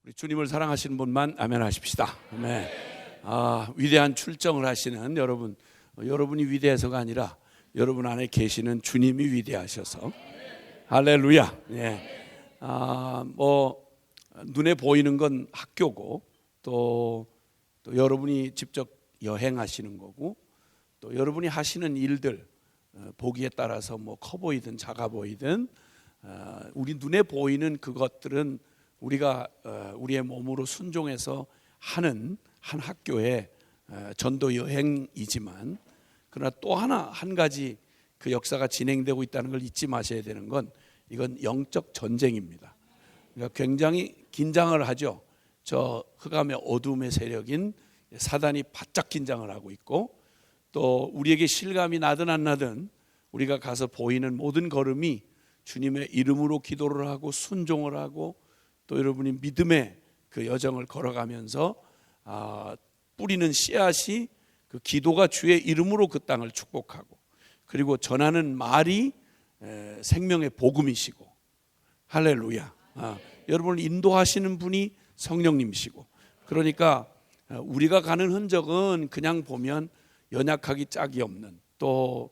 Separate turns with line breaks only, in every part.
우리 주님을 사랑하시는 분만 아멘 하십시다. 아멘. 위대한 출정을 하시는 여러분, 여러분이 위대해서가 아니라 여러분 안에 계시는 주님이 위대하셔서 할렐루야. 예. 눈에 보이는 건 학교고 또 여러분이 직접 여행하시는 거고 또 여러분이 하시는 일들 보기에 따라서 커 보이든 작아 보이든 우리 눈에 보이는 그것들은 우리가 우리의 몸으로 순종해서 하는 한 학교의 전도 여행이지만 그러나 또 한 가지 그 역사가 진행되고 있다는 걸 잊지 마셔야 되는 건 이건 영적 전쟁입니다. 그러니까 굉장히 긴장을 하죠. 저 흑암의 어둠의 세력인 사단이 바짝 긴장을 하고 있고 또 우리에게 실감이 나든 안 나든 우리가 가서 보이는 모든 걸음이 주님의 이름으로 기도를 하고 순종을 하고 또 여러분이 믿음의 그 여정을 걸어가면서 뿌리는 씨앗이 그 기도가 주의 이름으로 그 땅을 축복하고 그리고 전하는 말이 생명의 복음이시고 할렐루야. 여러분을 인도하시는 분이 성령님이시고 그러니까 우리가 가는 흔적은 그냥 보면 연약하기 짝이 없는 또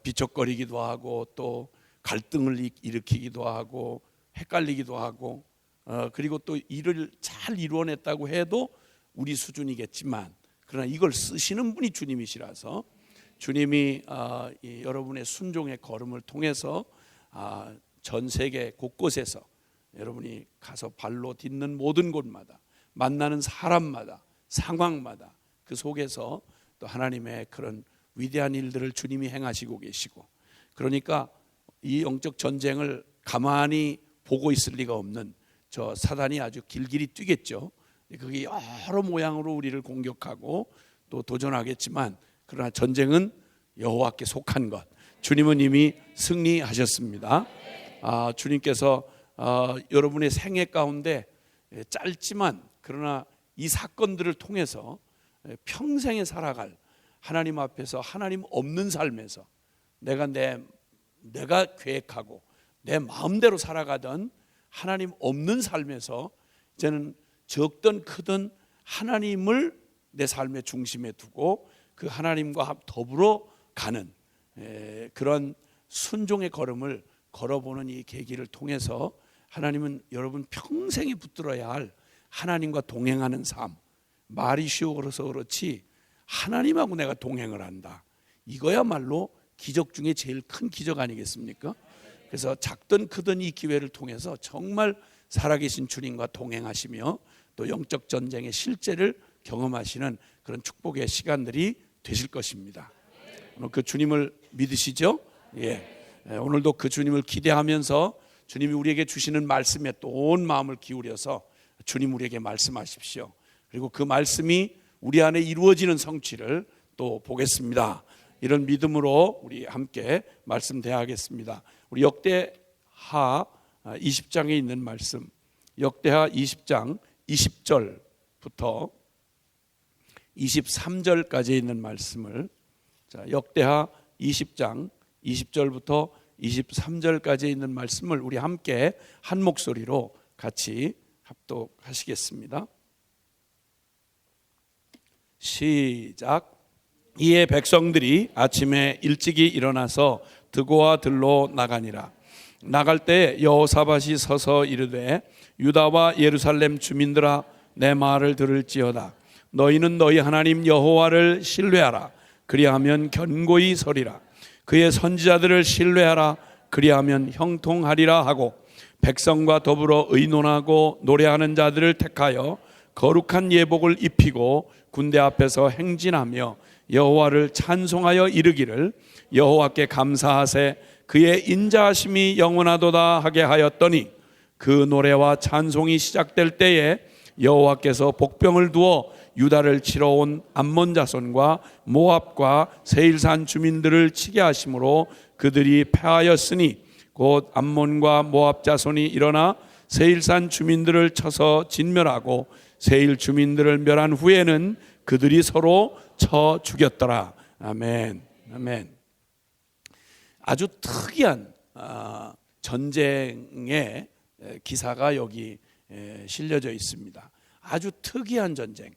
비척거리기도 하고 또 갈등을 일으키기도 하고 헷갈리기도 하고 그리고 또 일을 잘 이루어냈다고 해도 우리 수준이겠지만 그러나 이걸 쓰시는 분이 주님이시라서 주님이 여러분의 순종의 걸음을 통해서 전 세계 곳곳에서 여러분이 가서 발로 딛는 모든 곳마다 만나는 사람마다 상황마다 그 속에서 또 하나님의 그런 위대한 일들을 주님이 행하시고 계시고 그러니까 이 영적 전쟁을 가만히 보고 있을 리가 없는 저 사단이 아주 길길이 뛰겠죠. 그게 여러 모양으로 우리를 공격하고 또 도전하겠지만 그러나 전쟁은 여호와께 속한 것. 주님은 이미 승리하셨습니다. 주님께서 여러분의 생애 가운데 짧지만 그러나 이 사건들을 통해서 평생에 살아갈 하나님 앞에서 하나님 없는 삶에서 내가 계획하고 내 마음대로 살아가던 하나님 없는 삶에서 이제는 적든 크든 하나님을 내 삶의 중심에 두고 그 하나님과 더불어 가는 그런 순종의 걸음을 걸어보는 이 계기를 통해서 하나님은 여러분 평생에 붙들어야 할 하나님과 동행하는 삶, 말이 쉬워서 그렇지 하나님하고 내가 동행을 한다. 이거야말로 기적 중에 제일 큰 기적 아니겠습니까? 그래서 작든 크든 이 기회를 통해서 정말 살아계신 주님과 동행하시며 또 영적 전쟁의 실제를 경험하시는 그런 축복의 시간들이 되실 것입니다. 오늘 그 주님을 믿으시죠? 예. 오늘도 그 주님을 기대하면서 주님이 우리에게 주시는 말씀에 또 온 마음을 기울여서 주님 우리에게 말씀하십시오. 그리고 그 말씀이 우리 안에 이루어지는 성취를 또 보겠습니다. 이런 믿음으로 우리 함께 말씀 대하겠습니다. 우리 역대하 20장에 있는 말씀, 역대하 20장 20절부터 23절까지 있는 말씀을 역대하 20장 20절부터 23절까지 있는 말씀을 우리 함께 한 목소리로 같이 합독하시겠습니다. 시작. 이에 백성들이 아침에 일찍이 일어나서 드고와 들로 나가니라. 나갈 때 여호사밧이 서서 이르되 유다와 예루살렘 주민들아 내 말을 들을지어다. 너희는 너희 하나님 여호와를 신뢰하라. 그리하면 견고히 서리라. 그의 선지자들을 신뢰하라. 그리하면 형통하리라 하고 백성과 더불어 의논하고 노래하는 자들을 택하여 거룩한 예복을 입히고 군대 앞에서 행진하며 여호와를 찬송하여 이르기를 여호와께 감사하세 그의 인자하심이 영원하도다 하게 하였더니 그 노래와 찬송이 시작될 때에 여호와께서 복병을 두어 유다를 치러 온 암몬 자손과 모압과 세일산 주민들을 치게 하심으로 그들이 패하였으니 곧 암몬과 모압 자손이 일어나 세일산 주민들을 쳐서 진멸하고 세일 주민들을 멸한 후에는 그들이 서로 쳐 죽였더라. 아멘. 아멘. 아주 특이한 전쟁의 기사가 여기 실려져 있습니다. 아주 특이한 전쟁,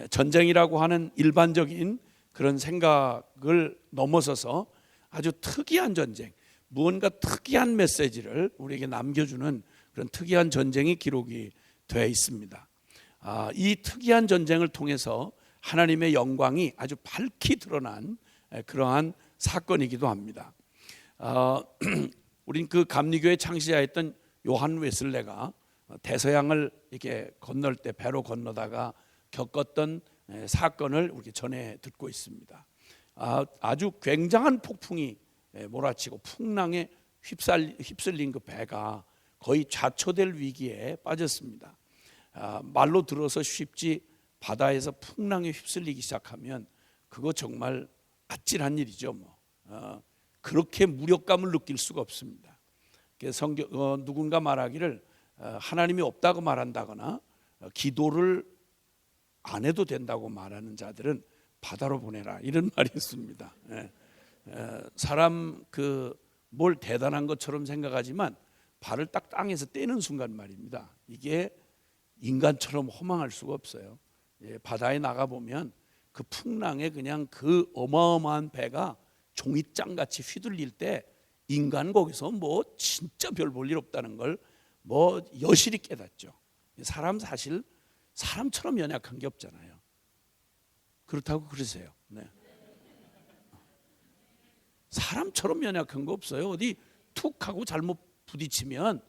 전쟁이라고 하는 일반적인 그런 생각을 넘어서서 아주 특이한 전쟁, 무언가 특이한 메시지를 우리에게 남겨주는 그런 특이한 전쟁이 기록이 되어 있습니다. 이 특이한 전쟁을 통해서 하나님의 영광이 아주 밝히 드러난 그러한 사건이기도 합니다. 우린 그 감리교의 창시자였던 요한 웨슬레가 대서양을 이렇게 건널 때 배로 건너다가 겪었던 사건을 우리 전해 듣고 있습니다. 아주 굉장한 폭풍이 몰아치고 풍랑에 휩쓸린 그 배가 거의 좌초될 위기에 빠졌습니다. 말로 들어서 쉽지 바다에서 풍랑에 휩쓸리기 시작하면 그거 정말 아찔한 일이죠. 그렇게 무력감을 느낄 수가 없습니다. 누군가 말하기를 하나님이 없다고 말한다거나 기도를 안 해도 된다고 말하는 자들은 바다로 보내라, 이런 말이 있습니다. 사람 뭘 대단한 것처럼 생각하지만 발을 딱 땅에서 떼는 순간 말입니다. 이게 인간처럼 허망할 수가 없어요. 바다에 나가 보면 그 풍랑에 그냥 그 어마어마한 배가 종이장같이 휘둘릴 때 인간 거기서 진짜 별 볼 일 없다는 걸 여실히 깨닫죠. 사람 사실 사람처럼 연약한 게 없잖아요. 그렇다고 그러세요. 네. 사람처럼 연약한 거 없어요. 어디 툭 하고 잘못 부딪히면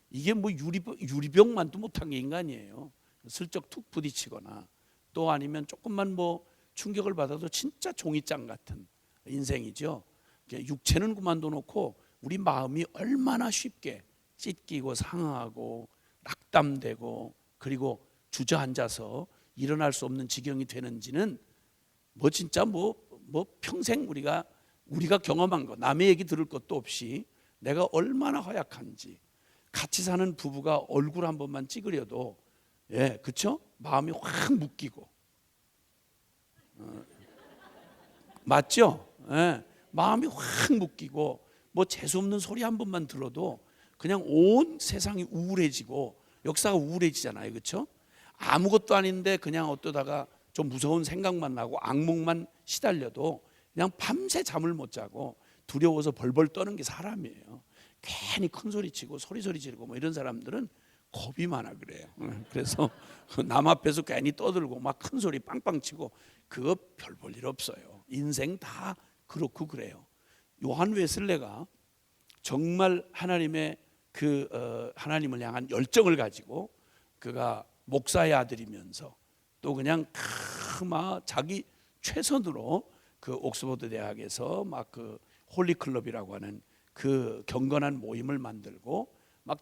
이게 유리병만도 못한 게 인간이에요. 슬쩍 툭 부딪히거나 또 아니면 조금만 충격을 받아도 진짜 종이장 같은 인생이죠. 육체는 그만둬 놓고 우리 마음이 얼마나 쉽게 찢기고 상하고 낙담되고 그리고 주저앉아서 일어날 수 없는 지경이 되는지는 진짜 평생 우리가 경험한 거, 남의 얘기 들을 것도 없이 내가 얼마나 허약한지. 같이 사는 부부가 얼굴 한 번만 찍으려도 그렇죠? 마음이 확 묶이고 맞죠? 마음이 확 묶이고 재수없는 소리 한 번만 들어도 그냥 온 세상이 우울해지고 역사가 우울해지잖아요. 그렇죠? 아무것도 아닌데 그냥 어떠다가 좀 무서운 생각만 나고 악몽만 시달려도 그냥 밤새 잠을 못 자고 두려워서 벌벌 떠는 게 사람이에요. 괜히 큰 소리 치고 소리 지르고 이런 사람들은 겁이 많아 그래요. 그래서 남 앞에서 괜히 떠들고 막 큰 소리 빵빵 치고 그거 별 볼 일 없어요. 인생 다 그렇고 그래요. 요한 웨슬레가 정말 하나님의 하나님을 향한 열정을 가지고 그가 목사의 아들이면서 또 그냥 자기 최선으로 그 옥스퍼드 대학에서 홀리클럽이라고 하는 그 경건한 모임을 만들고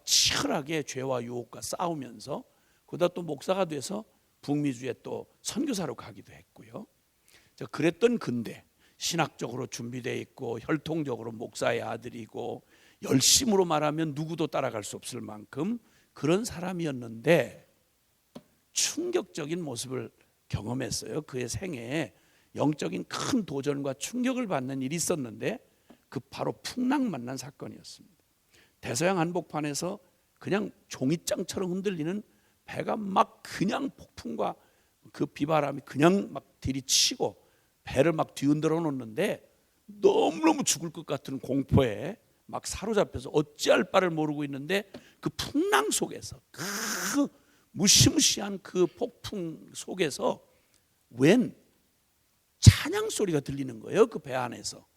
치열하게 죄와 유혹과 싸우면서 그러다 또 목사가 돼서 북미주에 또 선교사로 가기도 했고요. 그랬던 근데 신학적으로 준비되어 있고 혈통적으로 목사의 아들이고 열심으로 말하면 누구도 따라갈 수 없을 만큼 그런 사람이었는데 충격적인 모습을 경험했어요. 그의 생애에 영적인 큰 도전과 충격을 받는 일이 있었는데 바로 풍랑 만난 사건이었습니다. 대서양 한복판에서 그냥 종이장처럼 흔들리는 배가 그냥 폭풍과 그 비바람이 그냥 들이치고 배를 뒤흔들어 놓는데 너무너무 죽을 것 같은 공포에 사로잡혀서 어찌할 바를 모르고 있는데 그 풍랑 속에서 그 무시무시한 그 폭풍 속에서 웬 찬양 소리가 들리는 거예요. 그 배 안에서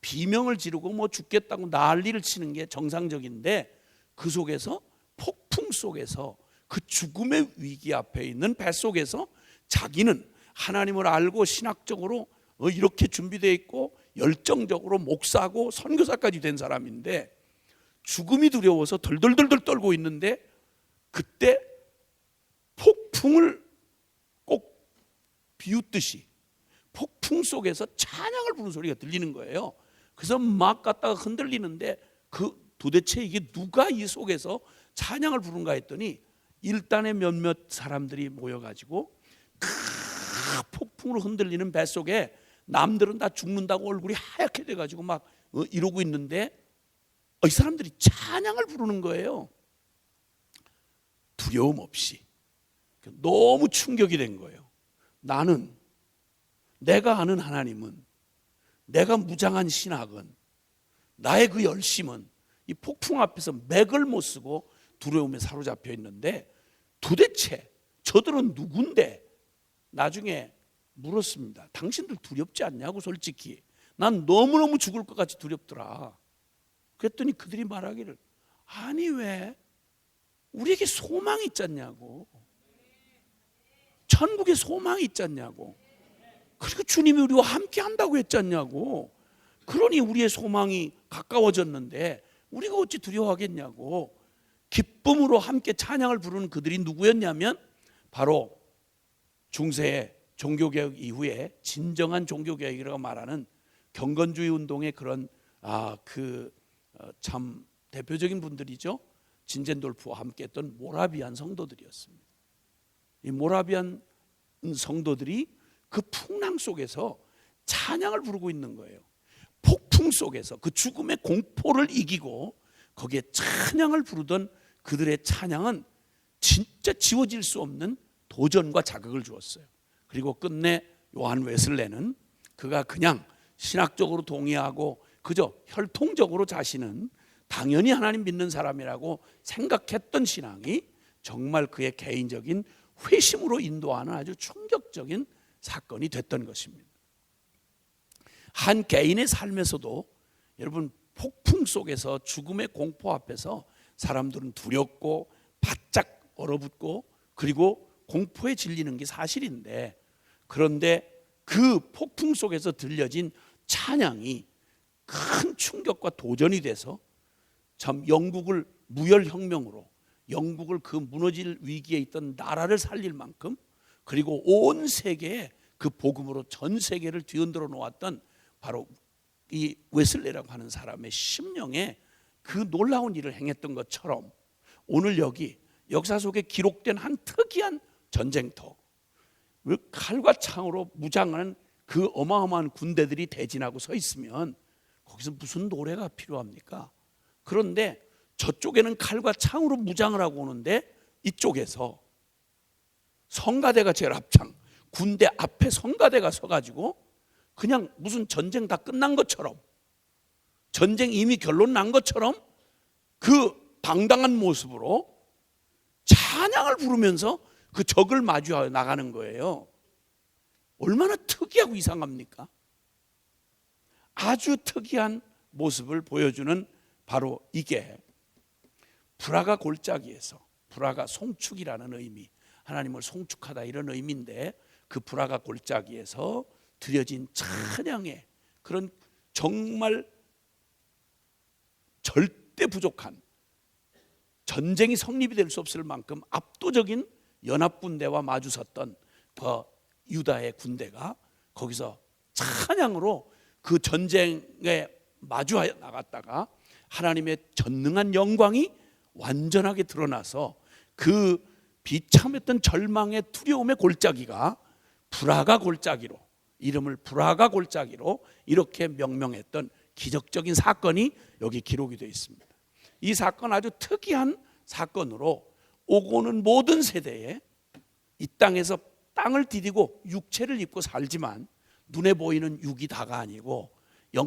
비명을 지르고 죽겠다고 난리를 치는 게 정상적인데 그 속에서 폭풍 속에서 그 죽음의 위기 앞에 있는 배 속에서 자기는 하나님을 알고 신학적으로 이렇게 준비되어 있고 열정적으로 목사고 선교사까지 된 사람인데 죽음이 두려워서 덜덜덜덜 떨고 있는데 그때 폭풍을 꼭 비웃듯이 폭풍 속에서 찬양을 부르는 소리가 들리는 거예요. 그래서 갖다가 흔들리는데 도대체 이게 누가 이 속에서 찬양을 부른가 했더니 일단의 몇몇 사람들이 모여가지고 그 폭풍으로 흔들리는 배 속에 남들은 다 죽는다고 얼굴이 하얗게 돼가지고 이러고 있는데 이 사람들이 찬양을 부르는 거예요. 두려움 없이. 너무 충격이 된 거예요. 나는, 내가 아는 하나님은, 내가 무장한 신학은, 나의 그 열심은 이 폭풍 앞에서 맥을 못 쓰고 두려움에 사로잡혀 있는데 도대체 저들은 누군데? 나중에 물었습니다. 당신들 두렵지 않냐고. 솔직히 난 너무너무 죽을 것 같이 두렵더라. 그랬더니 그들이 말하기를, 아니 왜? 우리에게 소망이 있잖냐고. 천국에 소망이 있잖냐고. 그리고 주님이 우리와 함께 한다고 했잖냐고. 그러니 우리의 소망이 가까워졌는데 우리가 어찌 두려워하겠냐고. 기쁨으로 함께 찬양을 부르는 그들이 누구였냐면 바로 중세의 종교개혁 이후에 진정한 종교개혁이라고 말하는 경건주의 운동의 그런 참 대표적인 분들이죠. 진젠돌프와 함께했던 모라비안 성도들이었습니다. 이 모라비안 성도들이 그 풍랑 속에서 찬양을 부르고 있는 거예요. 폭풍 속에서 그 죽음의 공포를 이기고 거기에 찬양을 부르던 그들의 찬양은 진짜 지워질 수 없는 도전과 자극을 주었어요. 그리고 끝내 요한 웨슬레는 그가 그냥 신학적으로 동의하고 그저 혈통적으로 자신은 당연히 하나님 믿는 사람이라고 생각했던 신앙이 정말 그의 개인적인 회심으로 인도하는 아주 충격적인 사건이 됐던 것입니다. 한 개인의 삶에서도 여러분, 폭풍 속에서 죽음의 공포 앞에서 사람들은 두렵고 바짝 얼어붙고 그리고 공포에 질리는 게 사실인데, 그런데 그 폭풍 속에서 들려진 찬양이 큰 충격과 도전이 돼서 참 영국을 무혈혁명으로, 영국을 그 무너질 위기에 있던 나라를 살릴 만큼, 그리고 온 세계에 그 복음으로 전 세계를 뒤흔들어 놓았던 바로 이 웨슬레라고 하는 사람의 심령에 그 놀라운 일을 행했던 것처럼 오늘 여기 역사 속에 기록된 한 특이한 전쟁터, 칼과 창으로 무장하는 그 어마어마한 군대들이 대진하고 서 있으면 거기서 무슨 노래가 필요합니까? 그런데 저쪽에는 칼과 창으로 무장을 하고 오는데 이쪽에서 성가대가 제일 앞장, 군대 앞에 성가대가 서가지고 그냥 무슨 전쟁 다 끝난 것처럼, 전쟁 이미 결론 난 것처럼 그 당당한 모습으로 찬양을 부르면서 그 적을 마주하여 나가는 거예요. 얼마나 특이하고 이상합니까? 아주 특이한 모습을 보여주는 바로 이게 브라가 골짜기에서, 브라가 송축이라는 의미, 하나님을 송축하다 이런 의미인데, 그 브라가 골짜기에서 드려진 찬양의 그런 정말 절대 부족한, 전쟁이 성립이 될 수 없을 만큼 압도적인 연합군대와 마주섰던 그 유다의 군대가 거기서 찬양으로 그 전쟁에 마주하여 나갔다가 하나님의 전능한 영광이 완전하게 드러나서 그 비참했던 절망의 두려움의 골짜기가 브라가 골짜기로, 이름을 브라가 골짜기로 이렇게 명명했던 기적적인 사건이 여기 기록이 되어 있습니다. 이 사건 아주 특이한 사건으로 오고 오는 모든 세대에 이 땅에서 땅을 디디고 육체를 입고 살지만 눈에 보이는 육이 다가 아니고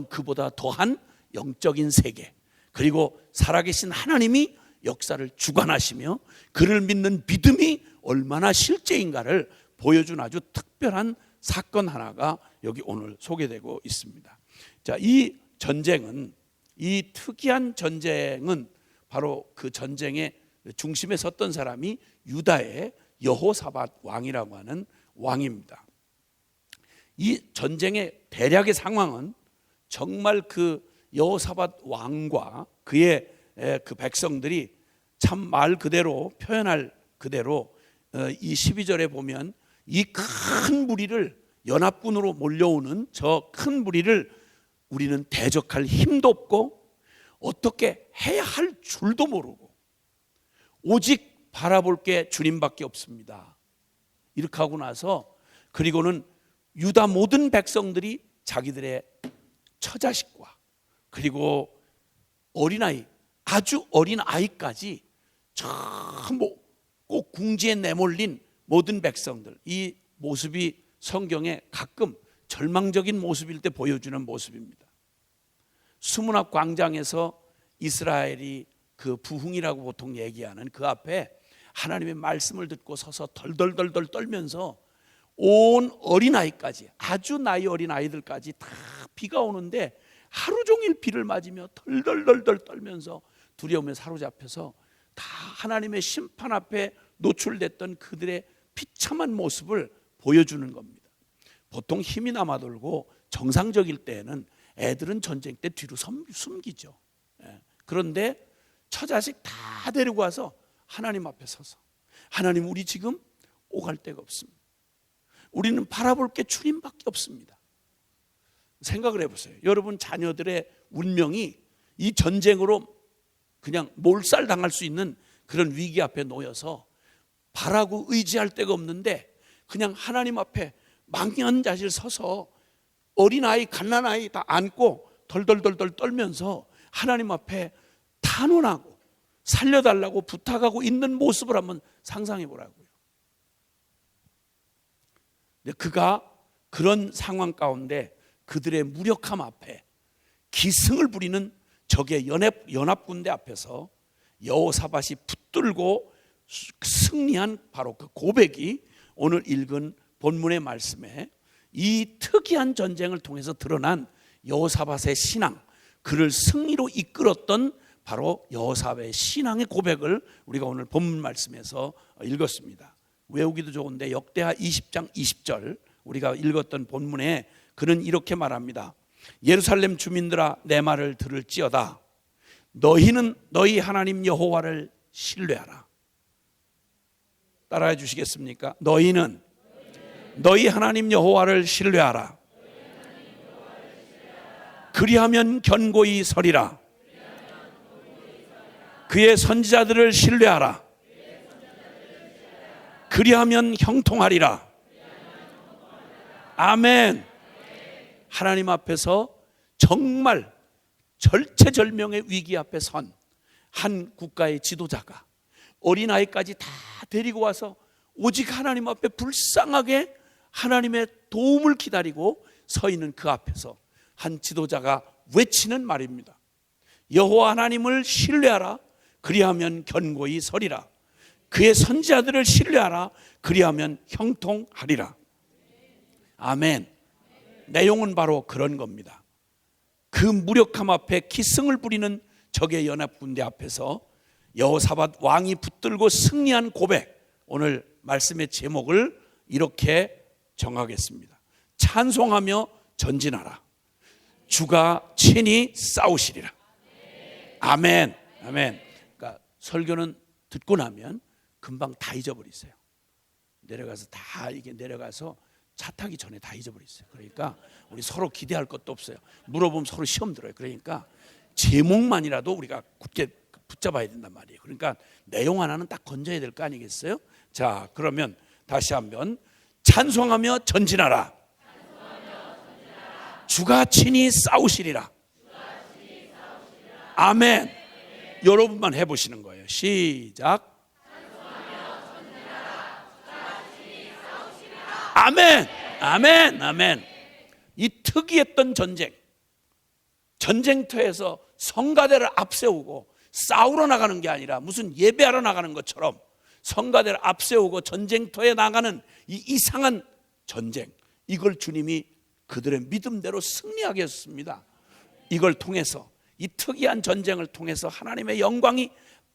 그보다 더한 영적인 세계, 그리고 살아계신 하나님이 역사를 주관하시며 그를 믿는 믿음이 얼마나 실제인가를 보여준 아주 특별한 사건 하나가 여기 오늘 소개되고 있습니다. 자, 이 전쟁은, 이 특이한 전쟁은 바로 그 전쟁의 중심에 섰던 사람이 유다의 여호사밧 왕이라고 하는 왕입니다. 이 전쟁의 대략의 상황은 정말 그 여호사밧 왕과 그의 그 백성들이 참 말 그대로, 표현할 그대로 이 12절에 보면 이 큰 무리를, 연합군으로 몰려오는 저 큰 무리를 우리는 대적할 힘도 없고 어떻게 해야 할 줄도 모르고 오직 바라볼 게 주님밖에 없습니다. 이렇게 하고 나서, 그리고는 유다 모든 백성들이 자기들의 처자식과 그리고 어린아이, 아주 어린 아이까지 전부 꼭 궁지에 내몰린 모든 백성들, 이 모습이 성경에 가끔 절망적인 모습일 때 보여주는 모습입니다. 수문학 광장에서 이스라엘이 그 부흥이라고 보통 얘기하는 그 앞에 하나님의 말씀을 듣고 서서 덜덜덜덜 떨면서 온 어린아이까지, 아주 나이 어린 아이들까지 다 비가 오는데 하루 종일 비를 맞으며 덜덜덜덜 떨면서 두려움에 사로잡혀서 다 하나님의 심판 앞에 노출됐던 그들의 비참한 모습을 보여주는 겁니다. 보통 힘이 남아돌고 정상적일 때에는 애들은 전쟁 때 뒤로 숨기죠. 그런데 처자식 다 데리고 와서 하나님 앞에 서서, 하나님, 우리 지금 오갈 데가 없습니다. 우리는 바라볼 게 주님밖에 없습니다. 생각을 해보세요. 여러분 자녀들의 운명이 이 전쟁으로 그냥 몰살당할 수 있는 그런 위기 앞에 놓여서 바라고 의지할 데가 없는데 그냥 하나님 앞에 망연자실 서서 어린아이, 갓난아이 다 안고 덜덜덜덜 떨면서 하나님 앞에 탄원하고 살려달라고 부탁하고 있는 모습을 한번 상상해 보라고요. 그가 그런 상황 가운데 그들의 무력함 앞에 기승을 부리는 적의 연합군대 앞에서 여호사밧이 붙들고 승리한 바로 그 고백이 오늘 읽은 본문의 말씀에 이 특이한 전쟁을 통해서 드러난 여호사밧의 신앙, 그를 승리로 이끌었던 바로 여호사밧의 신앙의 고백을 우리가 오늘 본문 말씀에서 읽었습니다. 외우기도 좋은데 역대하 20장 20절 우리가 읽었던 본문에 그는 이렇게 말합니다. 예루살렘 주민들아, 내 말을 들을지어다. 너희는 너희 하나님 여호와를 신뢰하라. 따라해 주시겠습니까? 너희는 너희 하나님 여호와를 신뢰하라. 그리하면 견고히 서리라. 그의 선지자들을 신뢰하라. 그리하면 형통하리라. 아멘. 하나님 앞에서 정말 절체절명의 위기 앞에 선 한 국가의 지도자가 어린아이까지 다 데리고 와서 오직 하나님 앞에 불쌍하게 하나님의 도움을 기다리고 서 있는 그 앞에서 한 지도자가 외치는 말입니다. 여호와 하나님을 신뢰하라. 그리하면 견고히 서리라. 그의 선지자들을 신뢰하라. 그리하면 형통하리라. 아멘. 내용은 바로 그런 겁니다. 그 무력함 앞에 기승을 부리는 적의 연합군대 앞에서 여호사밧 왕이 붙들고 승리한 고백, 오늘 말씀의 제목을 이렇게 정하겠습니다. 찬송하며 전진하라. 주가 친히 싸우시리라. 아멘. 아멘. 그러니까 설교는 듣고 나면 금방 다 잊어버리세요. 내려가서 차 타기 전에 다 잊어버리세요. 그러니까 우리 서로 기대할 것도 없어요. 물어보면 서로 시험 들어요. 그러니까 제목만이라도 우리가 굳게 붙잡아야 된단 말이에요. 그러니까 내용 하나는 딱 건져야 될 거 아니겠어요? 자, 그러면 다시 한번 찬송하며 전진하라. 주가 친히 싸우시리라. 아멘. 여러분만 해보시는 거예요. 시작. 아멘. 아멘. 아멘. 이 특이했던 전쟁터에서 성가대를 앞세우고 싸우러 나가는 게 아니라 무슨 예배하러 나가는 것처럼 성가대를 앞세우고 전쟁터에 나가는 이 이상한 전쟁, 이걸 주님이 그들의 믿음대로 승리하게 했습니다. 이걸 통해서, 이 특이한 전쟁을 통해서 하나님의 영광이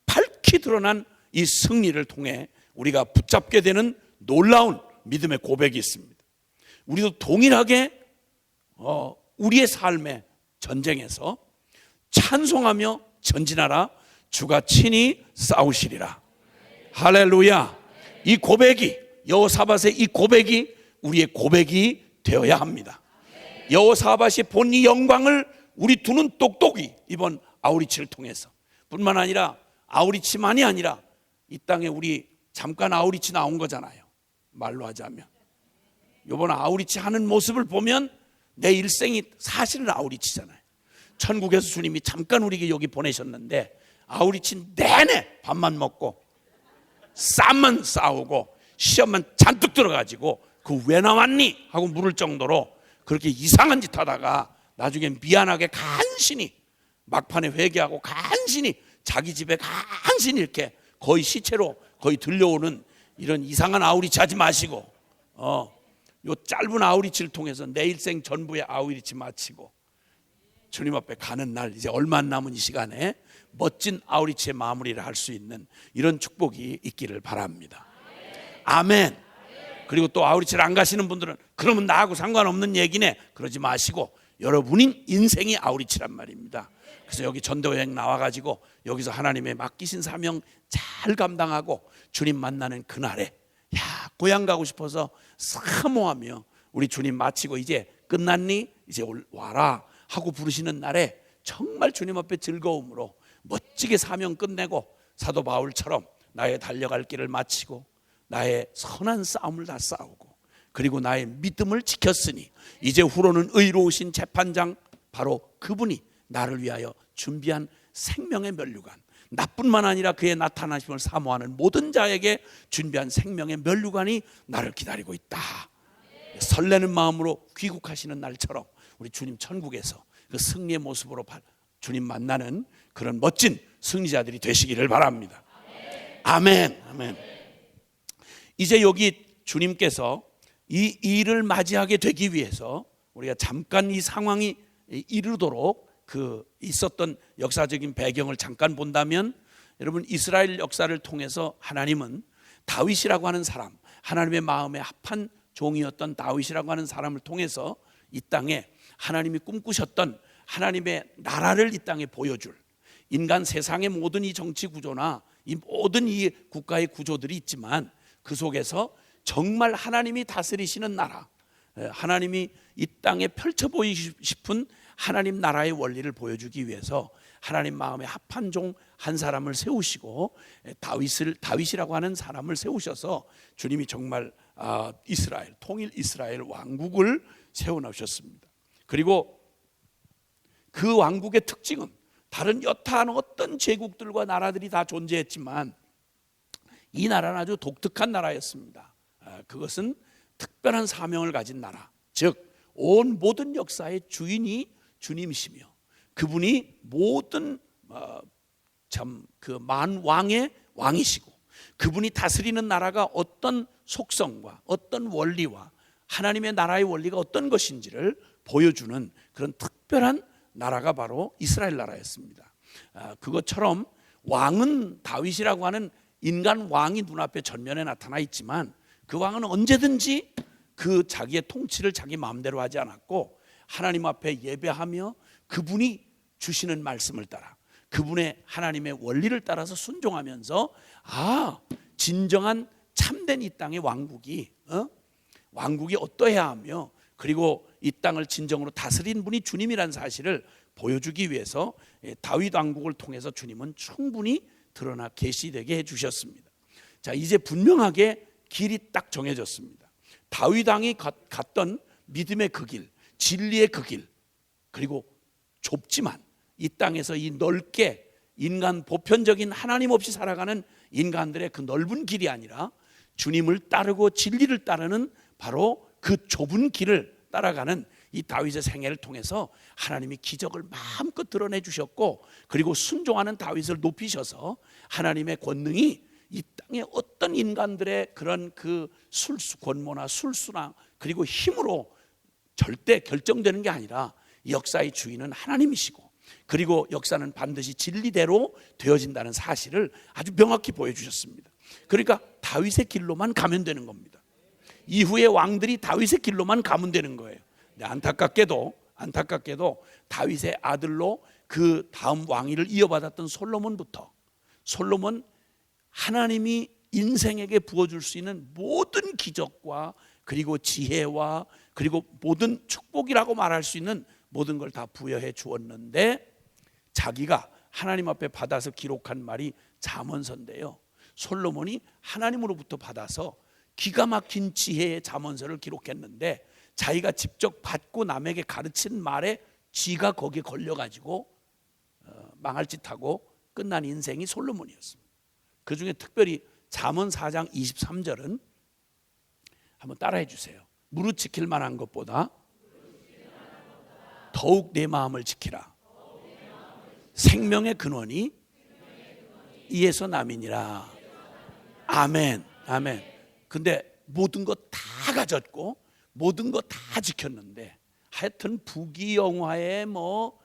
밝히 드러난 이 승리를 통해 우리가 붙잡게 되는 놀라운 믿음의 고백이 있습니다. 우리도 동일하게 우리의 삶의 전쟁에서 찬송하며 전진하라. 주가 친히 싸우시리라. 할렐루야. 이 고백이, 여호사밧의 이 고백이 우리의 고백이 되어야 합니다. 여호사밧이 본 이 영광을 우리 두 눈 똑똑이 이번 아우리치를 통해서, 뿐만 아니라 아우리치만이 아니라 이 땅에 우리 잠깐 아우리치 나온 거잖아요. 말로 하자면 이번 아우리치 하는 모습을 보면 내 일생이 사실은 아우리치잖아요. 천국에서 주님이 잠깐 우리에게 여기 보내셨는데 아우리치 내내 밥만 먹고 싸움만 싸우고 시험만 잔뜩 들어가지고 그 왜 나왔니? 하고 물을 정도로 그렇게 이상한 짓 하다가 나중에 미안하게 간신히 막판에 회개하고 간신히 자기 집에 간신히 이렇게 거의 시체로 거의 들려오는 이런 이상한 아우리치 하지 마시고 요 짧은 아우리치를 통해서 내 일생 전부의 아우리치 마치고 주님 앞에 가는 날 이제 얼마 안 남은 이 시간에 멋진 아우리치의 마무리를 할 수 있는 이런 축복이 있기를 바랍니다. 아멘. 그리고 또 아우리치를 안 가시는 분들은 그러면 나하고 상관없는 얘기네 그러지 마시고 여러분인 인생이 아우리치란 말입니다. 그래서 여기 전도여행 나와가지고 여기서 하나님의 맡기신 사명 잘 감당하고 주님 만나는 그날에 야 고향 가고 싶어서 사모하며 우리 주님 마치고 이제 끝났니? 이제 와라 하고 부르시는 날에 정말 주님 앞에 즐거움으로 멋지게 사명 끝내고 사도 바울처럼 나의 달려갈 길을 마치고 나의 선한 싸움을 다 싸우고 그리고 나의 믿음을 지켰으니 이제 후로는 의로우신 재판장 바로 그분이 나를 위하여 준비한 생명의 면류관 나뿐만 아니라 그의 나타나심을 사모하는 모든 자에게 준비한 생명의 면류관이 나를 기다리고 있다. 설레는 마음으로 귀국하시는 날처럼 우리 주님 천국에서 그 승리의 모습으로 주님 만나는 그런 멋진 승리자들이 되시기를 바랍니다. 아멘. 아멘. 이제 여기 주님께서 이 일을 맞이하게 되기 위해서 우리가 잠깐 이 상황이 이르도록 그 있었던 역사적인 배경을 잠깐 본다면 여러분 이스라엘 역사를 통해서 하나님은 다윗이라고 하는 사람 하나님의 마음에 합한 종이었던 다윗이라고 하는 사람을 통해서 이 땅에 하나님이 꿈꾸셨던 하나님의 나라를 이 땅에 보여줄 인간 세상의 모든 이 정치 구조나 이 모든 이 국가의 구조들이 있지만 그 속에서 정말 하나님이 다스리시는 나라 하나님이 이 땅에 펼쳐 보이고 싶은 하나님 나라의 원리를 보여주기 위해서 하나님 마음에 합한 종 한 사람을 세우시고 다윗이라고 하는 사람을 세우셔서 주님이 정말 이스라엘 통일 이스라엘 왕국을 세워놓으셨습니다. 그리고 그 왕국의 특징은 다른 여타한 어떤 제국들과 나라들이 다 존재했지만 이 나라는 아주 독특한 나라였습니다. 그것은 특별한 사명을 가진 나라, 즉 온 모든 역사의 주인이 주님이시며 그분이 모든 참 그 만왕의 왕이시고 그분이 다스리는 나라가 어떤 속성과 어떤 원리와 하나님의 나라의 원리가 어떤 것인지를 보여주는 그런 특별한 나라가 바로 이스라엘 나라였습니다. 그것처럼 왕은 다윗이라고 하는 인간 왕이 눈앞에 전면에 나타나 있지만 그 왕은 언제든지 그 자기의 통치를 자기 마음대로 하지 않았고 하나님 앞에 예배하며 그분이 주시는 말씀을 따라 그분의 하나님의 원리를 따라서 순종하면서 진정한 참된 이 땅의 왕국이 어떠해야 하며 그리고 이 땅을 진정으로 다스린 분이 주님이라는 사실을 보여주기 위해서 다윗 왕국을 통해서 주님은 충분히 드러나 계시되게 해주셨습니다. 자, 이제 분명하게 길이 딱 정해졌습니다. 다윗 왕이 갔던 믿음의 그 길, 진리의 그 길, 그리고 좁지만 이 땅에서 이 넓게 인간 보편적인 하나님 없이 살아가는 인간들의 그 넓은 길이 아니라 주님을 따르고 진리를 따르는 바로 그 좁은 길을 따라가는 이 다윗의 생애를 통해서 하나님이 기적을 마음껏 드러내 주셨고 그리고 순종하는 다윗을 높이셔서 하나님의 권능이 이 땅의 어떤 인간들의 그런 그 권모나 술수나 그리고 힘으로 절대 결정되는 게 아니라 역사의 주인은 하나님이시고 그리고 역사는 반드시 진리대로 되어진다는 사실을 아주 명확히 보여주셨습니다. 그러니까 다윗의 길로만 가면 되는 겁니다. 이후의 왕들이 다윗의 길로만 가면 되는 거예요. 안타깝게도 다윗의 아들로 그 다음 왕위를 이어받았던 솔로몬 하나님이 인생에게 부어줄 수 있는 모든 기적과 그리고 지혜와 그리고 모든 축복이라고 말할 수 있는 모든 걸 다 부여해 주었는데 자기가 하나님 앞에 받아서 기록한 말이 잠언서인데요. 솔로몬이 하나님으로부터 받아서 기가 막힌 지혜의 잠언서를 기록했는데 자기가 직접 받고 남에게 가르친 말에 쥐가 거기에 걸려가지고 망할 짓하고 끝난 인생이 솔로몬이었습니다. 그 중에 특별히 잠언 4장 23절은 한번 따라해 주세요. 무릇 지킬 만한 것보다 더욱 내 마음을 지키라. 생명의 근원이 이에서 남이니라. 아멘. 아멘. 근데 모든 것 다 가졌고 모든 것 다 지켰는데 하여튼 부귀영화에 뭐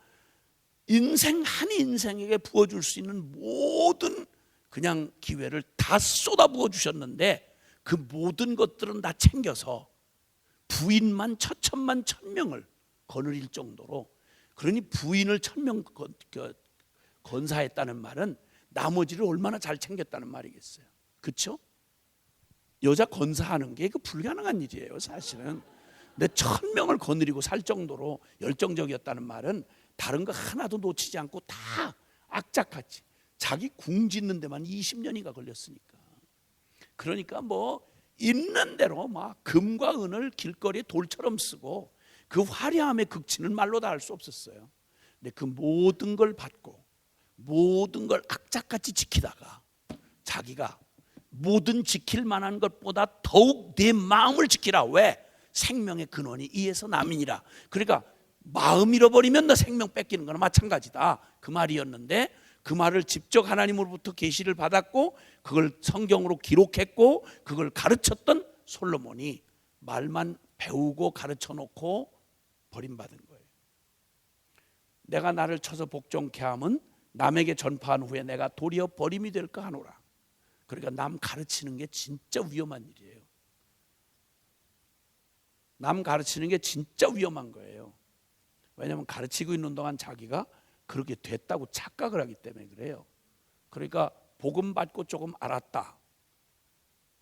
인생 한 인생에게 부어줄 수 있는 모든 그냥 기회를 다 쏟아부어 주셨는데 그 모든 것들은 다 챙겨서 부인만 천천만 1000명을 거느릴 정도로, 그러니 부인을 1000명 건사했다는 말은 나머지를 얼마나 잘 챙겼다는 말이겠어요. 그렇죠? 여자 건사하는 게 그 불가능한 일이에요 사실은. 근데 1000명을 거느리고 살 정도로 열정적이었다는 말은 다른 거 하나도 놓치지 않고 다 악착같이 자기 궁 짓는 데만 20년이가 걸렸으니까. 그러니까 뭐 있는 대로 막 금과 은을 길거리에 돌처럼 쓰고 그 화려함의 극치는 말로 다 할 수 없었어요. 근데 그 모든 걸 받고 모든 걸 악착같이 지키다가 자기가 모든 지킬 만한 것보다 더욱 내 마음을 지키라. 왜? 생명의 근원이 이에서 남이니라. 그러니까 마음 잃어버리면 너 생명 뺏기는 거나 마찬가지다 그 말이었는데, 그 말을 직접 하나님으로부터 계시를 받았고 그걸 성경으로 기록했고 그걸 가르쳤던 솔로몬이 말만 배우고 가르쳐 놓고 버림받은 거예요. 내가 나를 쳐서 복종케 함은 남에게 전파한 후에 내가 도리어 버림이 될까 하노라. 그러니까 남 가르치는 게 진짜 위험한 일이에요. 남 가르치는 게 진짜 위험한 거예요. 왜냐하면 가르치고 있는 동안 자기가 그렇게 됐다고 착각을 하기 때문에 그래요. 그러니까 복음 받고 조금 알았다.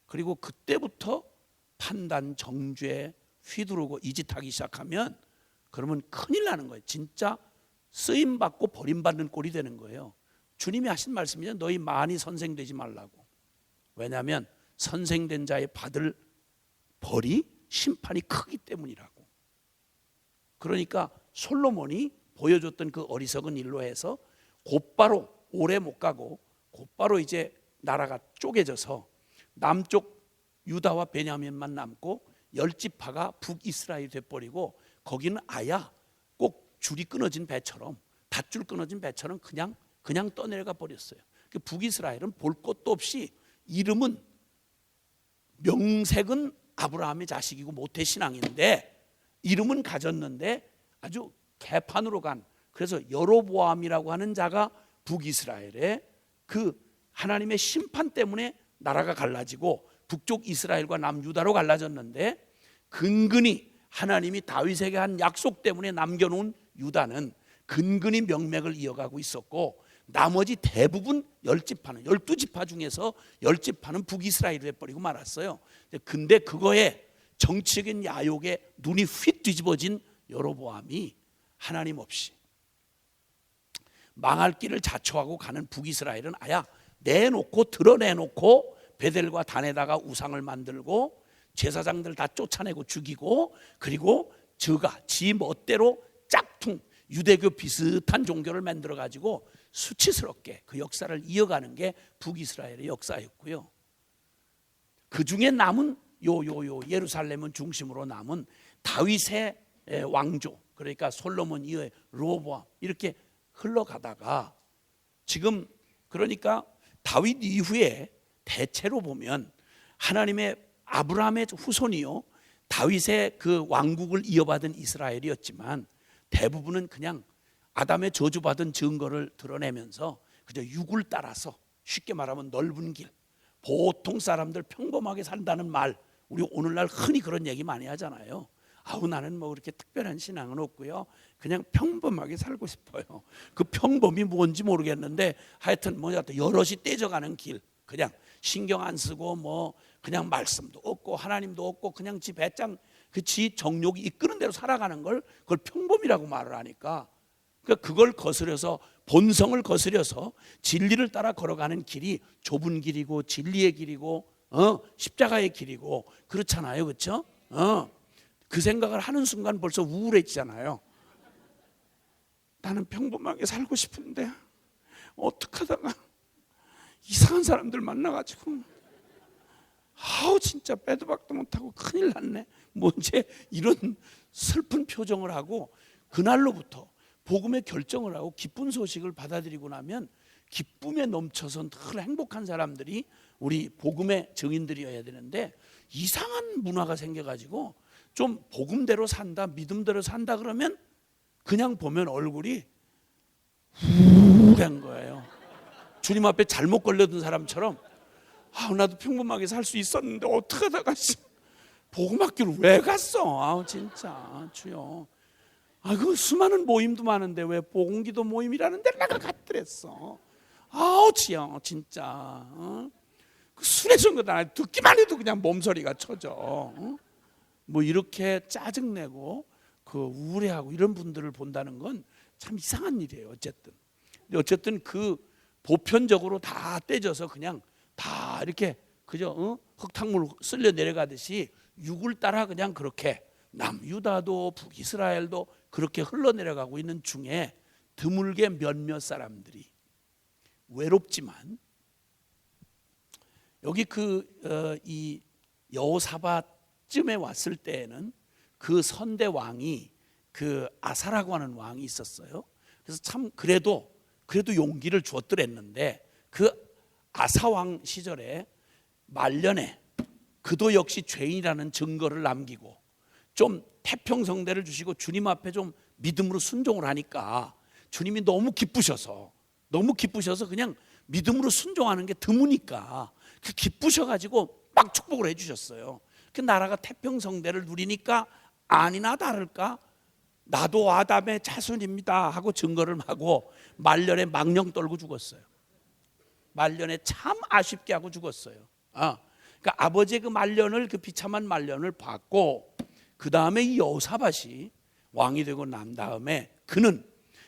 그리고 그때부터 판단, 정죄 휘두르고 이짓하기 시작하면 그러면 큰일 나는 거예요. 진짜 쓰임 받고 버림받는 꼴이 되는 거예요. 주님이 하신 말씀이죠. 너희 많이 선생되지 말라고. 왜냐하면 선생된 자의 받을 벌이 심판이 크기 때문이라고. 그러니까 솔로몬이 보여줬던 그 어리석은 일로 해서 곧바로 오래 못 가고 곧바로 이제 나라가 쪼개져서 남쪽 유다와 베냐민만 남고 10지파가 북이스라엘이 돼버리고 거기는 아야 꼭 줄이 끊어진 배처럼, 닷줄 끊어진 배처럼 그냥 떠내려가 버렸어요. 북이스라엘은 볼 것도 없이 이름은 명색은 아브라함의 자식이고 모태신앙인데 이름은 가졌는데 아주 개판으로 간, 그래서 여로보암이라고 하는 자가 북이스라엘에 그 하나님의 심판 때문에 나라가 갈라지고 북쪽 이스라엘과 남유다로 갈라졌는데 근근히 하나님이 다윗에게 한 약속 때문에 남겨놓은 유다는 근근히 명맥을 이어가고 있었고 나머지 대부분 10지파는 12지파 중에서 10지파는 북이스라엘을 해버리고 말았어요. 근데 그거에 정치적인 야욕에 눈이 휙 뒤집어진 여로보암이 하나님 없이 망할 길을 자초하고 가는 북이스라엘은 아야 내놓고 드러내놓고 베델과 단에다가 우상을 만들고 제사장들 다 쫓아내고 죽이고 그리고 저가 지 멋대로 짝퉁 유대교 비슷한 종교를 만들어 가지고 수치스럽게 그 역사를 이어가는 게 북이스라엘의 역사였고요. 그 중에 남은 예루살렘은 중심으로 남은 다윗의 왕조, 그러니까 솔로몬 이후에 로보암 이렇게 흘러가다가 지금 그러니까 다윗 이후에 대체로 보면 하나님의 아브라함의 후손이요 다윗의 그 왕국을 이어받은 이스라엘이었지만 대부분은 그냥 아담의 저주받은 증거를 드러내면서 그저 육을 따라서 쉽게 말하면 넓은 길, 보통 사람들 평범하게 산다는 말, 우리 오늘날 흔히 그런 얘기 많이 하잖아요. 아우 나는 뭐 그렇게 특별한 신앙은 없고요, 그냥 평범하게 살고 싶어요. 그 평범이 뭔지 모르겠는데 하여튼 뭐냐 여럿이 떼져가는 길, 그냥 신경 안 쓰고 뭐 그냥 말씀도 없고 하나님도 없고 그냥 지 배짱 지 정욕이 이끄는 대로 살아가는 걸 그걸 평범이라고 말을 하니까 그러니까 그걸 거스려서 본성을 거스려서 진리를 따라 걸어가는 길이 좁은 길이고 진리의 길이고 십자가의 길이고 그렇잖아요. 그렇죠? 그 생각을 하는 순간 벌써 우울해지잖아요. 나는 평범하게 살고 싶은데 어떻게 하다가 이상한 사람들 만나가지고 아우 진짜 빼도 박도 못하고 큰일 났네. 뭐 이제 이런 슬픈 표정을 하고 그날로부터 복음의 결정을 하고 기쁜 소식을 받아들이고 나면 기쁨에 넘쳐서 늘 행복한 사람들이 우리 복음의 증인들이어야 되는데 이상한 문화가 생겨가지고 좀 복음대로 산다, 믿음대로 산다 그러면 그냥 보면 얼굴이 우울한 거예요. 주님 앞에 잘못 걸려든 사람처럼 나도 평범하게 살 수 있었는데 어떡하다가 복음학교를 왜 갔어? 진짜 주여. 그 수많은 모임도 많은데 왜 복음기도 모임이라는 데 내가 갔더랬어. 주여 진짜. 그 술에 준 거다. 듣기만 해도 그냥 몸서리가 쳐져. 뭐 이렇게 짜증내고 그 우울해하고 이런 분들을 본다는 건 참 이상한 일이에요. 어쨌든 그 보편적으로 다 떼져서 그냥 다 이렇게 그저 흙탕물 쓸려 내려가듯이 육을 따라 그냥 그렇게 남유다도 북이스라엘도 그렇게 흘러내려가고 있는 중에 드물게 몇몇 사람들이 외롭지만 여기 이 여호사밧쯤에 왔을 때에는 그 선대 왕이 그 아사라고 하는 왕이 있었어요. 그래서 참 그래도 용기를 주었더랬는데 그 아사왕 시절에 말년에 그도 역시 죄인이라는 증거를 남기고 좀 태평성대를 주시고 주님 앞에 좀 믿음으로 순종을 하니까 주님이 너무 기쁘셔서 그냥 믿음으로 순종하는 게 드무니까 그 기쁘셔가지고 막 축복을 해주셨어요. 그 나라가 태평성대를 누리니까 아니나 다를까 나도 아담의 자손입니다 하고 증거를 하고 말년에 망령 떨고 죽었어요. 말년에 참 아쉽게 하고 죽었어요. 그러니까 아버지의 그 말년을, 그 비참한 말년을 받고 그 다음에 이 여호사밧이 왕이 되고 난 다음에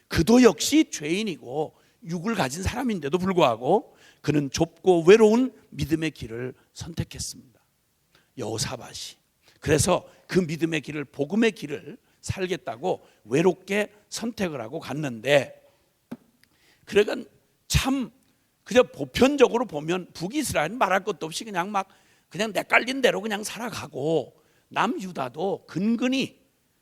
그도 역시 죄인이고 육을 가진 사람인데도 불구하고 그는 좁고 외로운 믿음의 길을 선택했습니다. 여호사밧이. 그래서 그 믿음의 길을, 복음의 길을 살겠다고 외롭게 선택을 하고 갔는데, 그러니까 참 그저 보편적으로 보면 북이스라엘은 말할 것도 없이 그냥 내 깔린 대로 그냥 살아가고, 남유다도 근근히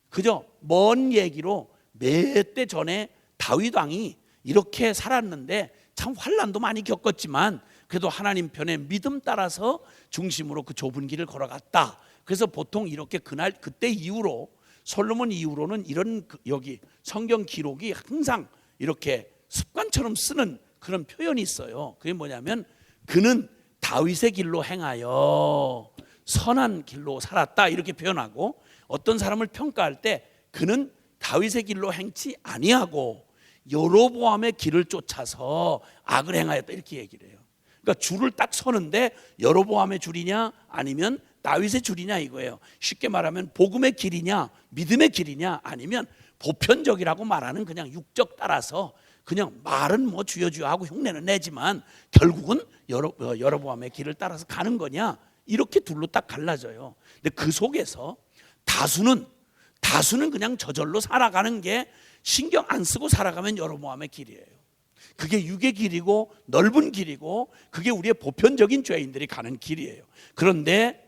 그저 먼 얘기로 몇 대 전에 다윗 왕이 이렇게 살았는데 참 환난도 많이 겪었지만 그래도 하나님 편에 믿음 따라서 중심으로 그 좁은 길을 걸어갔다. 그래서 보통 이렇게 그때 이후로, 솔로몬 이후로는 이런 여기 성경 기록이 항상 이렇게 습관처럼 쓰는 그런 표현이 있어요. 그게 뭐냐면 그는 다윗의 길로 행하여 선한 길로 살았다 이렇게 표현하고, 어떤 사람을 평가할 때 그는 다윗의 길로 행치 아니하고 여로보암의 길을 쫓아서 악을 행하였다 이렇게 얘기를 해요. 그러니까 줄을 딱 서는데 여로보암의 줄이냐 아니면 다윗의 줄이냐 이거예요. 쉽게 말하면 복음의 길이냐 믿음의 길이냐, 아니면 보편적이라고 말하는 그냥 육적 따라서 그냥 말은 뭐 주여 하고 흉내는 내지만 결국은 여로보암의 길을 따라서 가는 거냐, 이렇게 둘로 딱 갈라져요. 근데 그 속에서 다수는 그냥 저절로 살아가는 게, 신경 안 쓰고 살아가면 여로보암의 길이에요. 그게 육의 길이고 넓은 길이고 그게 우리의 보편적인 죄인들이 가는 길이에요. 그런데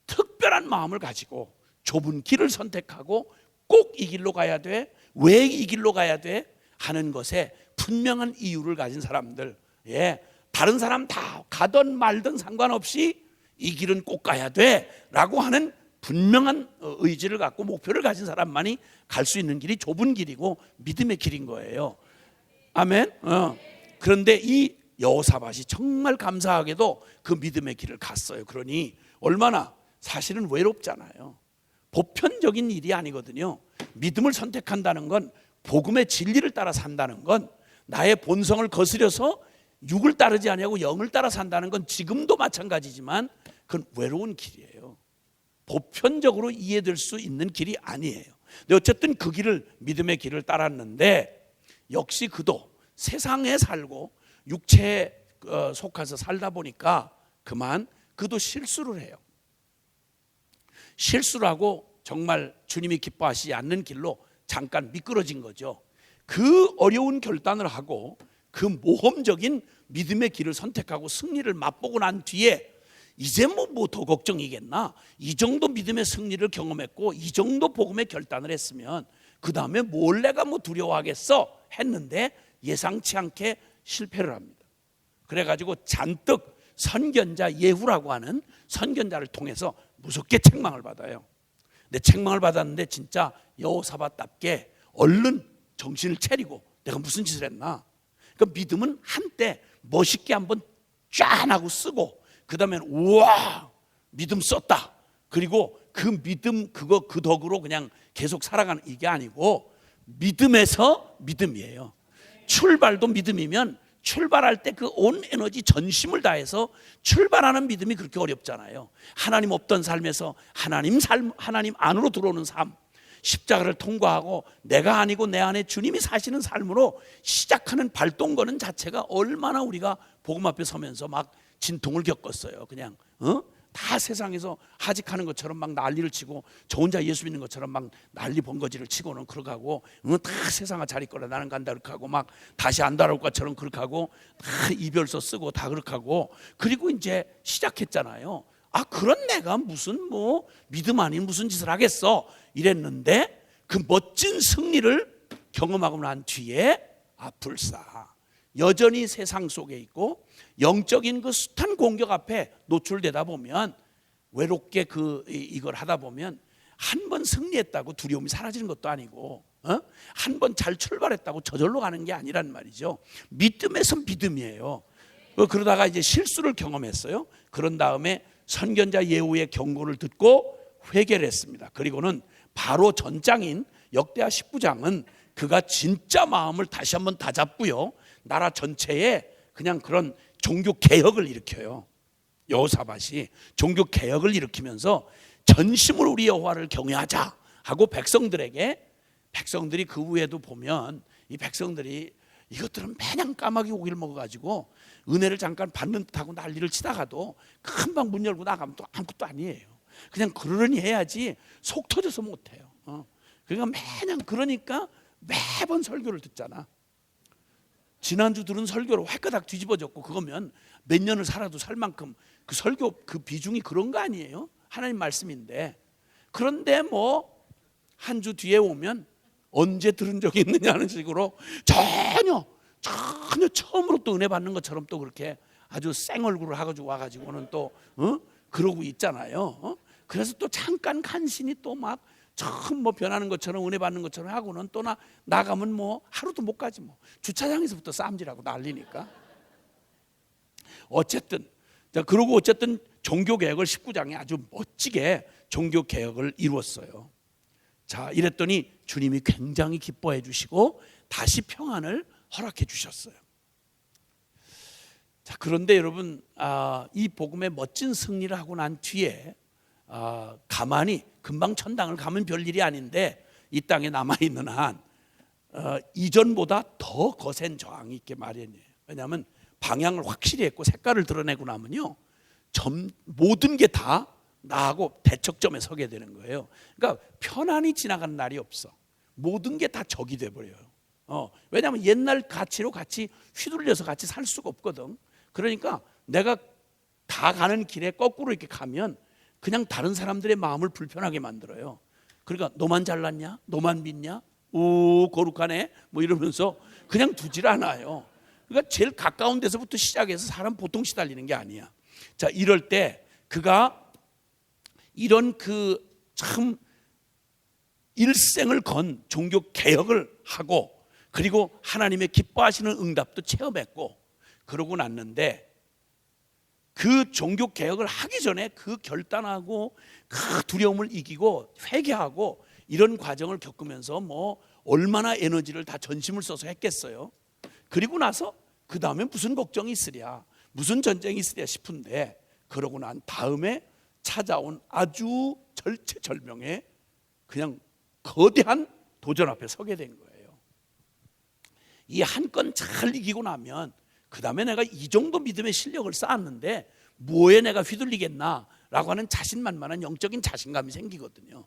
특별한 마음을 가지고 좁은 길을 선택하고 꼭 이 길로 가야 돼, 왜 이 길로 가야 돼 하는 것에 분명한 이유를 가진 사람들, 다른 사람 다 가든 말든 상관없이 이 길은 꼭 가야 돼 라고 하는 분명한 의지를 갖고 목표를 가진 사람만이 갈 수 있는 길이 좁은 길이고 믿음의 길인 거예요. 아멘. 그런데 이 여호사밧이 정말 감사하게도 그 믿음의 길을 갔어요. 그러니 얼마나 사실은 외롭잖아요. 보편적인 일이 아니거든요. 믿음을 선택한다는 건, 복음의 진리를 따라 산다는 건, 나의 본성을 거스려서 육을 따르지 아니하고 영을 따라 산다는 건 지금도 마찬가지지만 그건 외로운 길이에요. 보편적으로 이해될 수 있는 길이 아니에요. 근데 어쨌든 그 길을, 믿음의 길을 따랐는데, 역시 그도 세상에 살고 육체에 속해서 살다 보니까 그도 실수를 해요. 실수를 하고 정말 주님이 기뻐하시지 않는 길로 잠깐 미끄러진 거죠. 그 어려운 결단을 하고 그 모험적인 믿음의 길을 선택하고 승리를 맛보고 난 뒤에 이제 뭐 더 걱정이겠나? 이 정도 믿음의 승리를 경험했고 이 정도 복음의 결단을 했으면 그 다음에 뭘 내가 뭐 두려워하겠어? 했는데 예상치 않게 실패를 합니다. 그래가지고 잔뜩 선견자 예후라고 하는 선견자를 통해서 무섭게 책망을 받아요. 근데 책망을 받았는데 진짜 여호사밧답게 얼른 정신을 차리고 내가 무슨 짓을 했나? 그 믿음은 한때 멋있게 한번 짠 하고 쓰고 그 다음엔 우와 믿음 썼다. 그리고 그 믿음 그 덕으로 그냥 계속 살아가는 이게 아니고 믿음에서 믿음이에요. 출발도 믿음이면 출발할 때 그 온 에너지 전심을 다해서 출발하는 믿음이 그렇게 어렵잖아요. 하나님 없던 삶에서 하나님 안으로 들어오는 삶, 십자가를 통과하고 내가 아니고 내 안에 주님이 사시는 삶으로 시작하는 발동 거는 자체가 얼마나 우리가 복음 앞에 서면서 막 진통을 겪었어요. 그냥 다 세상에서 하직하는 것처럼 막 난리를 치고 저 혼자 예수 믿는 것처럼 막 난리 번거지를 치고는 그렇게 하고 다 세상아 잘 있거라 나는 간다 그렇게 하고 막 다시 안 돌아올 것처럼 그렇게 하고 다 이별서 쓰고 다 그렇게 하고 그리고 이제 시작했잖아요. 아 그런 내가 무슨 뭐 믿음 아닌 무슨 짓을 하겠어 이랬는데 그 멋진 승리를 경험하고 난 뒤에 불사 여전히 세상 속에 있고 영적인 그 숱한 공격 앞에 노출되다 보면 외롭게 이걸 하다 보면 한 번 승리했다고 두려움이 사라지는 것도 아니고 한 번 잘 출발했다고 저절로 가는 게 아니란 말이죠. 믿음에서 믿음이에요. 그러다가 이제 실수를 경험했어요. 그런 다음에 선견자 예후의 경고를 듣고 회개를 했습니다. 그리고는 바로 전장인 역대하 19장은 그가 진짜 마음을 다시 한번 다잡고요. 나라 전체에 그냥 그런 종교 개혁을 일으켜요. 여호사밧이 종교 개혁을 일으키면서 전심으로 우리 여호와를 경외하자 하고 백성들이 그 후에도 보면 이 백성들이 이것들은 매년 까마귀 고기를 먹어가지고 은혜를 잠깐 받는 듯하고 난리를 치다가도 금방 문 열고 나가면 또 아무것도 아니에요. 그냥 그러려니 해야지 속 터져서 못해요. 그러니까 매년 그러니까 매번 설교를 듣잖아. 지난주 들은 설교로 획가닥 뒤집어졌고 그거면 몇 년을 살아도 살 만큼 그 설교 그 비중이 그런 거 아니에요? 하나님 말씀인데. 그런데 뭐 한 주 뒤에 오면 언제 들은 적이 있느냐는 식으로 전혀 처음으로 또 은혜 받는 것처럼 또 그렇게 아주 생 얼굴을 하가지고 와가지고는 또 그러고 있잖아요. 그래서 또 잠깐 간신히 또 막 처음 뭐 변하는 것처럼 은혜 받는 것처럼 하고는 또 나가면 뭐 하루도 못 가지 뭐 주차장에서부터 쌈질하고 난리니까. 어쨌든 그러고 어쨌든 종교 개혁을 19장에 아주 멋지게 종교 개혁을 이루었어요. 자 이랬더니 주님이 굉장히 기뻐해 주시고 다시 평안을 허락해 주셨어요. 자 그런데 여러분 이 복음의 멋진 승리를 하고 난 뒤에 가만히 금방 천당을 가면 별일이 아닌데 이 땅에 남아있는 한 이전보다 더 거센 저항이 있게 마련이에요. 왜냐하면 방향을 확실히 했고 색깔을 드러내고 나면요 모든 게 다 나하고 대척점에 서게 되는 거예요. 그러니까 편안히 지나가는 날이 없어. 모든 게 다 적이 돼버려요. 왜냐하면 옛날 가치로 같이 휘둘려서 같이 살 수가 없거든. 그러니까 내가 다 가는 길에 거꾸로 이렇게 가면 그냥 다른 사람들의 마음을 불편하게 만들어요. 그러니까 너만 잘났냐? 너만 믿냐? 오 거룩하네? 뭐 이러면서 그냥 두질 않아요. 그러니까 제일 가까운 데서부터 시작해서 사람 보통 시달리는 게 아니야. 자 이럴 때 그가 이런 참 일생을 건 종교 개혁을 하고 그리고 하나님의 기뻐하시는 응답도 체험했고 그러고 났는데 그 종교 개혁을 하기 전에 그 결단하고 그 두려움을 이기고 회개하고 이런 과정을 겪으면서 뭐 얼마나 에너지를 다 전심을 써서 했겠어요. 그리고 나서 그 다음에 무슨 걱정이 있으랴 무슨 전쟁이 있으랴 싶은데 그러고 난 다음에 찾아온 아주 절체절명의 그냥 거대한 도전 앞에 서게 된 거예요. 이 한 건 잘 이기고 나면 그 다음에 내가 이 정도 믿음의 실력을 쌓았는데 뭐에 내가 휘둘리겠나라고 하는 자신만만한 영적인 자신감이 생기거든요.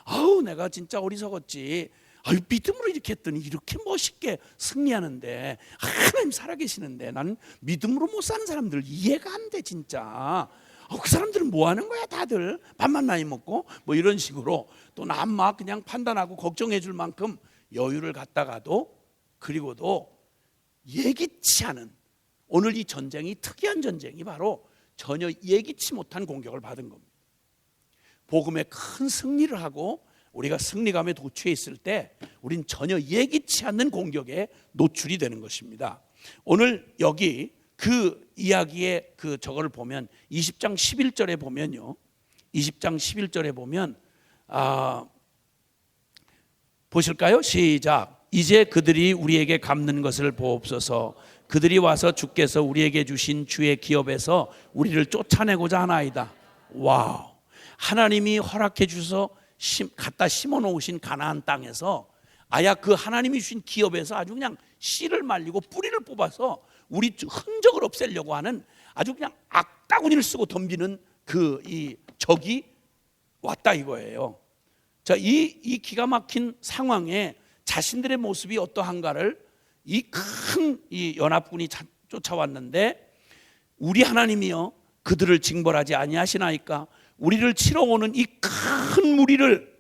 아우 내가 진짜 어리석었지. 아유 믿음으로 이렇게 했더니 이렇게 멋있게 승리하는데 하나님 살아계시는데 나는 믿음으로 못 사는 사람들 이해가 안 돼 진짜. 그 사람들은 뭐 하는 거야 다들 밥만 많이 먹고 뭐 이런 식으로 또 남 막 그냥 판단하고 걱정해 줄 만큼 여유를 갖다가도 그리고도 예기치 않은 오늘 이 전쟁이 특이한 전쟁이 바로 전혀 예기치 못한 공격을 받은 겁니다. 복음의 큰 승리를 하고 우리가 승리감에 도취해 있을 때 우린 전혀 예기치 않는 공격에 노출이 되는 것입니다. 오늘 여기 그 이야기의 그 저거를 보면 20장 11절에 보면요. 20장 11절에 보면 보실까요? 시작. 이제 그들이 우리에게 갚는 것을 보옵소서. 그들이 와서 주께서 우리에게 주신 주의 기업에서 우리를 쫓아내고자 하나이다. 와우. 하나님이 허락해 주셔서 갖다 심어 놓으신 가나안 땅에서 아야 그 하나님이 주신 기업에서 아주 그냥 씨를 말리고 뿌리를 뽑아서 우리 흔적을 없애려고 하는 아주 그냥 악다구니를 쓰고 덤비는 이 적이 왔다 이거예요. 자, 이 기가 막힌 상황에 자신들의 모습이 어떠한가를 이 큰 이 연합군이 쫓아왔는데 우리 하나님이여 그들을 징벌하지 아니하시나이까. 우리를 치러 오는 이 큰 무리를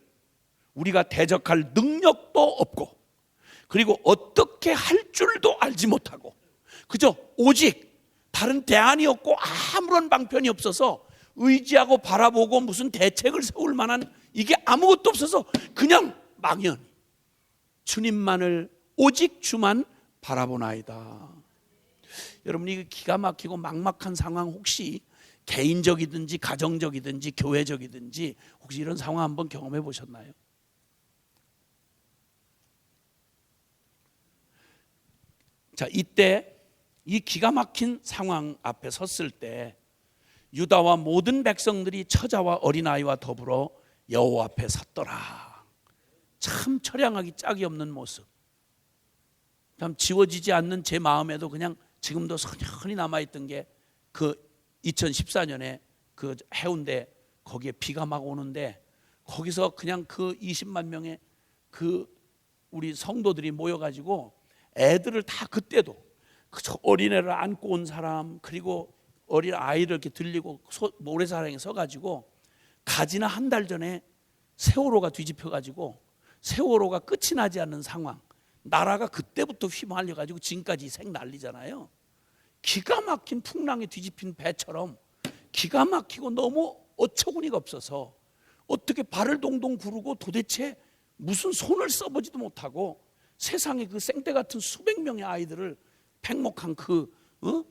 우리가 대적할 능력도 없고 그리고 어떻게 할 줄도 알지 못하고 그저 오직 다른 대안이 없고 아무런 방편이 없어서 의지하고 바라보고 무슨 대책을 세울 만한 이게 아무것도 없어서 그냥 막연히 주님만을 오직 주만 바라보나이다. 여러분이 기가 막히고 막막한 상황 혹시 개인적이든지 가정적이든지 교회적이든지 혹시 이런 상황 한번 경험해 보셨나요? 자, 이때 이 기가 막힌 상황 앞에 섰을 때 유다와 모든 백성들이 처자와 어린아이와 더불어 여호와 앞에 섰더라. 참 처량하기 짝이 없는 모습. 참 지워지지 않는 제 마음에도 그냥 지금도 선연히 남아있던 게 그 2014년에 그 해운대 거기에 비가 막 오는데 거기서 그냥 그 20만 명의 그 우리 성도들이 모여가지고 애들을 다 그때도 어린애를 안고 온 사람 그리고 어린 아이를 이렇게 들리고 모래사랑에 서가지고 가지나 한 달 전에 세월호가 뒤집혀가지고 세월호가 끝이 나지 않는 상황, 나라가 그때부터 휘말려가지고 지금까지 생 난리잖아요. 기가 막힌 풍랑에 뒤집힌 배처럼 기가 막히고 너무 어처구니가 없어서 어떻게 발을 동동 구르고 도대체 무슨 손을 써보지도 못하고 세상에 그 생떼 같은 수백 명의 아이들을 팽목한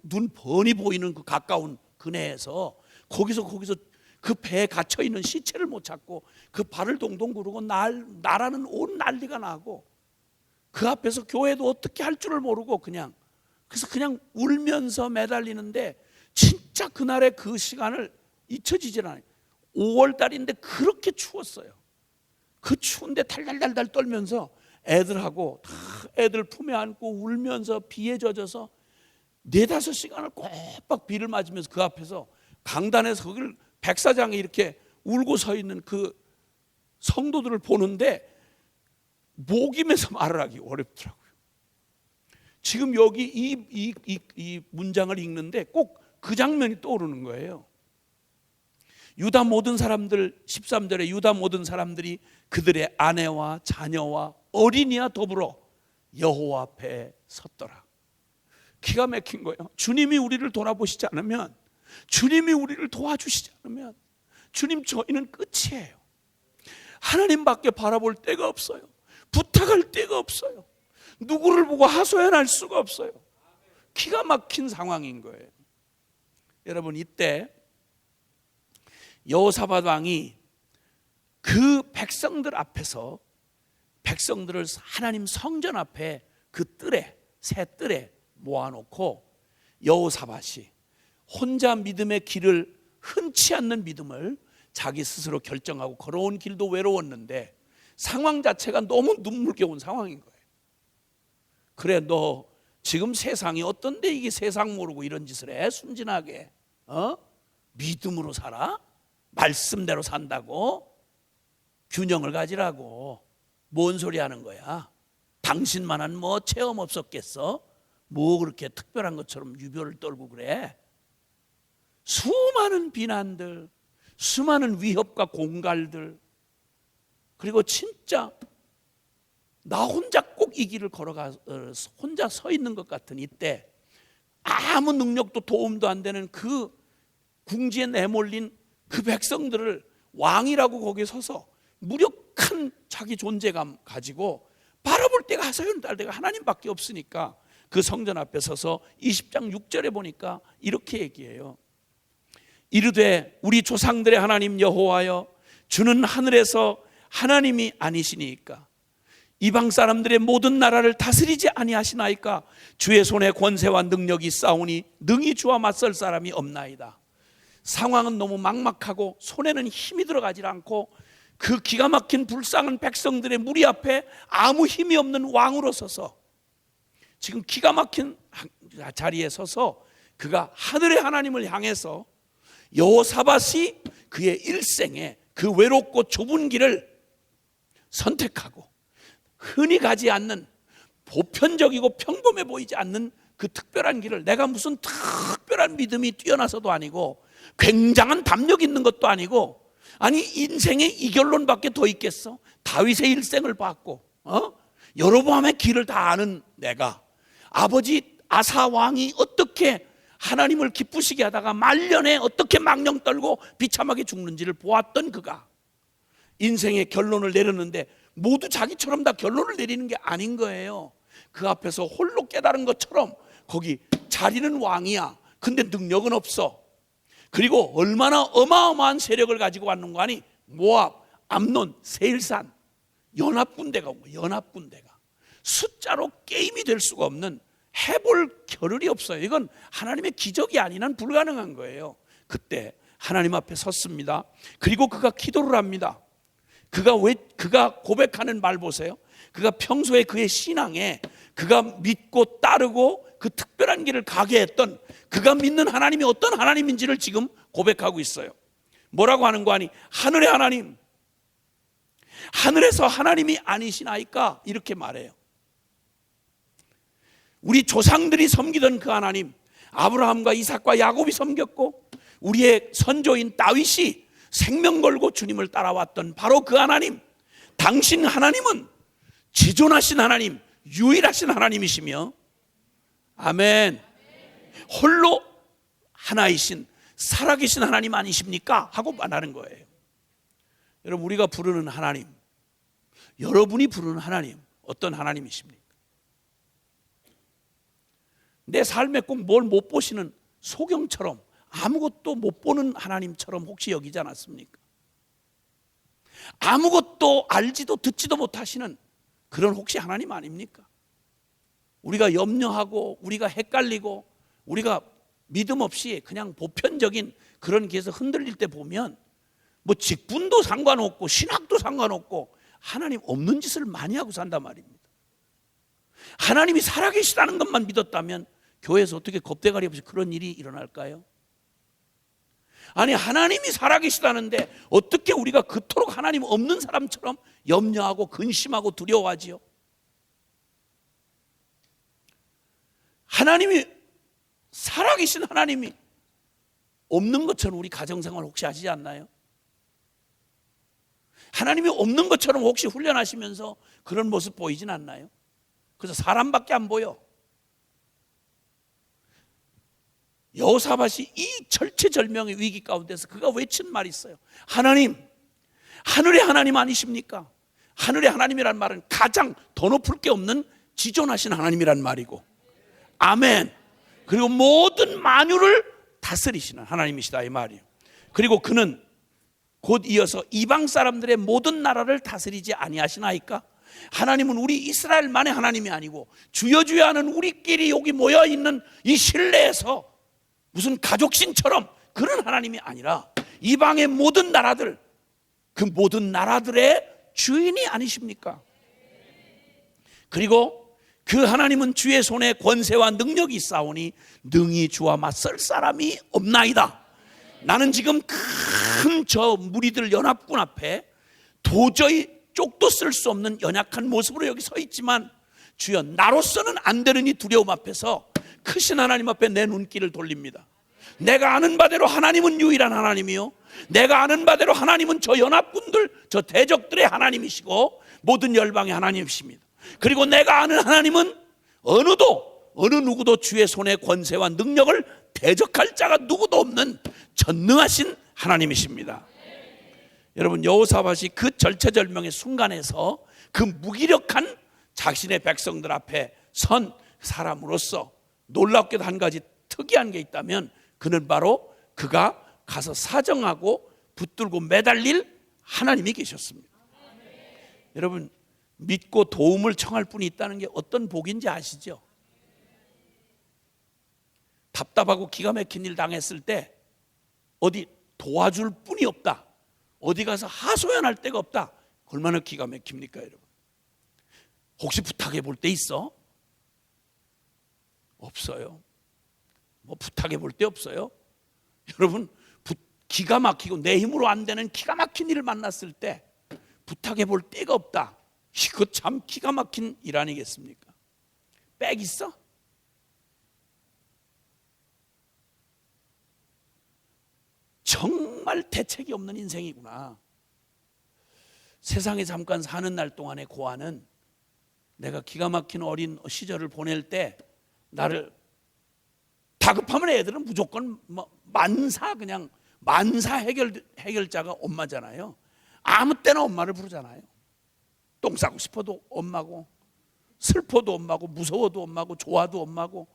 눈 훤히 보이는 그 가까운 근해에서 거기서 그 배에 갇혀 있는 시체를 못 찾고 그 발을 동동 구르고 나라는 온 난리가 나고 그 앞에서 교회도 어떻게 할 줄을 모르고 그래서 그냥 울면서 매달리는데 진짜 그날의 그 시간을 잊혀지질 않아요. 5월 달인데 그렇게 추웠어요. 그 추운데 달달달달 떨면서 애들하고 다 애들 품에 안고 울면서 비에 젖어서 4-5시간을 꼬박 비를 맞으면서 그 앞에서 강단에서 거기를 백사장에 이렇게 울고 서 있는 그 성도들을 보는데 목임에서 말을 하기 어렵더라고요. 지금 여기 이 문장을 읽는데 꼭 그 장면이 떠오르는 거예요. 유다 모든 사람들 13절에 유다 모든 사람들이 그들의 아내와 자녀와 어린이와 더불어 여호와 앞에 섰더라. 기가 막힌 거예요. 주님이 우리를 돌아보시지 않으면, 주님이 우리를 도와주시지 않으면 주님 저희는 끝이에요. 하나님밖에 바라볼 데가 없어요. 부탁할 데가 없어요. 누구를 보고 하소연할 수가 없어요. 기가 막힌 상황인 거예요. 여러분, 이때 여호사밧 왕이 그 백성들 앞에서 백성들을 하나님 성전 앞에 그 뜰에, 새 뜰에 모아놓고 여호사밧이 혼자 믿음의 길을, 흔치 않는 믿음을 자기 스스로 결정하고 걸어온 길도 외로웠는데 상황 자체가 너무 눈물겨운 상황인 거예요. 그래, 너 지금 세상이 어떤데 이게 세상 모르고 이런 짓을 해? 순진하게 믿음으로 살아? 말씀대로 산다고? 균형을 가지라고. 뭔 소리 하는 거야? 당신만한 뭐 체험 없었겠어? 뭐 그렇게 특별한 것처럼 유별을 떨고 그래? 수많은 비난들, 수많은 위협과 공갈들, 그리고 진짜 나 혼자 꼭 이 길을 걸어가 혼자 서 있는 것 같은 이때, 아무 능력도 도움도 안 되는 그 궁지에 내몰린 그 백성들을 왕이라고 거기에 서서 무력한 자기 존재감 가지고 바라볼 때가 하소연 딸 때가 하나님밖에 없으니까 그 성전 앞에 서서 20장 6절에 보니까 이렇게 얘기해요. 이르되 우리 조상들의 하나님 여호와여, 주는 하늘에서 하나님이 아니시니까 이방 사람들의 모든 나라를 다스리지 아니하시나이까. 주의 손에 권세와 능력이 있사오니 능히 주와 맞설 사람이 없나이다. 상황은 너무 막막하고 손에는 힘이 들어가지 않고 그 기가 막힌 불쌍한 백성들의 무리 앞에 아무 힘이 없는 왕으로 서서 지금 기가 막힌 자리에 서서 그가 하늘의 하나님을 향해서 여호사밧이 그의 일생에 그 외롭고 좁은 길을 선택하고 흔히 가지 않는 보편적이고 평범해 보이지 않는 그 특별한 길을, 내가 무슨 특별한 믿음이 뛰어나서도 아니고 굉장한 담력 있는 것도 아니고, 아니 인생에 이 결론밖에 더 있겠어? 다윗의 일생을 봤고 여로보암의 길을 다 아는 내가, 아버지 아사 왕이 어떻게 하나님을 기쁘시게 하다가 말년에 어떻게 망령 떨고 비참하게 죽는지를 보았던 그가 인생의 결론을 내렸는데 모두 자기처럼 다 결론을 내리는 게 아닌 거예요. 그 앞에서 홀로 깨달은 것처럼 거기 자리는 왕이야. 근데 능력은 없어. 그리고 얼마나 어마어마한 세력을 가지고 왔는가 하니 모압, 암논, 세일산 연합군대가 온 거예요. 연합군대가 숫자로 게임이 될 수가 없는, 해볼 겨를이 없어요. 이건 하나님의 기적이 아닌 한 불가능한 거예요. 그때 하나님 앞에 섰습니다. 그리고 그가 기도를 합니다. 그가 고백하는 말 보세요. 그가 평소에 그의 신앙에 그가 믿고 따르고 그 특별한 길을 가게 했던 그가 믿는 하나님이 어떤 하나님인지를 지금 고백하고 있어요. 뭐라고 하는 거 아니? 하늘의 하나님, 하늘에서 하나님이 아니시나이까? 이렇게 말해요. 우리 조상들이 섬기던 그 하나님, 아브라함과 이삭과 야곱이 섬겼고 우리의 선조인 다윗이 생명 걸고 주님을 따라왔던 바로 그 하나님, 당신 하나님은 지존하신 하나님, 유일하신 하나님이시며, 아멘, 홀로 하나이신 살아계신 하나님 아니십니까? 하고 말하는 거예요. 여러분, 우리가 부르는 하나님, 여러분이 부르는 하나님 어떤 하나님이십니까? 내 삶에 꼭 뭘 못 보시는 소경처럼 아무것도 못 보는 하나님처럼 혹시 여기지 않았습니까? 아무것도 알지도 듣지도 못하시는 그런 혹시 하나님 아닙니까? 우리가 염려하고 우리가 헷갈리고 우리가 믿음 없이 그냥 보편적인 그런 길에서 흔들릴 때 보면 뭐 직분도 상관없고 신학도 상관없고 하나님 없는 짓을 많이 하고 산단 말입니다. 하나님이 살아계시다는 것만 믿었다면 교회에서 어떻게 겁대가리 없이 그런 일이 일어날까요? 아니, 하나님이 살아계시다는데 어떻게 우리가 그토록 하나님 없는 사람처럼 염려하고 근심하고 두려워하지요? 하나님이 살아계신 하나님이 없는 것처럼 우리 가정생활 혹시 하시지 않나요? 하나님이 없는 것처럼 혹시 훈련하시면서 그런 모습 보이진 않나요? 그래서 사람밖에 안 보여. 여호사밧이 이 절체절명의 위기 가운데서 그가 외친 말이 있어요. 하나님, 하늘의 하나님 아니십니까? 하늘의 하나님이란 말은 가장 더 높을 게 없는 지존하신 하나님이란 말이고, 아멘. 그리고 모든 만유를 다스리시는 하나님이시다 이 말이에요. 그리고 그는 곧 이어서 이방 사람들의 모든 나라를 다스리지 아니하시나이까? 하나님은 우리 이스라엘만의 하나님이 아니고 주여 주여 하는 우리끼리 여기 모여있는 이 실내에서 무슨 가족신처럼 그런 하나님이 아니라 이방의 모든 나라들, 그 모든 나라들의 주인이 아니십니까? 그리고 그 하나님은 주의 손에 권세와 능력이 있사오니 능히 주와 맞설 사람이 없나이다. 나는 지금 큰 저 무리들 연합군 앞에 도저히 쪽도 쓸 수 없는 연약한 모습으로 여기 서 있지만 주여 나로서는 안 되는 이 두려움 앞에서 크신 하나님 앞에 내 눈길을 돌립니다. 내가 아는 바대로 하나님은 유일한 하나님이요, 내가 아는 바대로 하나님은 저 연합군들, 저 대적들의 하나님이시고 모든 열방의 하나님이십니다. 그리고 내가 아는 하나님은 어느 누구도 주의 손의 권세와 능력을 대적할 자가 누구도 없는 전능하신 하나님이십니다. 여러분, 여호사밧이 그 절체절명의 순간에서 그 무기력한 자신의 백성들 앞에 선 사람으로서 놀랍게도 한 가지 특이한 게 있다면, 그는 바로 그가 가서 사정하고 붙들고 매달릴 하나님이 계셨습니다. 여러분, 믿고 도움을 청할 분이 있다는 게 어떤 복인지 아시죠? 답답하고 기가 막힌 일 당했을 때 어디 도와줄 분이 없다, 어디 가서 하소연할 데가 없다, 얼마나 기가 막힙니까 여러분? 혹시 부탁해 볼 때 있어? 없어요. 뭐 부탁해 볼 데 없어요. 여러분, 기가 막히고 내 힘으로 안 되는 기가 막힌 일을 만났을 때 부탁해 볼 데가 없다, 이거 참 기가 막힌 일 아니겠습니까? 백 있어? 정말 대책이 없는 인생이구나. 세상에 잠깐 사는 날 동안의 고아는 내가 기가 막힌 어린 시절을 보낼 때 나를 다급하면 애들은 무조건 그냥 만사 해결자가 엄마잖아요. 아무 때나 엄마를 부르잖아요. 똥 싸고 싶어도 엄마고, 슬퍼도 엄마고, 무서워도 엄마고, 좋아도 엄마고,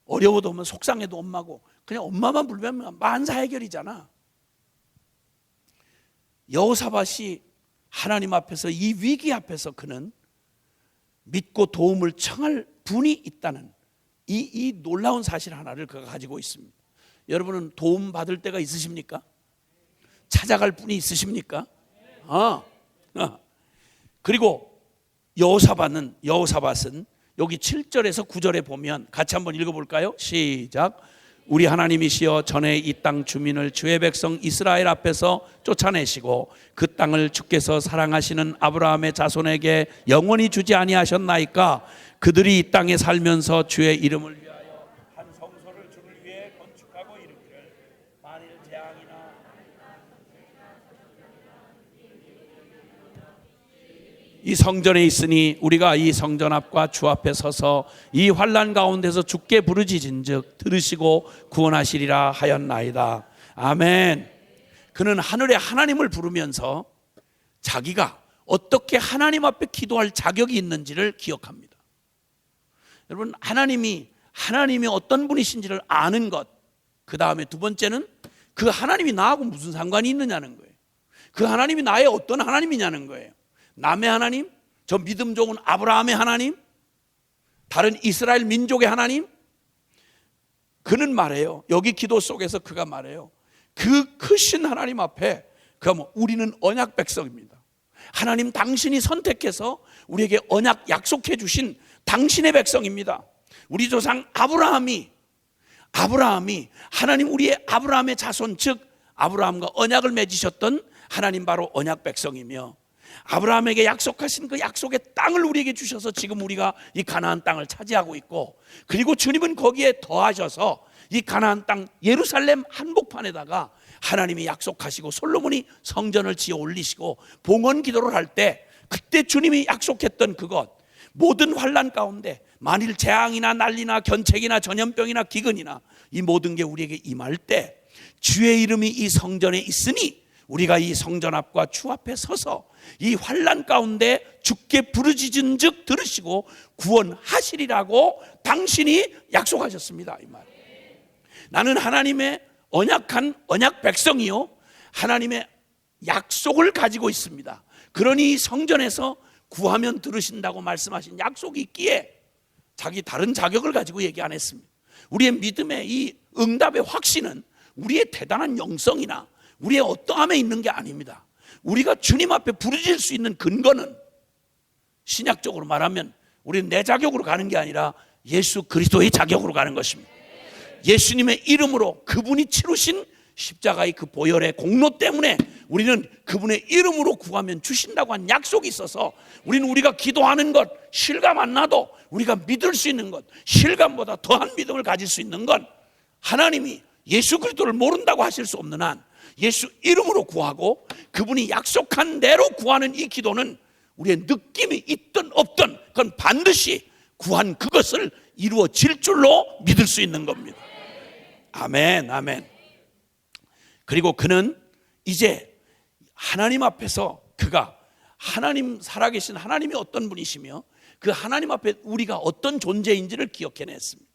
어려워도 엄마, 속상해도 엄마고, 그냥 엄마만 부르면 만사 해결이잖아. 여호사밧이 하나님 앞에서, 이 위기 앞에서 그는 믿고 도움을 청할 분이 있다는 이 놀라운 사실 하나를 그가 가지고 있습니다. 여러분은 도움 받을 때가 있으십니까? 찾아갈 분이 있으십니까? 그리고 여호사밧은 여기 7절에서 9절에 보면 같이 한번 읽어볼까요? 시작. 우리 하나님이시여, 전에 이 땅 주민을 주의 백성 이스라엘 앞에서 쫓아내시고 그 땅을 주께서 사랑하시는 아브라함의 자손에게 영원히 주지 아니하셨나이까? 그들이 이 땅에 살면서 주의 이름을 위하여 한 성소를 주를 위해 건축하고 이르기를, 만일 재앙이나 이 성전에 있으니 우리가 이 성전 앞과 주 앞에 서서 이 환난 가운데서 주께 부르짖은즉 들으시고 구원하시리라 하였나이다. 아멘. 그는 하늘의 하나님을 부르면서 자기가 어떻게 하나님 앞에 기도할 자격이 있는지를 기억합니다. 여러분, 하나님이 어떤 분이신지를 아는 것, 그 다음에 두 번째는 그 하나님이 나하고 무슨 상관이 있느냐는 거예요. 그 하나님이 나의 어떤 하나님이냐는 거예요. 남의 하나님? 저 믿음 좋은 아브라함의 하나님? 다른 이스라엘 민족의 하나님? 그는 말해요. 여기 기도 속에서 그가 말해요. 그 크신 하나님 앞에 우리는 언약 백성입니다. 하나님 당신이 선택해서 우리에게 언약 약속해 주신 당신의 백성입니다. 우리 조상 아브라함이 하나님, 우리의 아브라함의 자손, 즉 아브라함과 언약을 맺으셨던 하나님, 바로 언약 백성이며, 아브라함에게 약속하신 그 약속의 땅을 우리에게 주셔서 지금 우리가 이 가나안 땅을 차지하고 있고, 그리고 주님은 거기에 더하셔서 이 가나안 땅 예루살렘 한복판에다가 하나님이 약속하시고 솔로몬이 성전을 지어 올리시고 봉헌 기도를 할 때, 그때 주님이 약속했던 그것, 모든 환난 가운데 만일 재앙이나 난리나 견책이나 전염병이나 기근이나 이 모든 게 우리에게 임할 때 주의 이름이 이 성전에 있으니 우리가 이 성전 앞과 주 앞에 서서 이 환난 가운데 주께 부르짖은즉 들으시고 구원하시리라고 당신이 약속하셨습니다. 이 말. 나는 하나님의 언약한 언약 백성이요, 하나님의 약속을 가지고 있습니다. 그러니 성전에서 구하면 들으신다고 말씀하신 약속이 있기에 자기 다른 자격을 가지고 얘기 안 했습니다. 우리의 믿음의 이 응답의 확신은 우리의 대단한 영성이나 우리의 어떠함에 있는 게 아닙니다. 우리가 주님 앞에 부르짖을 수 있는 근거는 신약적으로 말하면 우리는 내 자격으로 가는 게 아니라 예수 그리스도의 자격으로 가는 것입니다. 예수님의 이름으로 그분이 치르신 십자가의 그 보혈의 공로 때문에 우리는 그분의 이름으로 구하면 주신다고 한 약속이 있어서 우리는 우리가 기도하는 것, 실감 안 나도 우리가 믿을 수 있는 것, 실감보다 더한 믿음을 가질 수 있는 건 하나님이 예수 그리스도를 모른다고 하실 수 없는 한 예수 이름으로 구하고 그분이 약속한 대로 구하는 이 기도는 우리의 느낌이 있든 없든 그건 반드시 구한 그것을 이루어질 줄로 믿을 수 있는 겁니다. 아멘, 아멘. 그리고 그는 이제 하나님 앞에서 그가 하나님, 살아계신 하나님이 어떤 분이시며 그 하나님 앞에 우리가 어떤 존재인지를 기억해냈습니다.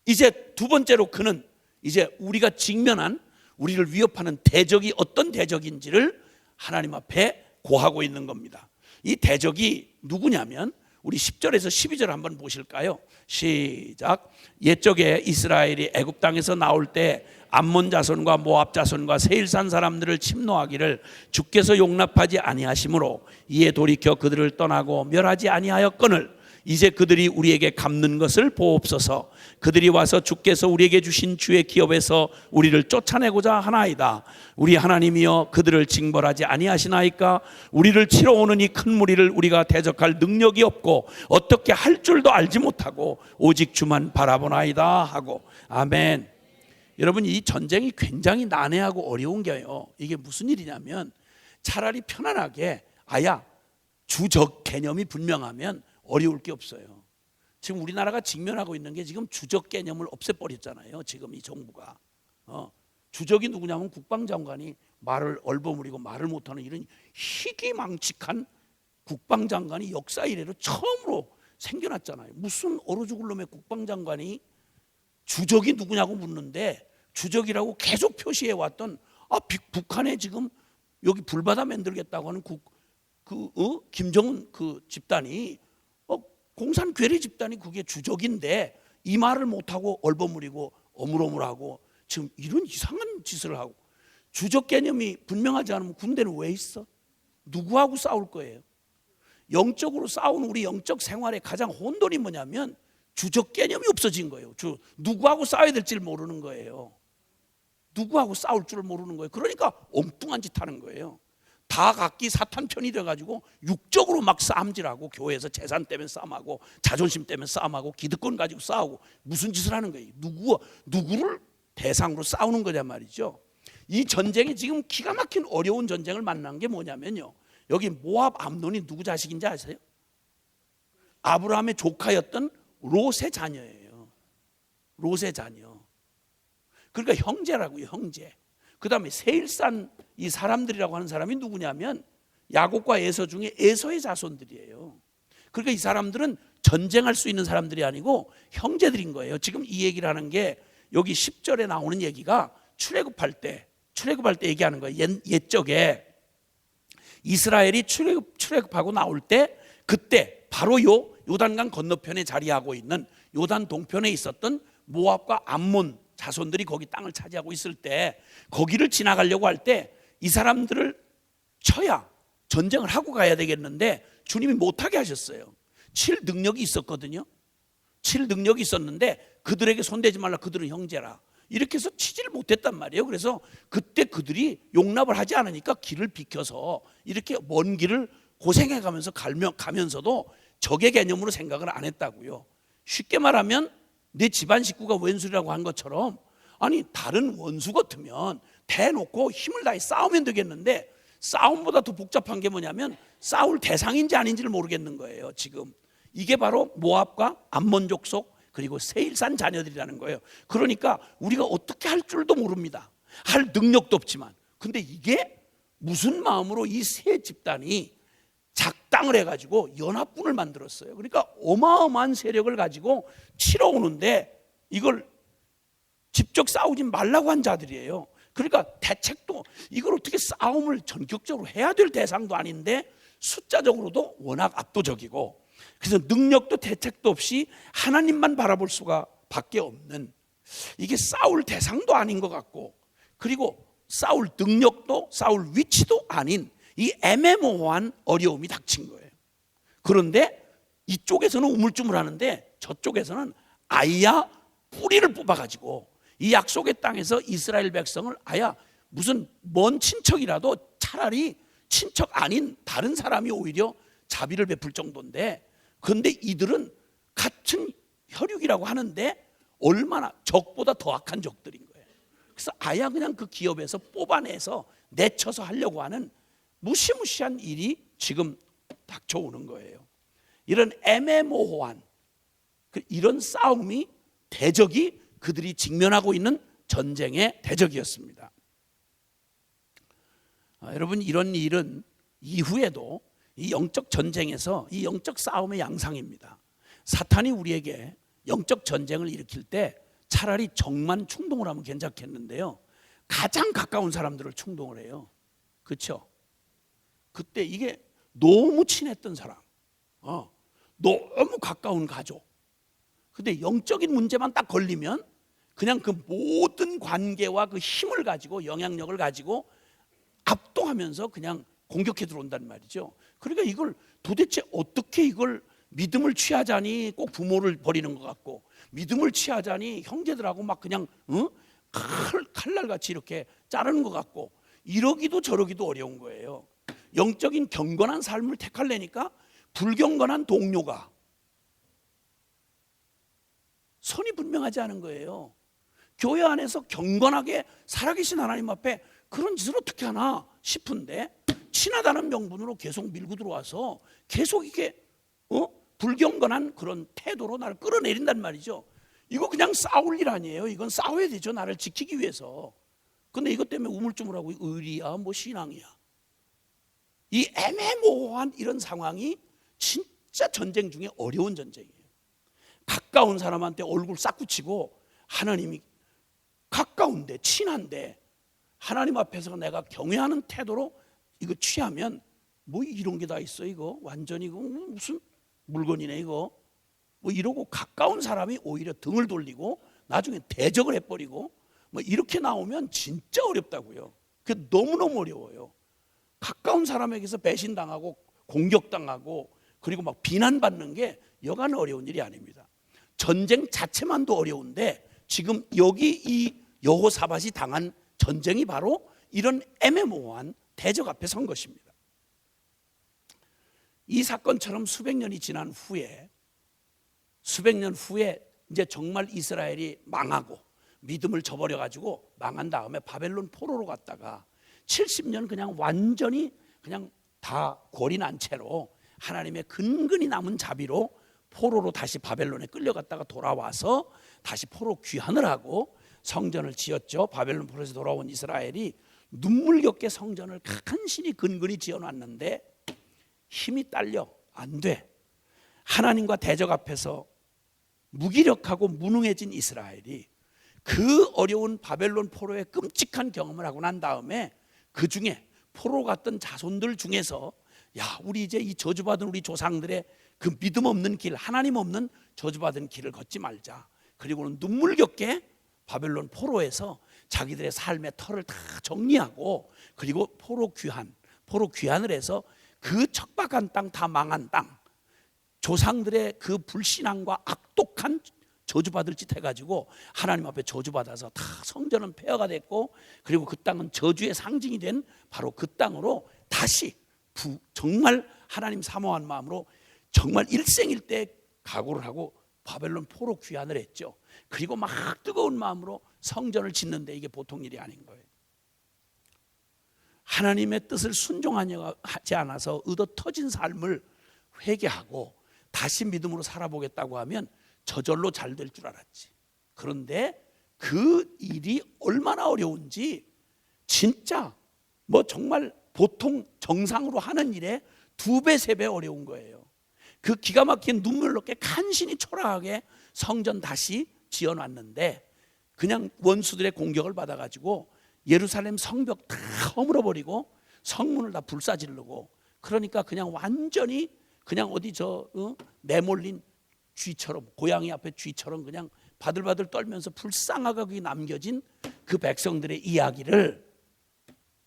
이제 두 번째로 그는 이제 우리가 직면한 우리를 위협하는 대적이 어떤 대적인지를 하나님 앞에 고하고 있는 겁니다. 이 대적이 누구냐면 우리 10절에서 12절 한번 보실까요? 시작. 옛적에 이스라엘이 애굽 땅에서 나올 때 암몬 자손과 모압 자손과 세일산 사람들을 침노하기를 주께서 용납하지 아니하심으로 이에 돌이켜 그들을 떠나고 멸하지 아니하였거늘 이제 그들이 우리에게 갚는 것을 보옵소서. 그들이 와서 주께서 우리에게 주신 주의 기업에서 우리를 쫓아내고자 하나이다. 우리 하나님이여 그들을 징벌하지 아니하시나이까? 우리를 치러 오는 이 큰 무리를 우리가 대적할 능력이 없고 어떻게 할 줄도 알지 못하고 오직 주만 바라보나이다 하고. 아멘. 여러분, 이 전쟁이 굉장히 난해하고 어려운 게요, 이게 무슨 일이냐면 차라리 편안하게 아야 주적 개념이 분명하면 어려울 게 없어요. 지금 우리나라가 직면하고 있는 게 지금 주적 개념을 없애버렸잖아요. 지금 이 정부가 주적이 누구냐면 국방장관이 말을 얼버무리고 말을 못하는 이런 희귀망측한 국방장관이 역사 이래로 처음으로 생겨났잖아요. 무슨 얼어 죽을 놈의 국방장관이 주적이 누구냐고 묻는데 주적이라고 계속 표시해왔던 북한에 지금 여기 불바다 만들겠다고 하는 김정은 그 집단이 공산 괴뢰 집단이 그게 주적인데 이 말을 못하고 얼버무리고 어물어물하고 지금 이런 이상한 짓을 하고, 주적 개념이 분명하지 않으면 군대는 왜 있어? 누구하고 싸울 거예요? 영적으로 싸우는 우리 영적 생활의 가장 혼돈이 뭐냐면 주적 개념이 없어진 거예요. 누구하고 싸워야 될지를 모르는 거예요. 누구하고 싸울 줄 모르는 거예요. 그러니까 엉뚱한 짓 하는 거예요. 다 각기 사탄 편이 돼가지고 육적으로 막 싸움질하고 교회에서 재산 때문에 싸움하고 자존심 때문에 싸움하고 기득권 가지고 싸우고 무슨 짓을 하는 거예요. 누구를 대상으로 싸우는 거냐 말이죠. 이 전쟁이 지금 기가 막힌 어려운 전쟁을 만난 게 뭐냐면요, 여기 모압 암논이 누구 자식인지 아세요? 아브라함의 조카였던 롯의 자녀예요. 롯의 자녀. 그러니까 형제라고요, 형제. 그 다음에 세일산 이 사람들이라고 하는 사람이 누구냐면 야곱과 에서 중에 에서의 자손들이에요. 그러니까 이 사람들은 전쟁할 수 있는 사람들이 아니고 형제들인 거예요. 지금 이 얘기를 하는 게 여기 10절에 나오는 얘기가 출애굽할 때 얘기하는 거예요. 옛적에 이스라엘이 출애굽하고 나올 때 그때 바로 요단강 건너편에 자리하고 있는 요단 동편에 있었던 모압과 암몬 자손들이 거기 땅을 차지하고 있을 때 거기를 지나가려고 할 때 이 사람들을 쳐야 전쟁을 하고 가야 되겠는데 주님이 못하게 하셨어요. 칠 능력이 있었거든요. 칠 능력이 있었는데 그들에게 손대지 말라, 그들은 형제라, 이렇게 해서 치지를 못했단 말이에요. 그래서 그때 그들이 용납을 하지 않으니까 길을 비켜서 이렇게 먼 길을 고생해 가면서 가면서도 적의 개념으로 생각을 안 했다고요. 쉽게 말하면 내 집안 식구가 원수라고 한 것처럼, 아니 다른 원수 같으면 대놓고 힘을 다해 싸우면 되겠는데 싸움보다 더 복잡한 게 뭐냐면 싸울 대상인지 아닌지를 모르겠는 거예요. 지금 이게 바로 모압과 암몬 족속 그리고 세일산 자녀들이라는 거예요. 그러니까 우리가 어떻게 할 줄도 모릅니다. 할 능력도 없지만, 근데 이게 무슨 마음으로 이 세 집단이 작당을 해가지고 연합군을 만들었어요. 그러니까 어마어마한 세력을 가지고 치러 오는데 이걸 직접 싸우지 말라고 한 자들이에요. 그러니까 대책도 이걸 어떻게 싸움을 전격적으로 해야 될 대상도 아닌데 숫자적으로도 워낙 압도적이고, 그래서 능력도 대책도 없이 하나님만 바라볼 수가 밖에 없는, 이게 싸울 대상도 아닌 것 같고 그리고 싸울 능력도 싸울 위치도 아닌 이 애매모호한 어려움이 닥친 거예요. 그런데 이쪽에서는 우물쭈물하는데 저쪽에서는 아야 뿌리를 뽑아가지고 이 약속의 땅에서 이스라엘 백성을 아야 무슨 먼 친척이라도 차라리 친척 아닌 다른 사람이 오히려 자비를 베풀 정도인데, 그런데 이들은 같은 혈육이라고 하는데 얼마나 적보다 더 악한 적들인 거예요. 그래서 아야 그냥 그 기업에서 뽑아내서 내쳐서 하려고 하는 무시무시한 일이 지금 닥쳐오는 거예요. 이런 애매모호한 이런 싸움이 대적이 그들이 직면하고 있는 전쟁의 대적이었습니다. 여러분, 이런 일은 이후에도 이 영적 전쟁에서 이 영적 싸움의 양상입니다. 사탄이 우리에게 영적 전쟁을 일으킬 때 차라리 적만 충동을 하면 괜찮겠는데요, 가장 가까운 사람들을 충동을 해요. 그렇죠? 그때 이게 너무 친했던 사람, 너무 가까운 가족, 근데 영적인 문제만 딱 걸리면 그냥 그 모든 관계와 그 힘을 가지고 영향력을 가지고 압도하면서 그냥 공격해 들어온단 말이죠. 그러니까 이걸 도대체 어떻게 이걸 믿음을 취하자니 꼭 부모를 버리는 것 같고, 믿음을 취하자니 형제들하고 막 그냥 칼날같이 이렇게 자르는 것 같고, 이러기도 저러기도 어려운 거예요. 영적인 경건한 삶을 택하려니까 불경건한 동료가 선이 분명하지 않은 거예요. 교회 안에서 경건하게 살아계신 하나님 앞에 그런 짓을 어떻게 하나 싶은데 친하다는 명분으로 계속 밀고 들어와서 계속 이게 불경건한 그런 태도로 나를 끌어내린단 말이죠. 이거 그냥 싸울 일 아니에요. 이건 싸워야 되죠, 나를 지키기 위해서. 근데 이것 때문에 우물쭈물하고 의리야 뭐 신앙이야, 이 애매모호한 이런 상황이 진짜 전쟁 중에 어려운 전쟁이에요. 가까운 사람한테 얼굴 싹 붙이고, 하나님이 가까운데 친한데 하나님 앞에서 내가 경외하는 태도로 이거 취하면 뭐 이런 게 다 있어, 이거 완전히 이거 무슨 물건이네 이거, 뭐 이러고 가까운 사람이 오히려 등을 돌리고 나중에 대적을 해버리고 뭐 이렇게 나오면 진짜 어렵다고요. 그게 너무너무 어려워요. 가까운 사람에게서 배신당하고 공격당하고 그리고 막 비난받는 게 여간 어려운 일이 아닙니다. 전쟁 자체만도 어려운데 지금 여기 이 여호사밧이 당한 전쟁이 바로 이런 애매모호한 대적 앞에 선 것입니다. 이 사건처럼 수백 년이 지난 후에, 수백 년 후에 이제 정말 이스라엘이 망하고 믿음을 저버려 가지고 망한 다음에 바벨론 포로로 갔다가 70년 그냥 완전히 그냥 다 골이 난 채로 하나님의 근근히 남은 자비로 포로로 다시 바벨론에 끌려갔다가 돌아와서 다시 포로 귀환을 하고 성전을 지었죠. 바벨론 포로에서 돌아온 이스라엘이 눈물겹게 성전을 간신히 근근히 지어놨는데 힘이 딸려 안 돼. 하나님과 대적 앞에서 무기력하고 무능해진 이스라엘이 그 어려운 바벨론 포로의 끔찍한 경험을 하고 난 다음에 그 중에 포로 갔던 자손들 중에서 야, 우리 이제 이 저주받은 우리 조상들의 그 믿음 없는 길, 하나님 없는 저주받은 길을 걷지 말자. 그리고는 눈물겹게 바벨론 포로에서 자기들의 삶의 터를 다 정리하고 그리고 포로 귀환을 해서 그 척박한 땅, 다 망한 땅, 조상들의 그 불신앙과 악독한 저주받을 짓 해가지고 하나님 앞에 저주받아서 다 성전은 폐허가 됐고, 그리고 그 땅은 저주의 상징이 된 바로 그 땅으로 다시 정말 하나님 사모한 마음으로 정말 일생일대 각오를 하고 바벨론 포로 귀환을 했죠. 그리고 막 뜨거운 마음으로 성전을 짓는데 이게 보통 일이 아닌 거예요. 하나님의 뜻을 순종하지 않아서 의도 터진 삶을 회개하고 다시 믿음으로 살아보겠다고 하면 저절로 잘 될 줄 알았지. 그런데 그 일이 얼마나 어려운지 진짜 뭐 정말 보통 정상으로 하는 일에 2배, 3배 어려운 거예요. 그 기가 막힌 눈물롭게 간신히 초라하게 성전 다시 지어놨는데 그냥 원수들의 공격을 받아가지고 예루살렘 성벽 다 허물어버리고 성문을 다 불사지르고, 그러니까 그냥 완전히 그냥 어디 내몰린 쥐처럼, 고양이 앞에 쥐처럼 그냥 바들바들 떨면서 불쌍하게 남겨진 그 백성들의 이야기를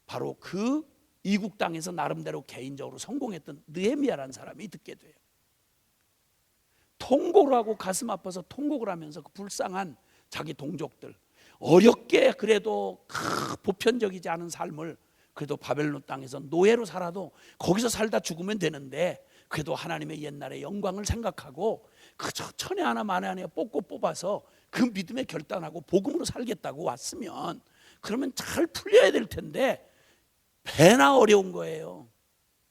바로 그 이국 땅에서 나름대로 개인적으로 성공했던 느헤미야라는 사람이 듣게 돼요. 통곡을 하고 가슴 아파서 통곡을 하면서 그 불쌍한 자기 동족들, 어렵게 그래도 보편적이지 않은 삶을 그래도 바벨론 땅에서 노예로 살아도 거기서 살다 죽으면 되는데 그래도 하나님의 옛날의 영광을 생각하고 그저 천에 하나 만에 하나 뽑고 뽑아서 그 믿음에 결단하고 복음으로 살겠다고 왔으면 그러면 잘 풀려야 될 텐데 배나 어려운 거예요.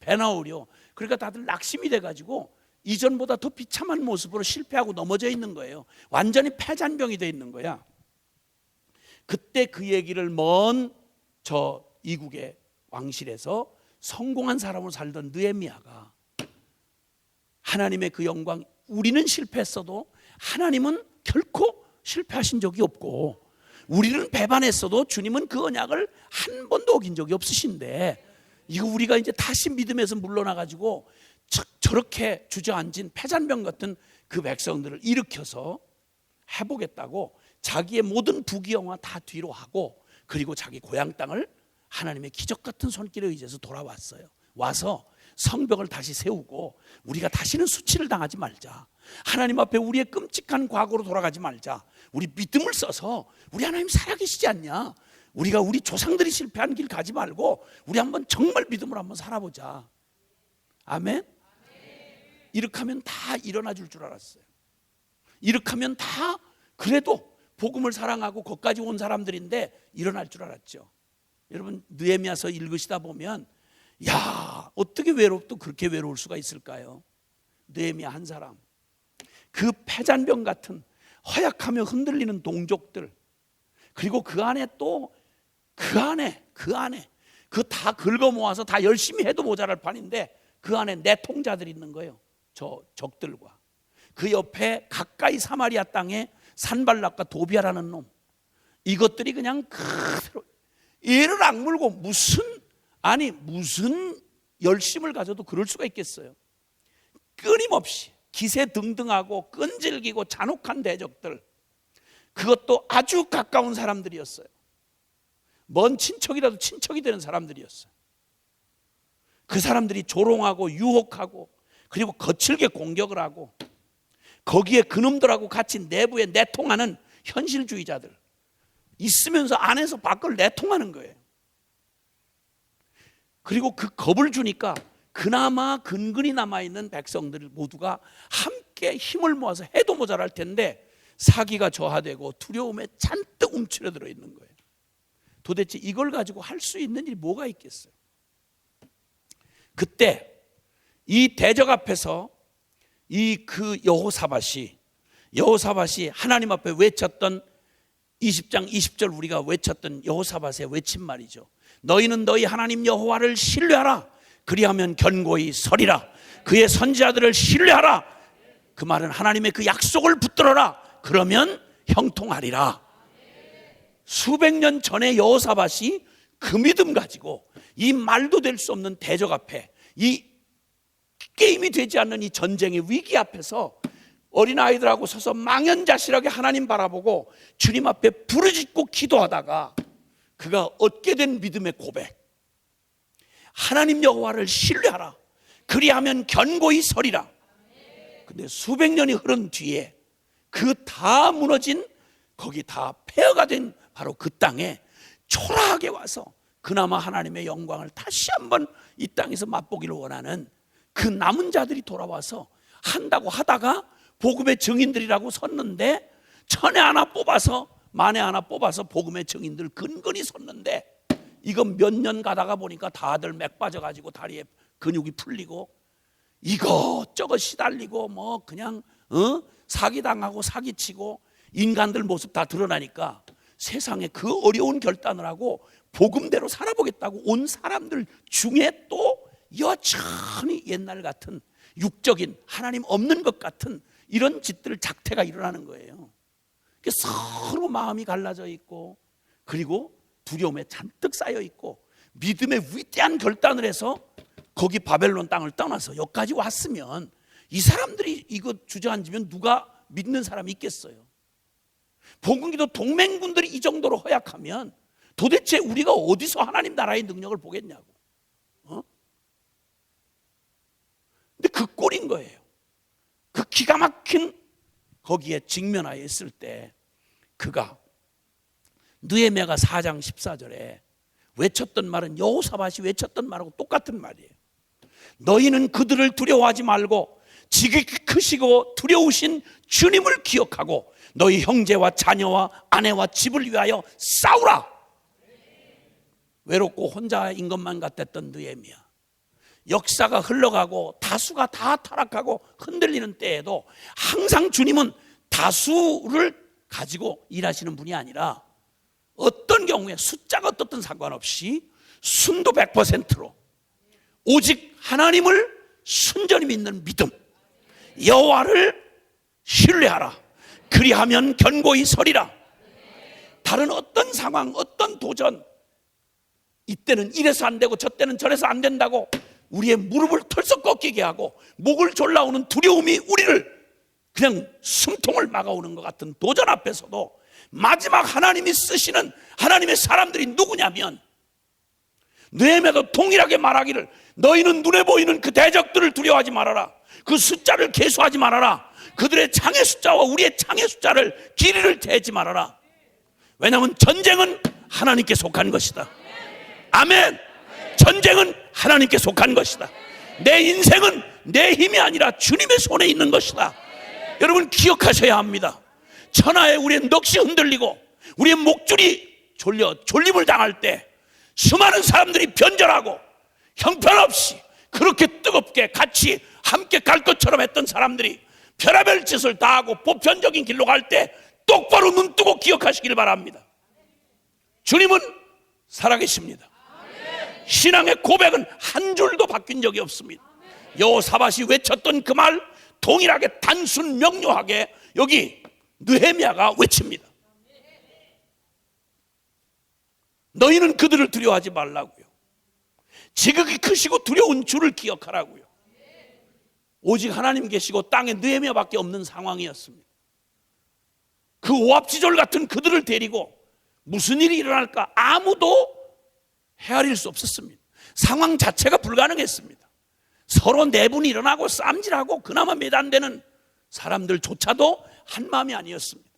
배나 어려워. 그러니까 다들 낙심이 돼가지고 이전보다 더 비참한 모습으로 실패하고 넘어져 있는 거예요. 완전히 패잔병이 돼 있는 거야. 그때 그 얘기를 먼 저 이국의 왕실에서 성공한 사람으로 살던 느헤미야가 하나님의 그 영광, 우리는 실패했어도 하나님은 결코 실패하신 적이 없고, 우리는 배반했어도 주님은 그 언약을 한 번도 어긴 적이 없으신데, 이거 우리가 이제 다시 믿음에서 물러나가지고 저렇게 주저앉은 패잔병 같은 그 백성들을 일으켜서 해보겠다고 자기의 모든 부귀영화 다 뒤로 하고, 그리고 자기 고향 땅을 하나님의 기적 같은 손길에 의지해서 돌아왔어요. 와서 성벽을 다시 세우고, 우리가 다시는 수치를 당하지 말자, 하나님 앞에 우리의 끔찍한 과거로 돌아가지 말자, 우리 믿음을 써서 우리 하나님 살아계시지 않냐, 우리가 우리 조상들이 실패한 길 가지 말고 우리 한번 정말 믿음으로 한번 살아보자. 아멘. 이렇게 하면 다 일어나 줄 알았어요. 이렇게 하면 다 그래도 복음을 사랑하고 거기까지 온 사람들인데 일어날 줄 알았죠. 여러분 느헤미야서 읽으시다 보면 야, 어떻게 외롭도 그렇게 외로울 수가 있을까요? 느헤미야 한 사람, 그 패잔병 같은 허약하며 흔들리는 동족들, 그리고 그 안에 또 그 안에 그 다 긁어 모아서 다 열심히 해도 모자랄 판인데 그 안에 내통자들이 있는 거예요. 저 적들과 그 옆에 가까이 사마리아 땅에 산발락과 도비아라는 놈, 이것들이 그냥 그대로 이를 악물고 무슨 열심을 가져도 그럴 수가 있겠어요. 끊임없이 기세등등하고 끈질기고 잔혹한 대적들, 그것도 아주 가까운 사람들이었어요. 먼 친척이라도 친척이 되는 사람들이었어요. 그 사람들이 조롱하고 유혹하고 그리고 거칠게 공격을 하고, 거기에 그놈들하고 같이 내부에 내통하는 현실주의자들 있으면서 안에서 밖을 내통하는 거예요. 그리고 그 겁을 주니까 그나마 근근히 남아있는 백성들 모두가 함께 힘을 모아서 해도 모자랄 텐데 사기가 저하되고 두려움에 잔뜩 움츠러들어 있는 거예요. 도대체 이걸 가지고 할 수 있는 일이 뭐가 있겠어요? 그때 이 대적 앞에서 그 여호사밧이 하나님 앞에 외쳤던 20장 20절 우리가 외쳤던 여호사밧의 외친 말이죠. 너희는 너희 하나님 여호와를 신뢰하라. 그리하면 견고히 서리라. 그의 선지자들을 신뢰하라. 그 말은 하나님의 그 약속을 붙들어라. 그러면 형통하리라. 수백 년 전에 여호사밧이 그 믿음 가지고 이 말도 될 수 없는 대적 앞에, 이 게임이 되지 않는 이 전쟁의 위기 앞에서 어린아이들하고 서서 망연자실하게 하나님 바라보고 주님 앞에 부르짖고 기도하다가 그가 얻게 된 믿음의 고백, 하나님 여호와를 신뢰하라. 그리하면 견고히 서리라. 근데 수백 년이 흐른 뒤에 그 다 무너진, 거기 다 폐허가 된 바로 그 땅에 초라하게 와서 그나마 하나님의 영광을 다시 한번 이 땅에서 맛보기를 원하는 그 남은 자들이 돌아와서 한다고 하다가 복음의 증인들이라고 섰는데, 천에 하나 뽑아서 만에 하나 뽑아서 복음의 증인들 근근히 섰는데, 이건 몇 년 가다가 보니까 다들 맥 빠져가지고 다리에 근육이 풀리고 이것저것 시달리고 뭐 그냥 사기당하고 사기치고 인간들 모습 다 드러나니까 세상에 그 어려운 결단을 하고 복음대로 살아보겠다고 온 사람들 중에 또 여전히 옛날 같은 육적인 하나님 없는 것 같은 이런 짓들, 작태가 일어나는 거예요. 서로 마음이 갈라져 있고, 그리고 두려움에 잔뜩 쌓여 있고, 믿음의 위대한 결단을 해서 거기 바벨론 땅을 떠나서 여기까지 왔으면 이 사람들이 이거 주저앉으면 누가 믿는 사람이 있겠어요? 복음기도 동맹군들이 이 정도로 허약하면 도대체 우리가 어디서 하나님 나라의 능력을 보겠냐고. 근데 그 꼴인 거예요. 그 기가 막힌 거기에 직면하여 있을 때 그가 느헤미야가 4장 14절에 외쳤던 말은 여호사밧이 외쳤던 말하고 똑같은 말이에요. 너희는 그들을 두려워하지 말고 지극히 크시고 두려우신 주님을 기억하고 너희 형제와 자녀와 아내와 집을 위하여 싸우라. 외롭고 혼자인 것만 같았던 느헤미야, 역사가 흘러가고 다수가 다 타락하고 흔들리는 때에도 항상 주님은 다수를 가지고 일하시는 분이 아니라 어떤 경우에 숫자가 어떻든 상관없이 순도 100%로 오직 하나님을 순전히 믿는 믿음, 여호와를 신뢰하라. 그리하면 견고히 서리라. 다른 어떤 상황, 어떤 도전, 이때는 이래서 안 되고 저때는 저래서 안 된다고 우리의 무릎을 털썩 꺾이게 하고 목을 졸라오는 두려움이 우리를 그냥 숨통을 막아오는 것 같은 도전 앞에서도 마지막 하나님이 쓰시는 하나님의 사람들이 누구냐면, 느헤미야도 동일하게 말하기를 너희는 눈에 보이는 그 대적들을 두려워하지 말아라. 그 숫자를 계수하지 말아라. 그들의 창의 숫자와 우리의 창의 숫자를 길이를 재지 말아라. 왜냐하면 전쟁은 하나님께 속한 것이다. 아멘. 전쟁은 하나님께 속한 것이다. 내 인생은 내 힘이 아니라 주님의 손에 있는 것이다. 여러분 기억하셔야 합니다. 천하에 우리의 넋이 흔들리고 우리의 목줄이 졸림을 당할 때 수많은 사람들이 변절하고 형편없이 그렇게 뜨겁게 같이 함께 갈 것처럼 했던 사람들이 별의별 짓을 다 하고 보편적인 길로 갈 때 똑바로 눈 뜨고 기억하시길 바랍니다. 주님은 살아계십니다. 신앙의 고백은 한 줄도 바뀐 적이 없습니다. 여호사밧이 외쳤던 그 말 동일하게 단순 명료하게 여기 느헤미야가 외칩니다. 너희는 그들을 두려워하지 말라고요. 지극히 크시고 두려운 주를 기억하라고요. 오직 하나님 계시고 땅에 느헤미야밖에 없는 상황이었습니다. 그 오합지졸 같은 그들을 데리고 무슨 일이 일어날까 아무도 헤아릴 수 없었습니다. 상황 자체가 불가능했습니다. 서로 내분이 일어나고 쌈질하고 그나마 매단되는 사람들조차도 한 마음이 아니었습니다.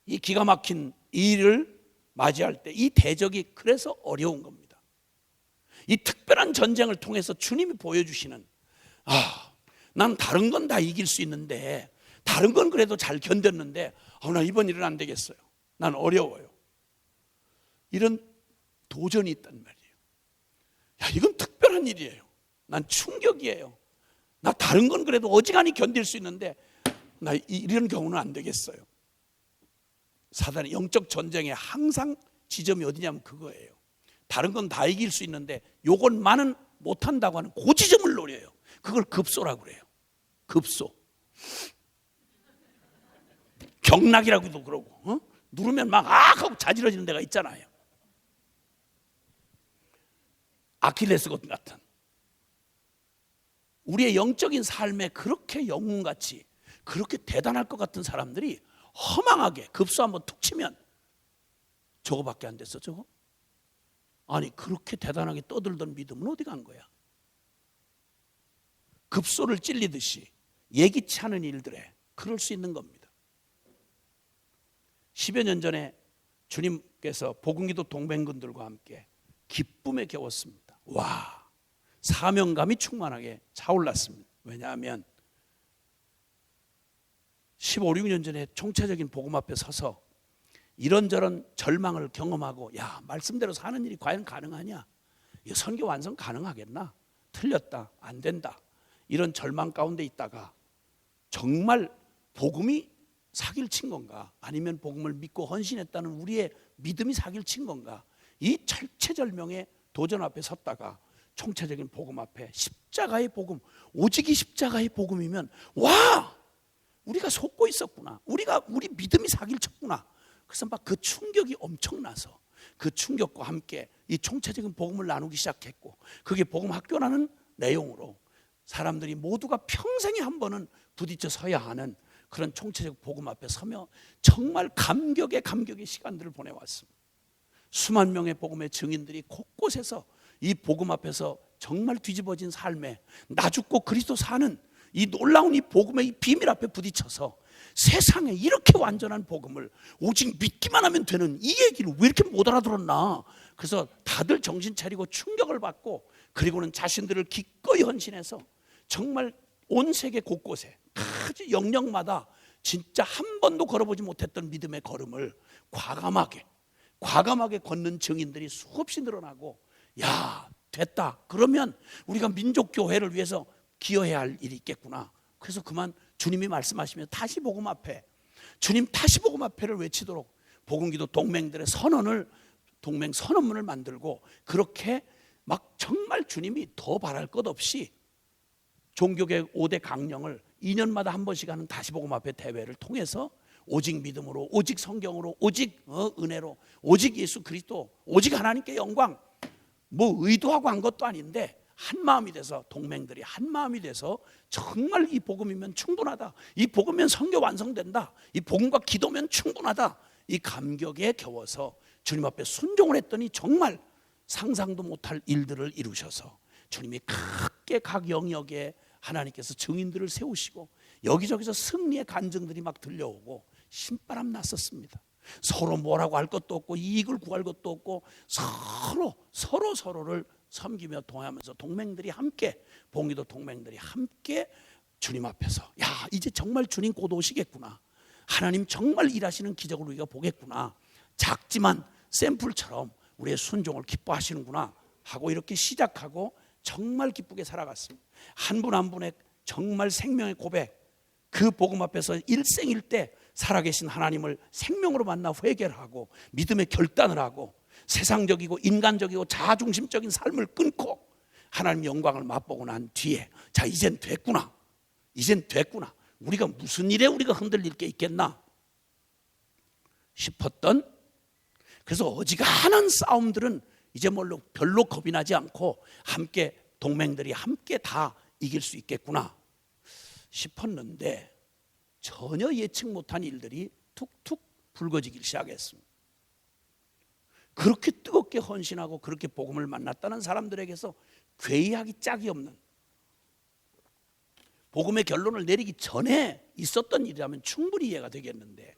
이 기가 막힌 일을 맞이할 때 이 대적이 그래서 어려운 겁니다. 이 특별한 전쟁을 통해서 주님이 보여주시는, 난 다른 건 다 이길 수 있는데, 다른 건 그래도 잘 견뎠는데 나 이번 일은 안 되겠어요. 난 어려워요. 이런 도전이 있단 말이에요. 이건 특별한 일이에요. 난 충격이에요. 나 다른 건 그래도 어지간히 견딜 수 있는데 나 이런 경우는 안 되겠어요. 사단의 영적 전쟁에 항상 지점이 어디냐면 그거예요. 다른 건 다 이길 수 있는데 요것만은 못한다고 하는 그 지점을 노려요. 그걸 급소라고 그래요. 급소. 경락이라고도 그러고, 누르면 막 하고 자지러지는 데가 있잖아요. 아킬레스건 같은 우리의 영적인 삶에 그렇게 영웅같이 그렇게 대단할 것 같은 사람들이 허망하게 급소 한번 툭 치면 저거밖에 안 됐어. 저거? 아니 그렇게 대단하게 떠들던 믿음은 어디 간 거야? 급소를 찔리듯이 예기치 않은 일들에 그럴 수 있는 겁니다. 10여 년 전에 주님께서 복음기도 동맹군들과 함께 기쁨에 겨웠습니다. 와, 사명감이 충만하게 차올랐습니다. 왜냐하면 15, 16년 전에 총체적인 복음 앞에 서서 이런저런 절망을 경험하고, 말씀대로 사는 일이 과연 가능하냐? 선교 완성 가능하겠나? 틀렸다, 안 된다, 이런 절망 가운데 있다가 정말 복음이 사기를 친 건가? 아니면 복음을 믿고 헌신했다는 우리의 믿음이 사기를 친 건가? 이 철체절명의 도전 앞에 섰다가 총체적인 복음 앞에 십자가의 복음, 오직 이 십자가의 복음이면 우리가 속고 있었구나, 우리 믿음이 사기를 쳤구나. 그래서 막 그 충격이 엄청나서 그 충격과 함께 이 총체적인 복음을 나누기 시작했고, 그게 복음 학교라는 내용으로 사람들이 모두가 평생에 한 번은 부딪혀 서야 하는 그런 총체적 복음 앞에 서며 정말 감격의 시간들을 보내왔습니다. 수만 명의 복음의 증인들이 곳곳에서 이 복음 앞에서 정말 뒤집어진 삶에 나 죽고 그리스도 사는 이 놀라운 이 복음의 이 비밀 앞에 부딪혀서 세상에 이렇게 완전한 복음을 오직 믿기만 하면 되는 이 얘기를 왜 이렇게 못 알아들었나? 그래서 다들 정신 차리고 충격을 받고, 그리고는 자신들을 기꺼이 헌신해서 정말 온 세계 곳곳에 가지 영역마다 진짜 한 번도 걸어보지 못했던 믿음의 걸음을 과감하게 걷는 증인들이 수없이 늘어나고, 야, 됐다. 그러면 우리가 민족교회를 위해서 기여해야 할 일이 있겠구나. 그래서 그만 주님이 말씀하시면 다시 복음 앞에, 주님 다시 복음 앞에를 외치도록 복음기도 동맹들의 동맹 선언문을 만들고, 그렇게 막 정말 주님이 더 바랄 것 없이 종교개혁 5대 강령을 2년마다 한 번씩 하는 다시 복음 앞에 대회를 통해서 오직 믿음으로, 오직 성경으로, 오직 은혜로, 오직 예수 그리스도, 오직 하나님께 영광, 뭐 의도하고 한 것도 아닌데 한 마음이 돼서, 동맹들이 한 마음이 돼서 정말 이 복음이면 충분하다, 이 복음이면 성교 완성된다, 이 복음과 기도면 충분하다, 이 감격에 겨워서 주님 앞에 순종을 했더니 정말 상상도 못할 일들을 이루셔서 주님이 크게 각 영역에 하나님께서 증인들을 세우시고 여기저기서 승리의 간증들이 막 들려오고 신바람 났었습니다. 서로 뭐라고 할 것도 없고 이익을 구할 것도 없고 서로를 섬기며 동행하면서 동맹들이 함께, 봉기도 동맹들이 함께 주님 앞에서, 야, 이제 정말 주님 곧 오시겠구나, 하나님 정말 일하시는 기적을 우리가 보겠구나, 작지만 샘플처럼 우리의 순종을 기뻐하시는구나 하고 이렇게 시작하고 정말 기쁘게 살아갔습니다. 한 분 한 분의 정말 생명의 고백, 그 복음 앞에서 일생일대 살아계신 하나님을 생명으로 만나 회개를 하고 믿음의 결단을 하고 세상적이고 인간적이고 자아중심적인 삶을 끊고 하나님 영광을 맛보고 난 뒤에, 자, 이젠 됐구나, 우리가 무슨 일에 우리가 흔들릴 게 있겠나 싶었던, 그래서 어지간한 싸움들은 이제 별로 겁이 나지 않고 함께 동맹들이 함께 다 이길 수 있겠구나 싶었는데 전혀 예측 못한 일들이 툭툭 불거지기 시작했습니다. 그렇게 뜨겁게 헌신하고 그렇게 복음을 만났다는 사람들에게서 괴이하기 짝이 없는, 복음의 결론을 내리기 전에 있었던 일이라면 충분히 이해가 되겠는데,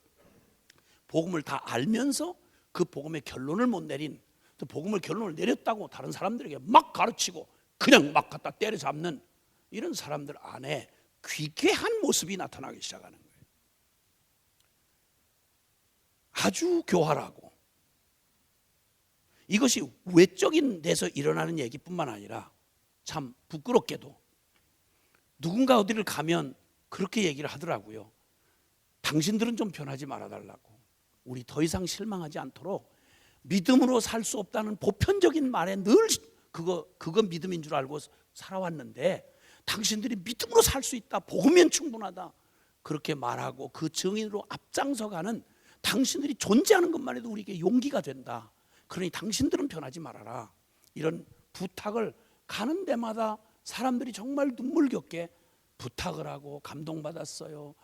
복음을 다 알면서 그 복음의 결론을 못 내린, 또 복음의 결론을 내렸다고 다른 사람들에게 막 가르치고 그냥 막 갖다 때려잡는 이런 사람들 안에 귀괴한 모습이 나타나기 시작하는 거예요. 아주 교활하고, 이것이 외적인 데서 일어나는 얘기뿐만 아니라 참 부끄럽게도 누군가 어디를 가면 그렇게 얘기를 하더라고요. 당신들은 좀 변하지 말아달라고, 우리 더 이상 실망하지 않도록 믿음으로 살 수 없다는 보편적인 말에 늘 그거 믿음인 줄 알고 살아왔는데 당신들이 믿음으로 살 수 있다, 복음이면 충분하다, 그렇게 말하고 그 증인으로 앞장서가는 당신들이 존재하는 것만 해도 우리에게 용기가 된다. 그러니 당신들은 변하지 말아라. 이런 부탁을 가는 데마다 사람들이 정말 눈물겹게 부탁을 하고 감동받았어요.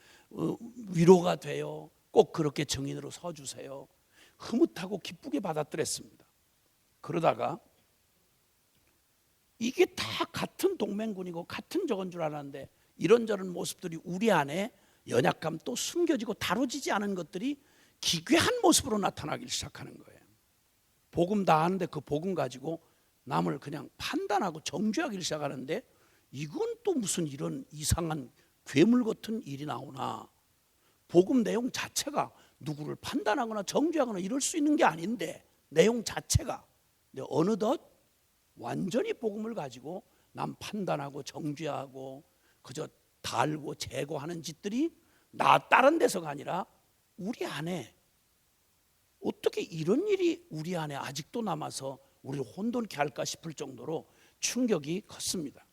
위로가 돼요. 꼭 그렇게 증인으로 서주세요. 흐뭇하고 기쁘게 받아들였습니다. 그러다가 이게 다 같은 동맹군이고 같은 저건 줄 알았는데 이런저런 모습들이 우리 안에 연약감, 또 숨겨지고 다뤄지지 않은 것들이 기괴한 모습으로 나타나기 시작하는 거예요. 복음 다 아는데 그 복음 가지고 남을 그냥 판단하고 정죄하기 시작하는데, 이건 또 무슨 이런 이상한 괴물 같은 일이 나오나, 복음 내용 자체가 누구를 판단하거나 정죄하거나 이럴 수 있는 게 아닌데, 내용 자체가. 근데 어느덧 완전히 복음을 가지고 남 판단하고 정죄하고 그저 달고 제거하는 짓들이 다른 데서가 아니라 우리 안에, 어떻게 이런 일이 우리 안에 아직도 남아서 우리를 혼돈케 할까 싶을 정도로 충격이 컸습니다.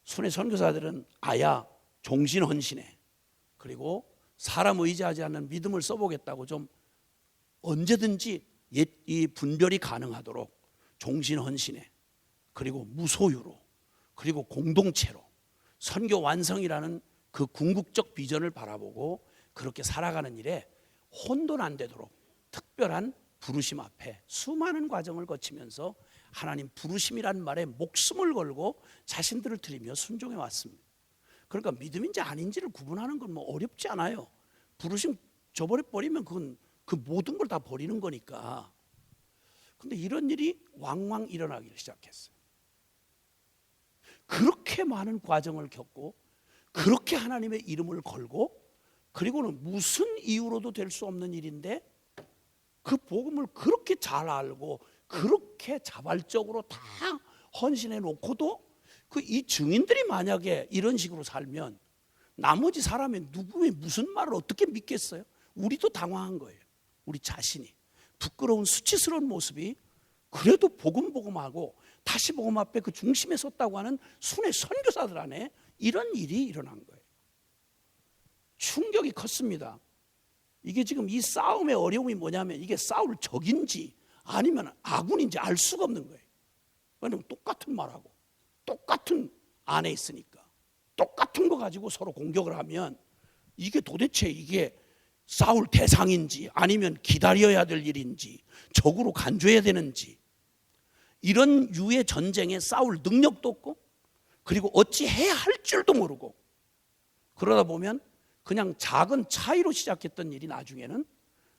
순회 선교사들은 아야 종신헌신해, 그리고 사람 의지하지 않는 믿음을 써보겠다고 좀 언제든지 이 분별이 가능하도록 종신헌신해, 그리고 무소유로, 그리고 공동체로 선교 완성이라는 그 궁극적 비전을 바라보고 그렇게 살아가는 일에 혼돈 안 되도록 특별한 부르심 앞에 수많은 과정을 거치면서 하나님 부르심이라는 말에 목숨을 걸고 자신들을 드리며 순종해 왔습니다. 그러니까 믿음인지 아닌지를 구분하는 건 뭐 어렵지 않아요. 부르심 저버려 버리면 그건 그 모든 걸 다 버리는 거니까. 근데 이런 일이 왕왕 일어나기 시작했어요. 그렇게 많은 과정을 겪고 그렇게 하나님의 이름을 걸고, 그리고는 무슨 이유로도 될 수 없는 일인데 그 복음을 그렇게 잘 알고 그렇게 자발적으로 다 헌신해 놓고도 그 이 증인들이 만약에 이런 식으로 살면 나머지 사람이 누구의 무슨 말을 어떻게 믿겠어요? 우리도 당황한 거예요. 우리 자신이 부끄러운 수치스러운 모습이 그래도 복음하고 다시 복음 앞에 그 중심에 섰다고 하는 순회 선교사들 안에 이런 일이 일어난 거예요. 충격이 컸습니다. 이게 지금 이 싸움의 어려움이 뭐냐면 이게 싸울 적인지 아니면 아군인지 알 수가 없는 거예요. 왜냐하면 똑같은 말하고 똑같은 안에 있으니까 똑같은 거 가지고 서로 공격을 하면 이게 도대체 이게 싸울 대상인지 아니면 기다려야 될 일인지 적으로 간주해야 되는지, 이런 유의 전쟁에 싸울 능력도 없고 그리고 어찌 해야 할 줄도 모르고, 그러다 보면 그냥 작은 차이로 시작했던 일이 나중에는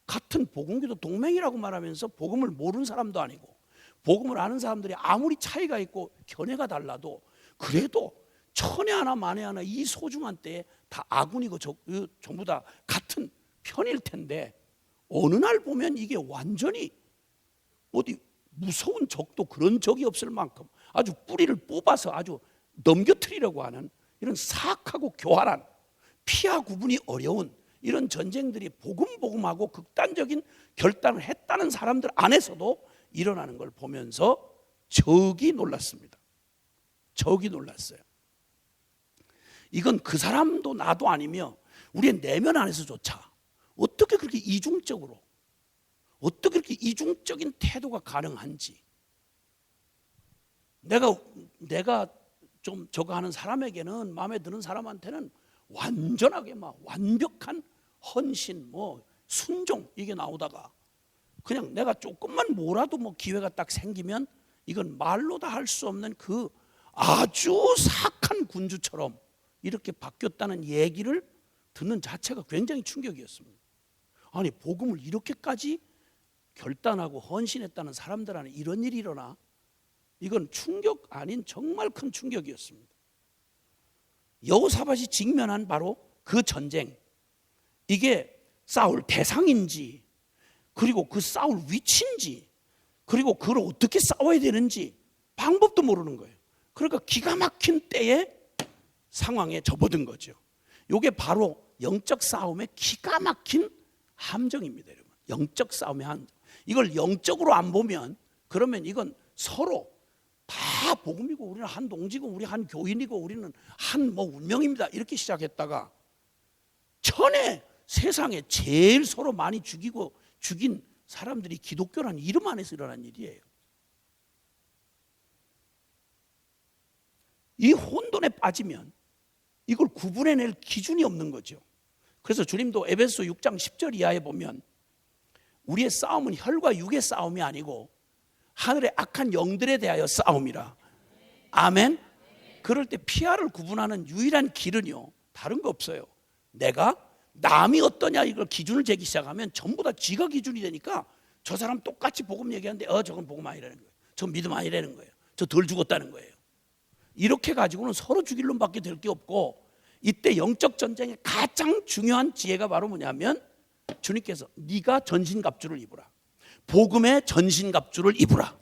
같은 복음교도 동맹이라고 말하면서 복음을 모르는 사람도 아니고 복음을 아는 사람들이 아무리 차이가 있고 견해가 달라도 그래도 천에 하나 만에 하나 이 소중한 때에 다 아군이고 전부 다 같은 편일 텐데 어느 날 보면 이게 완전히 어디 무서운 적도 그런 적이 없을 만큼 아주 뿌리를 뽑아서 아주 넘겨뜨리려고 하는 이런 사악하고 교활한 피하 구분이 어려운 이런 전쟁들이 복음하고 극단적인 결단을 했다는 사람들 안에서도 일어나는 걸 보면서 적이 놀랐습니다. 적이 놀랐어요. 이건 그 사람도 나도 아니며 우리의 내면 안에서조차 어떻게 그렇게 이중적으로, 어떻게 그렇게 이중적인 태도가 가능한지, 내가 좀 저거 하는 사람에게는, 마음에 드는 사람한테는 완전하게 막 완벽한 헌신, 순종 이게 나오다가 그냥 내가 조금만 뭐라도 기회가 딱 생기면 이건 말로 다 할 수 없는 그 아주 사악한 군주처럼 이렇게 바뀌었다는 얘기를 듣는 자체가 굉장히 충격이었습니다. 아니, 복음을 이렇게까지 결단하고 헌신했다는 사람들 안에 이런 일이 일어나? 이건 충격 아닌 정말 큰 충격이었습니다. 여호사밧이 직면한 바로 그 전쟁, 이게 싸울 대상인지 그리고 그 싸울 위치인지 그리고 그걸 어떻게 싸워야 되는지 방법도 모르는 거예요. 그러니까 기가 막힌 때에 상황에 접어든 거죠. 이게 바로 영적 싸움의 기가 막힌 함정입니다, 여러분. 영적 싸움의 함정. 이걸 영적으로 안 보면 그러면 이건 서로 다 복음이고 우리는 한 동지고 우리 한 교인이고 우리는 한 운명입니다 이렇게 시작했다가 전에 세상에 제일 서로 많이 죽인 사람들이 기독교라는 이름 안에서 일어난 일이에요. 이 혼돈에 빠지면 이걸 구분해낼 기준이 없는 거죠. 그래서 주님도 에베소 6장 10절 이하에 보면 우리의 싸움은 혈과 육의 싸움이 아니고 하늘의 악한 영들에 대하여 싸움이라. 아멘. 그럴 때 피아를 구분하는 유일한 길은요, 다른 거 없어요. 내가 남이 어떠냐 이걸 기준을 재기 시작하면 전부 다 지가 기준이 되니까 저 사람 똑같이 복음 얘기하는데 저건 복음 아니라는 거예요. 저 믿음 아니라는 거예요. 저 덜 죽었다는 거예요. 이렇게 가지고는 서로 죽일 놈밖에 될 게 없고, 이때 영적 전쟁의 가장 중요한 지혜가 바로 뭐냐면 주님께서 네가 전신갑주를 입으라. 복음의 전신갑주를 입으라.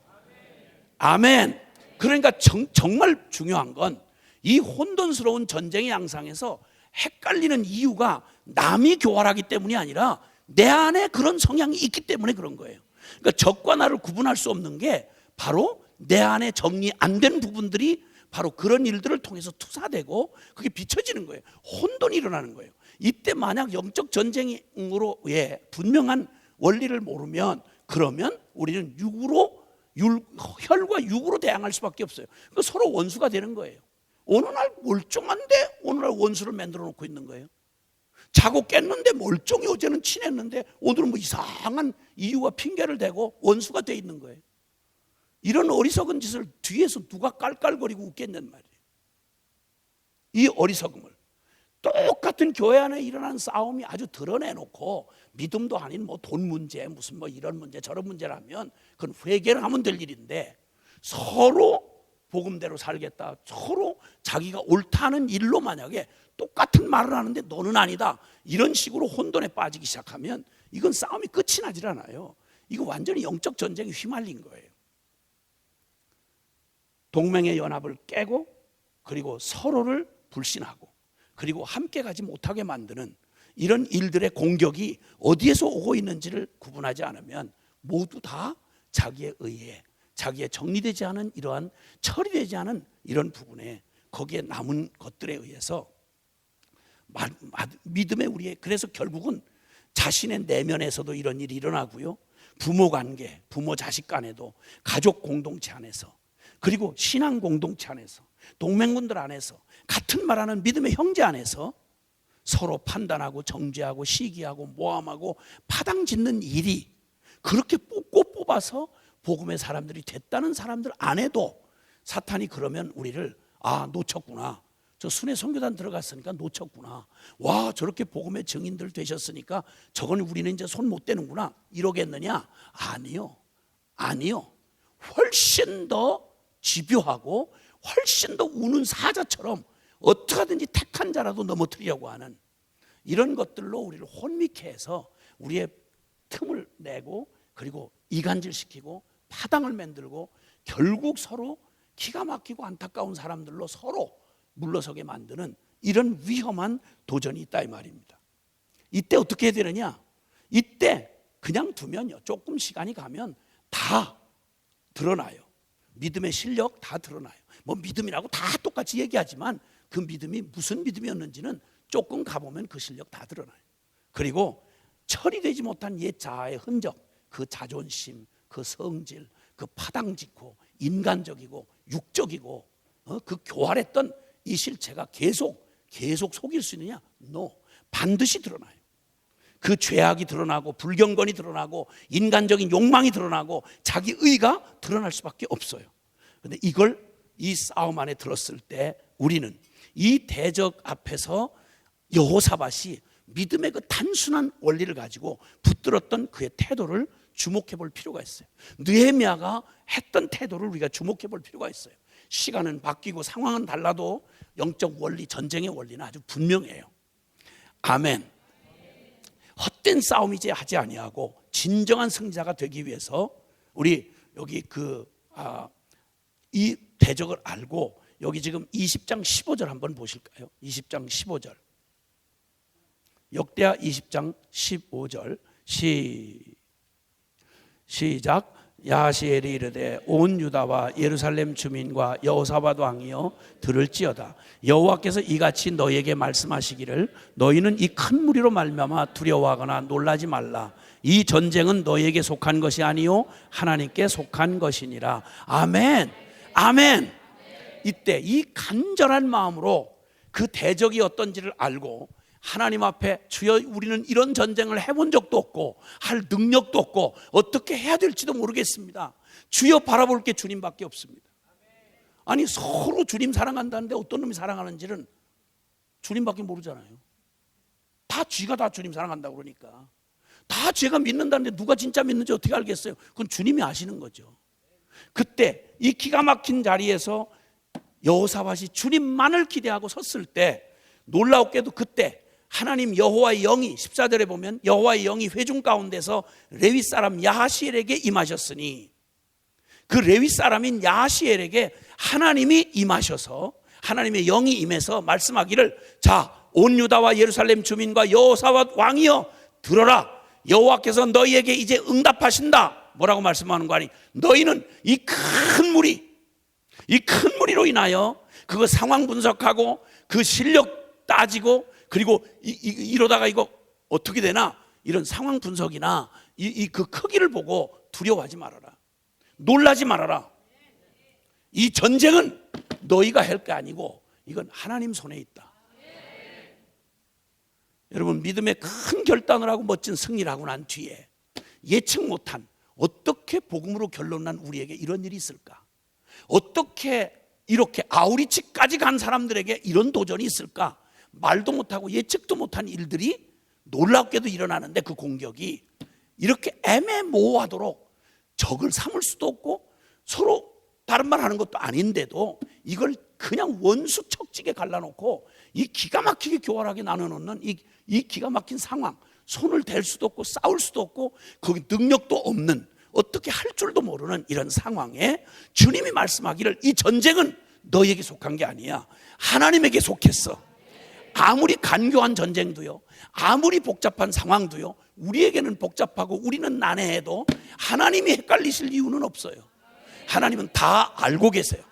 아멘. 그러니까 정말 중요한 건 이 혼돈스러운 전쟁의 양상에서 헷갈리는 이유가 남이 교활하기 때문이 아니라 내 안에 그런 성향이 있기 때문에 그런 거예요. 그러니까 적과 나를 구분할 수 없는 게 바로 내 안에 정리 안 된 부분들이 바로 그런 일들을 통해서 투사되고 그게 비춰지는 거예요. 혼돈이 일어나는 거예요. 이때 만약 영적 전쟁으로 분명한 원리를 모르면 그러면 우리는 혈과 육으로 대항할 수밖에 없어요. 그러니까 서로 원수가 되는 거예요. 어느 날 멀쩡한데 어느 날 원수를 만들어 놓고 있는 거예요. 자고 깼는데 멀쩡히 어제는 친했는데 오늘은 이상한 이유와 핑계를 대고 원수가 돼 있는 거예요. 이런 어리석은 짓을 뒤에서 누가 깔깔거리고 웃겠냔 말이에요. 이 어리석음을 똑같은 교회 안에 일어난 싸움이 아주 드러내놓고 믿음도 아닌 돈 문제 무슨 이런 문제 저런 문제라면 그건 회개를 하면 될 일인데 서로 복음대로 살겠다, 서로 자기가 옳다는 일로 만약에 똑같은 말을 하는데 너는 아니다, 이런 식으로 혼돈에 빠지기 시작하면 이건 싸움이 끝이 나질 않아요. 이거 완전히 영적 전쟁에 휘말린 거예요. 동맹의 연합을 깨고, 그리고 서로를 불신하고, 그리고 함께 가지 못하게 만드는 이런 일들의 공격이 어디에서 오고 있는지를 구분하지 않으면 모두 다 자기의 의에, 자기의 정리되지 않은 이러한, 처리되지 않은 이런 부분에, 거기에 남은 것들에 의해서 믿음의 우리의, 그래서 결국은 자신의 내면에서도 이런 일이 일어나고요, 부모 관계, 부모 자식 간에도, 가족 공동체 안에서, 그리고 신앙 공동체 안에서, 동맹군들 안에서, 같은 말하는 믿음의 형제 안에서 서로 판단하고 정죄하고 시기하고 모함하고 파당짓는 일이, 그렇게 뽑아서 복음의 사람들이 됐다는 사람들 안에도 사탄이 그러면 우리를, 아, 놓쳤구나, 저 순회 선교단 들어갔으니까 놓쳤구나, 와, 저렇게 복음의 증인들 되셨으니까 저건 우리는 이제 손 못 대는구나, 이러겠느냐? 아니요, 아니요. 훨씬 더 집요하고 훨씬 더 우는 사자처럼 어떻게 하든지 택한 자라도 넘어뜨리려고 하는 이런 것들로 우리를 혼미케 해서 우리의 틈을 내고, 그리고 이간질시키고 파당을 만들고, 결국 서로 기가 막히고 안타까운 사람들로 서로 물러서게 만드는 이런 위험한 도전이 있다, 이 말입니다. 이때 어떻게 해야 되느냐? 이때 그냥 두면요, 조금 시간이 가면 다 드러나요. 믿음의 실력 다 드러나요. 뭐 믿음이라고 다 똑같이 얘기하지만 그 믿음이 무슨 믿음이었는지는 조금 가보면 그 실력 다 드러나요. 그리고 처리되지 못한 옛 자아의 흔적, 그 자존심, 그 성질, 그 파당짓고 인간적이고 육적이고 그 교활했던 이 실체가 계속 속일 수 있느냐? No. 반드시 드러나요. 그 죄악이 드러나고 불경건이 드러나고 인간적인 욕망이 드러나고 자기 의가 드러날 수밖에 없어요. 그런데 이걸 이 싸움 안에 들었을 때 우리는 이 대적 앞에서 여호사밧이 믿음의 그 단순한 원리를 가지고 붙들었던 그의 태도를 주목해 볼 필요가 있어요. 느헤미야가 했던 태도를 우리가 주목해 볼 필요가 있어요. 시간은 바뀌고 상황은 달라도 영적 원리, 전쟁의 원리는 아주 분명해요. 아멘. 헛된 싸움 이제 하지 아니하고 진정한 승자가 되기 위해서 우리 여기 이 대적을 알고, 여기 지금 20장 15절 한번 보실까요? 20장 15절. 역대하 20장 15절 시작. 야하시엘이 이르되 온 유다와 예루살렘 주민과 여호사밧 왕이여 들을지어다. 여호와께서 이같이 너희에게 말씀하시기를 너희는 이 큰 무리로 말미암아 두려워하거나 놀라지 말라. 이 전쟁은 너희에게 속한 것이 아니요 하나님께 속한 것이니라. 아멘. 아멘. 이때 이 간절한 마음으로 그 대적이 어떤지를 알고 하나님 앞에, 주여 우리는 이런 전쟁을 해본 적도 없고 할 능력도 없고 어떻게 해야 될지도 모르겠습니다. 주여 바라볼 게 주님밖에 없습니다. 아니 서로 주님 사랑한다는데 어떤 놈이 사랑하는지는 주님밖에 모르잖아요. 다 쥐가 다 주님 사랑한다고 그러니까, 다 쥐가 믿는다는데 누가 진짜 믿는지 어떻게 알겠어요? 그건 주님이 아시는 거죠. 그때 이 기가 막힌 자리에서 여호사밧이 주님만을 기대하고 섰을 때, 놀라웠게도 그때 하나님 여호와의 영이, 14절에 보면 여호와의 영이 회중 가운데서 레위 사람 야하시엘에게 임하셨으니, 그 레위 사람인 야하시엘에게 하나님이 임하셔서, 하나님의 영이 임해서 말씀하기를, 자, 온 유다와 예루살렘 주민과 여호사밧 왕이여 들어라. 여호와께서 너희에게 이제 응답하신다. 뭐라고 말씀하는 거 아니? 너희는 이 큰 무리로 인하여 그거 상황 분석하고 그 실력 따지고, 그리고 이러다가 이거 어떻게 되나, 이런 상황 분석이나 그 크기를 보고 두려워하지 말아라. 놀라지 말아라. 이 전쟁은 너희가 할 게 아니고 이건 하나님 손에 있다. 여러분, 믿음의 큰 결단을 하고 멋진 승리를 하고 난 뒤에 예측 못한, 어떻게 복음으로 결론난 우리에게 이런 일이 있을까? 어떻게 이렇게 아우리치까지 간 사람들에게 이런 도전이 있을까? 말도 못하고 예측도 못한 일들이 놀랍게도 일어나는데, 그 공격이 이렇게 애매모호하도록 적을 삼을 수도 없고 서로 다른 말 하는 것도 아닌데도 이걸 그냥 원수 척지게 갈라놓고 이 기가 막히게 교활하게 나눠놓는 이 기가 막힌 상황, 손을 댈 수도 없고 싸울 수도 없고 거기 능력도 없는, 어떻게 할 줄도 모르는 이런 상황에 주님이 말씀하기를 이 전쟁은 너에게 속한 게 아니야, 하나님에게 속했어. 아무리 간교한 전쟁도요, 아무리 복잡한 상황도요, 우리에게는 복잡하고 우리는 난해해도 하나님이 헷갈리실 이유는 없어요. 하나님은 다 알고 계세요.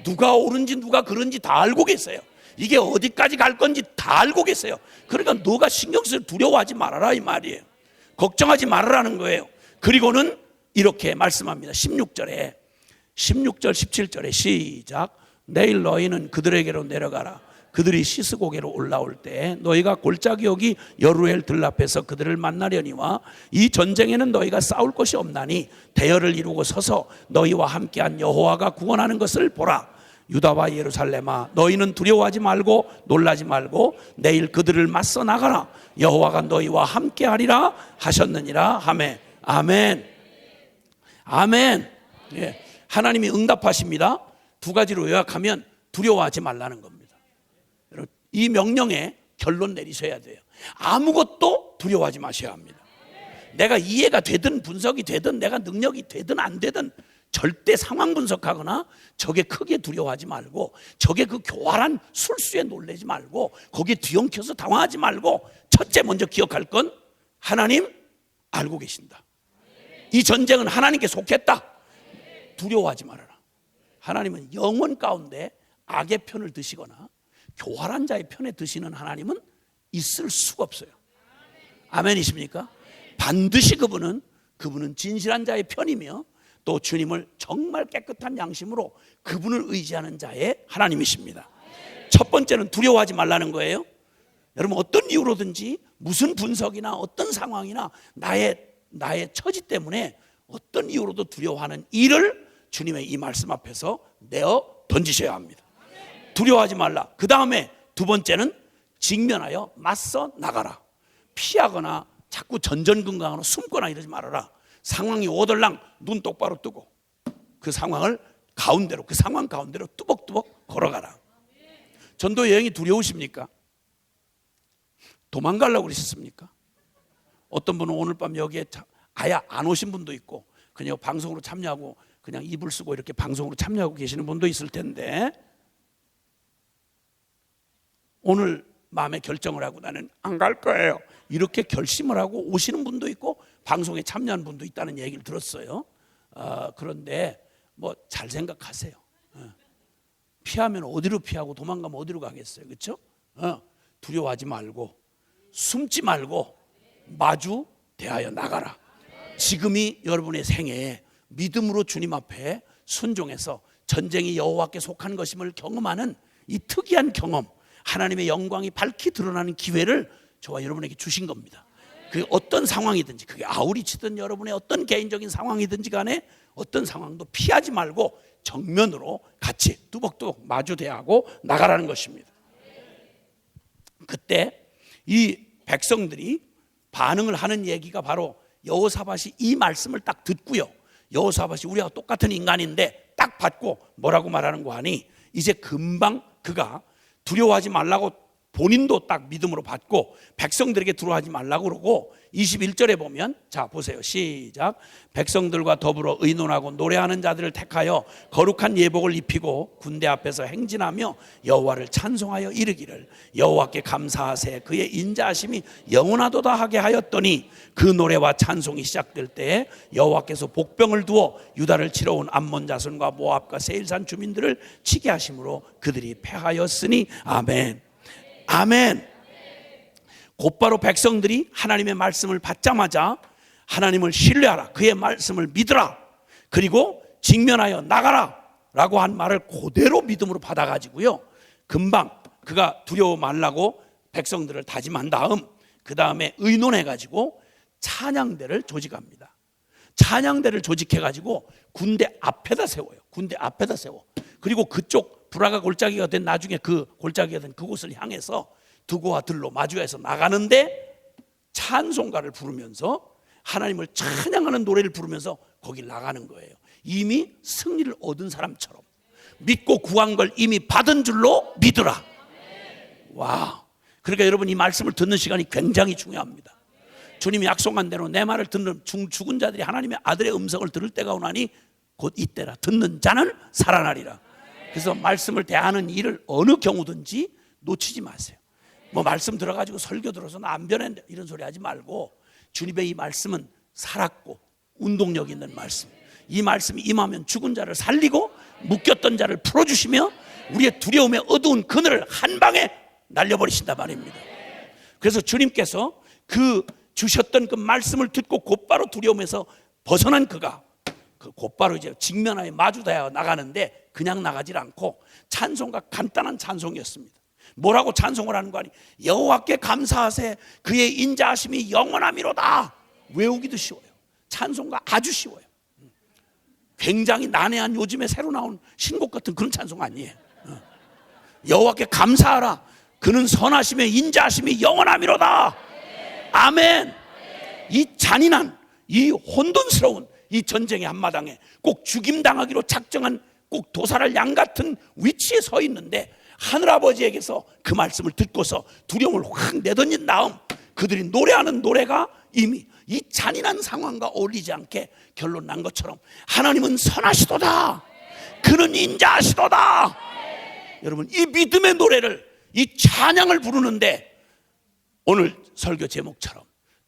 누가 옳은지 누가 그른지 다 알고 계세요. 이게 어디까지 갈 건지 다 알고 계세요. 그러니까 너가 신경 쓸, 두려워하지 말아라 이 말이에요. 걱정하지 말아라는 거예요. 그리고는 이렇게 말씀합니다. 16절 17절에 시작. 내일 너희는 그들에게로 내려가라. 그들이 시스고개로 올라올 때 너희가 골짜기 여기 여루엘 들 앞에서 그들을 만나려니와 이 전쟁에는 너희가 싸울 것이 없나니 대열을 이루고 서서 너희와 함께한 여호와가 구원하는 것을 보라. 유다와 예루살렘아, 너희는 두려워하지 말고 놀라지 말고 내일 그들을 맞서 나가라. 여호와가 너희와 함께하리라 하셨느니라 하매. 아멘. 아멘. 예. 하나님이 응답하십니다. 두 가지로 요약하면 두려워하지 말라는 겁니다. 이 명령에 결론 내리셔야 돼요. 아무것도 두려워하지 마셔야 합니다. 내가 이해가 되든 분석이 되든 내가 능력이 되든 안 되든 절대 상황 분석하거나 저게 크게 두려워하지 말고 저게 그 교활한 술수에 놀라지 말고 거기에 뒤엉켜서 당황하지 말고 첫째 먼저 기억할 건 하나님 알고 계신다. 이 전쟁은 하나님께 속했다. 두려워하지 말아라. 하나님은 영원 가운데 악의 편을 드시거나 교활한 자의 편에 드시는 하나님은 있을 수가 없어요. 아멘이십니까? 반드시 그분은 진실한 자의 편이며 또 주님을 정말 깨끗한 양심으로 그분을 의지하는 자의 하나님이십니다. 첫 번째는 두려워하지 말라는 거예요. 여러분 어떤 이유로든지 무슨 분석이나 어떤 상황이나 나의 처지 때문에 어떤 이유로도 두려워하는 일을 주님의 이 말씀 앞에서 내어 던지셔야 합니다. 두려워하지 말라. 그 다음에 두 번째는 직면하여 맞서 나가라. 피하거나 자꾸 전전긍긍하거나 숨거나 이러지 말아라. 상황이 오들랑 눈 똑바로 뜨고 그 상황 가운데로 뚜벅뚜벅 걸어가라. 전도 여행이 두려우십니까? 도망가려고 그러셨습니까? 어떤 분은 오늘 밤 여기에 아예 안 오신 분도 있고 그냥 방송으로 참여하고 그냥 이불 쓰고 이렇게 방송으로 참여하고 계시는 분도 있을 텐데 오늘 마음에 결정을 하고 나는 안 갈 거예요 이렇게 결심을 하고 오시는 분도 있고 방송에 참여하는 분도 있다는 얘기를 들었어요. 그런데 뭐 잘 생각하세요. 피하면 어디로 피하고 도망가면 어디로 가겠어요. 그렇죠? 두려워하지 말고 숨지 말고 마주 대하여 나가라. 지금이 여러분의 생애에 믿음으로 주님 앞에 순종해서 전쟁이 여호와께 속한 것임을 경험하는 이 특이한 경험, 하나님의 영광이 밝히 드러나는 기회를 저와 여러분에게 주신 겁니다. 그 어떤 상황이든지 그게 아우리치든 여러분의 어떤 개인적인 상황이든지 간에 어떤 상황도 피하지 말고 정면으로 같이 뚜벅뚜벅 마주 대하고 나가라는 것입니다. 그때 이 백성들이 반응을 하는 얘기가 바로 여호사밧이 이 말씀을 딱 듣고요. 여호사밧이 우리하고 똑같은 인간인데 딱 받고 뭐라고 말하는 거 하니 이제 금방 그가 두려워하지 말라고 본인도 딱 믿음으로 받고 백성들에게 두려워하지 말라고 그러고 21절에 보면 자 보세요. 시작. 백성들과 더불어 의논하고 노래하는 자들을 택하여 거룩한 예복을 입히고 군대 앞에서 행진하며 여호와를 찬송하여 이르기를 여호와께 감사하세 그의 인자하심이 영원하도다 하게 하였더니 그 노래와 찬송이 시작될 때에 여호와께서 복병을 두어 유다를 치러 온 암몬 자손과 모압과 세일산 주민들을 치게 하심으로 그들이 패하였으니 아멘. 아멘. 곧바로 백성들이 하나님의 말씀을 받자마자 하나님을 신뢰하라, 그의 말씀을 믿으라, 그리고 직면하여 나가라 라고 한 말을 그대로 믿음으로 받아가지고요, 금방 그가 두려워 말라고 백성들을 다짐한 다음 그 다음에 의논해가지고 찬양대를 조직합니다. 찬양대를 조직해가지고 군대 앞에다 세워요. 군대 앞에다 세워. 그리고 그쪽 브라가 골짜기가 된 나중에 그 골짜기가 된 그곳을 향해서 두고와 들로 마주해서 나가는데 찬송가를 부르면서 하나님을 찬양하는 노래를 부르면서 거기 나가는 거예요. 이미 승리를 얻은 사람처럼 믿고 구한 걸 이미 받은 줄로 믿으라. 와, 그러니까 여러분 이 말씀을 듣는 시간이 굉장히 중요합니다. 주님이 약속한 대로 내 말을 듣는 죽은 자들이 하나님의 아들의 음성을 들을 때가 오나니 곧 이때라. 듣는 자는 살아나리라. 그래서 말씀을 대하는 일을 어느 경우든지 놓치지 마세요. 뭐 말씀 들어가지고 설교 들어서 나 안 변했는데 이런 소리 하지 말고, 주님의 이 말씀은 살았고 운동력 있는 말씀, 이 말씀이 임하면 죽은 자를 살리고 묶였던 자를 풀어주시며 우리의 두려움의 어두운 그늘을 한 방에 날려버리신단 말입니다. 그래서 주님께서 그 주셨던 그 말씀을 듣고 곧바로 두려움에서 벗어난 그가 그 곧바로 이제 직면하여 마주다여 나가는데, 그냥 나가질 않고 찬송가, 간단한 찬송이었습니다. 뭐라고 찬송을 하는 거 아니? 여호와께 감사하세 그의 인자하심이 영원함이로다. 외우기도 쉬워요. 찬송가 아주 쉬워요. 굉장히 난해한 요즘에 새로 나온 신곡 같은 그런 찬송 아니에요. 여호와께 감사하라 그는 선하심의 인자하심이 영원함이로다. 아멘. 이 잔인한, 이 혼돈스러운 이 전쟁의 한마당에 꼭 죽임당하기로 작정한 꼭 도살할 양 같은 위치에 서 있는데, 하늘아버지에게서 그 말씀을 듣고서 두려움을 확 내던진 다음 그들이 노래하는 노래가 이미 이 잔인한 상황과 어울리지 않게 결론 난 것처럼 하나님은 선하시도다, 그는 인자하시도다. 여러분, 이 믿음의 노래를, 이 찬양을 부르는데 오늘 설교 제목처럼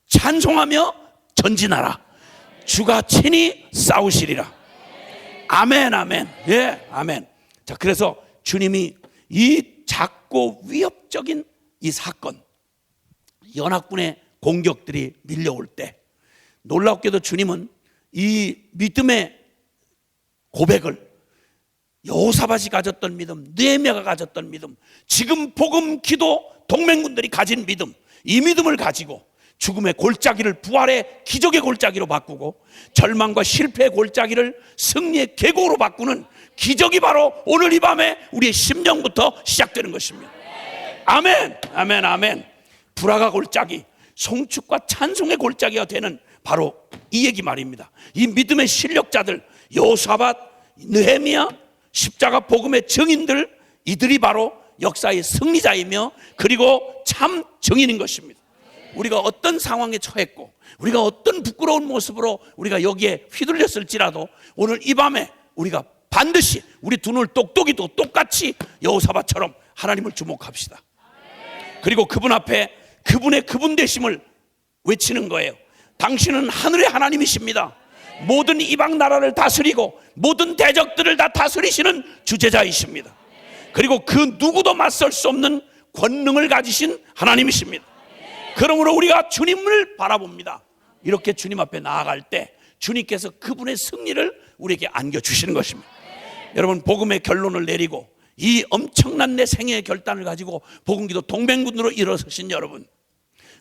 찬송하며 전진하라. 주가 친히 싸우시리라. 아멘, 아멘. 예, 아멘. 자, 그래서 주님이 이 작고 위협적인 이 사건, 연합군의 공격들이 밀려올 때 놀랍게도 주님은 이 믿음의 고백을, 여호사밧이 가졌던 믿음, 느헤미야가 가졌던 믿음, 지금 복음 기도 동맹군들이 가진 믿음, 이 믿음을 가지고 죽음의 골짜기를 부활의 기적의 골짜기로 바꾸고 절망과 실패의 골짜기를 승리의 계곡으로 바꾸는 기적이 바로 오늘 이 밤에 우리의 심령부터 시작되는 것입니다. 아멘, 아멘, 아멘. 불화가 골짜기, 송축과 찬송의 골짜기가 되는 바로 이 얘기 말입니다. 이 믿음의 실력자들, 여호사밧, 느헤미야, 십자가 복음의 증인들, 이들이 바로 역사의 승리자이며 그리고 참 증인인 것입니다. 우리가 어떤 상황에 처했고 우리가 어떤 부끄러운 모습으로 우리가 여기에 휘둘렸을지라도 오늘 이 밤에 우리가 반드시 우리 두 눈을 똑똑이도 똑같이 여호사밧처럼 하나님을 주목합시다. 그리고 그분 앞에 그분의 그분 되심을 외치는 거예요. 당신은 하늘의 하나님이십니다. 모든 이방 나라를 다스리고 모든 대적들을 다 다스리시는 주제자이십니다. 그리고 그 누구도 맞설 수 없는 권능을 가지신 하나님이십니다. 그러므로 우리가 주님을 바라봅니다. 이렇게 주님 앞에 나아갈 때 주님께서 그분의 승리를 우리에게 안겨주시는 것입니다. 여러분, 복음의 결론을 내리고 이 엄청난 내 생애의 결단을 가지고 복음기도 동맹군으로 일어서신 여러분,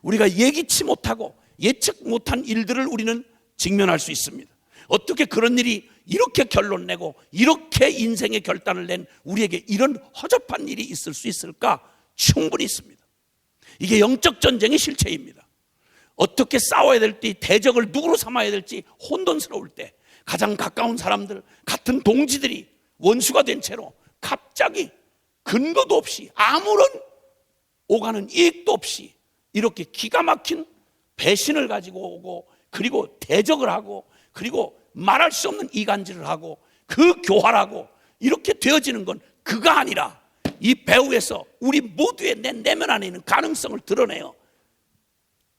우리가 예기치 못하고 예측 못한 일들을 우리는 직면할 수 있습니다. 어떻게 그런 일이 이렇게 결론 내고 이렇게 인생의 결단을 낸 우리에게 이런 허접한 일이 있을 수 있을까? 충분히 있습니다. 이게 영적 전쟁의 실체입니다. 어떻게 싸워야 될지, 대적을 누구로 삼아야 될지 혼돈스러울 때 가장 가까운 사람들, 같은 동지들이 원수가 된 채로 갑자기 근거도 없이 아무런 오가는 이익도 없이 이렇게 기가 막힌 배신을 가지고 오고, 그리고 대적을 하고, 그리고 말할 수 없는 이간질을 하고 그 교활하고 이렇게 되어지는 건 그가 아니라 이 배후에서 우리 모두의 내면 안에 있는 가능성을 드러내요.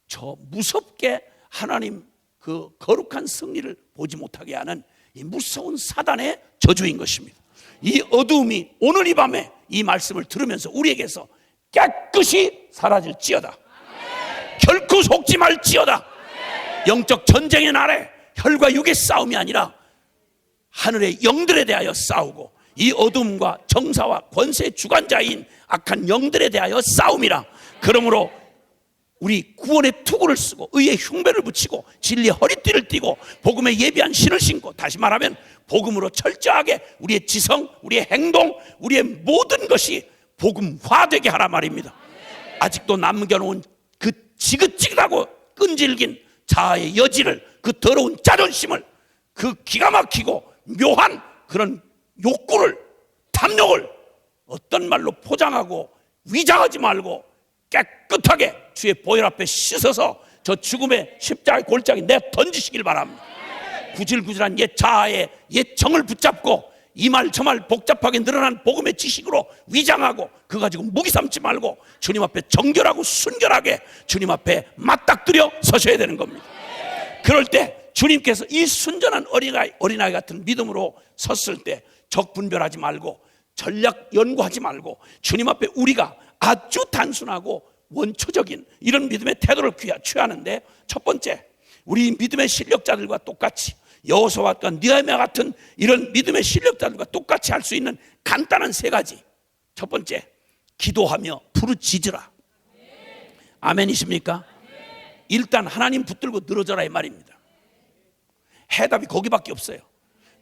저 무섭게 하나님 그 거룩한 승리를 보지 못하게 하는 이 무서운 사단의 저주인 것입니다. 이 어두움이 오늘 이 밤에 이 말씀을 들으면서 우리에게서 깨끗이 사라질지어다. 결코 속지 말지어다. 영적 전쟁의 날에 혈과 육의 싸움이 아니라 하늘의 영들에 대하여 싸우고 이 어둠과 정사와 권세의 주관자인 악한 영들에 대하여 싸움이라. 그러므로 우리 구원의 투구를 쓰고 의의 흉배를 붙이고 진리의 허리띠를 띠고 복음에 예비한 신을 신고, 다시 말하면 복음으로 철저하게 우리의 지성, 우리의 행동, 우리의 모든 것이 복음화되게 하라 말입니다. 아직도 남겨놓은 그 지긋지긋하고 끈질긴 자아의 여지를, 그 더러운 자존심을 그 기가 막히고 묘한 그런 욕구를, 탐욕을 어떤 말로 포장하고 위장하지 말고 깨끗하게 주의 보혈 앞에 씻어서 저 죽음의 십자가의 골짜기 내 던지시길 바랍니다. 구질구질한 옛 자아의 옛 정을 붙잡고 이 말 저 말 복잡하게 늘어난 복음의 지식으로 위장하고 그거 가지고 무기 삼지 말고 주님 앞에 정결하고 순결하게 주님 앞에 맞닥뜨려 서셔야 되는 겁니다. 그럴 때 주님께서 이 순전한 어린아이 같은 믿음으로 섰을 때 적분별하지 말고 전략 연구하지 말고 주님 앞에 우리가 아주 단순하고 원초적인 이런 믿음의 태도를 취하는데, 첫 번째, 우리 믿음의 실력자들과 똑같이 여호수아와 느헤미야 같은 이런 믿음의 실력자들과 똑같이 할 수 있는 간단한 세 가지. 첫 번째, 기도하며 부르짖으라. 아멘이십니까? 일단 하나님 붙들고 늘어져라 이 말입니다. 해답이 거기밖에 없어요.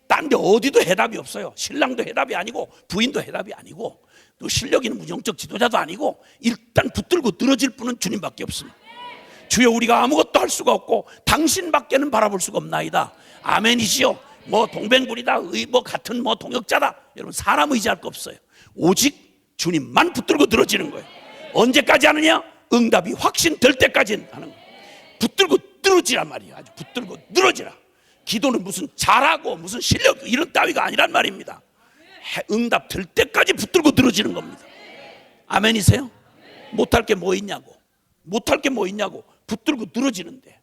딴 데 어디도 해답이 없어요. 신랑도 해답이 아니고 부인도 해답이 아니고 또 실력 있는 영적 지도자도 아니고 일단 붙들고 늘어질 분은 주님밖에 없습니다. 주여, 우리가 아무것도 할 수가 없고 당신밖에는 바라볼 수가 없나이다. 아멘이시요. 뭐 동백물이다, 뭐 같은 뭐 동역자다. 여러분, 사람 의지할 거 없어요. 오직 주님만 붙들고 늘어지는 거예요. 언제까지 하느냐? 응답이 확신될 때까지 하는 거예요. 붙들고 늘어지란 말이에요. 아주 붙들고 늘어지라. 기도는 무슨 잘하고 무슨 실력 이런 따위가 아니란 말입니다. 응답 될 때까지 붙들고 늘어지는 겁니다. 아멘이세요? 못할 게 뭐 있냐고. 못할 게 뭐 있냐고. 붙들고 늘어지는데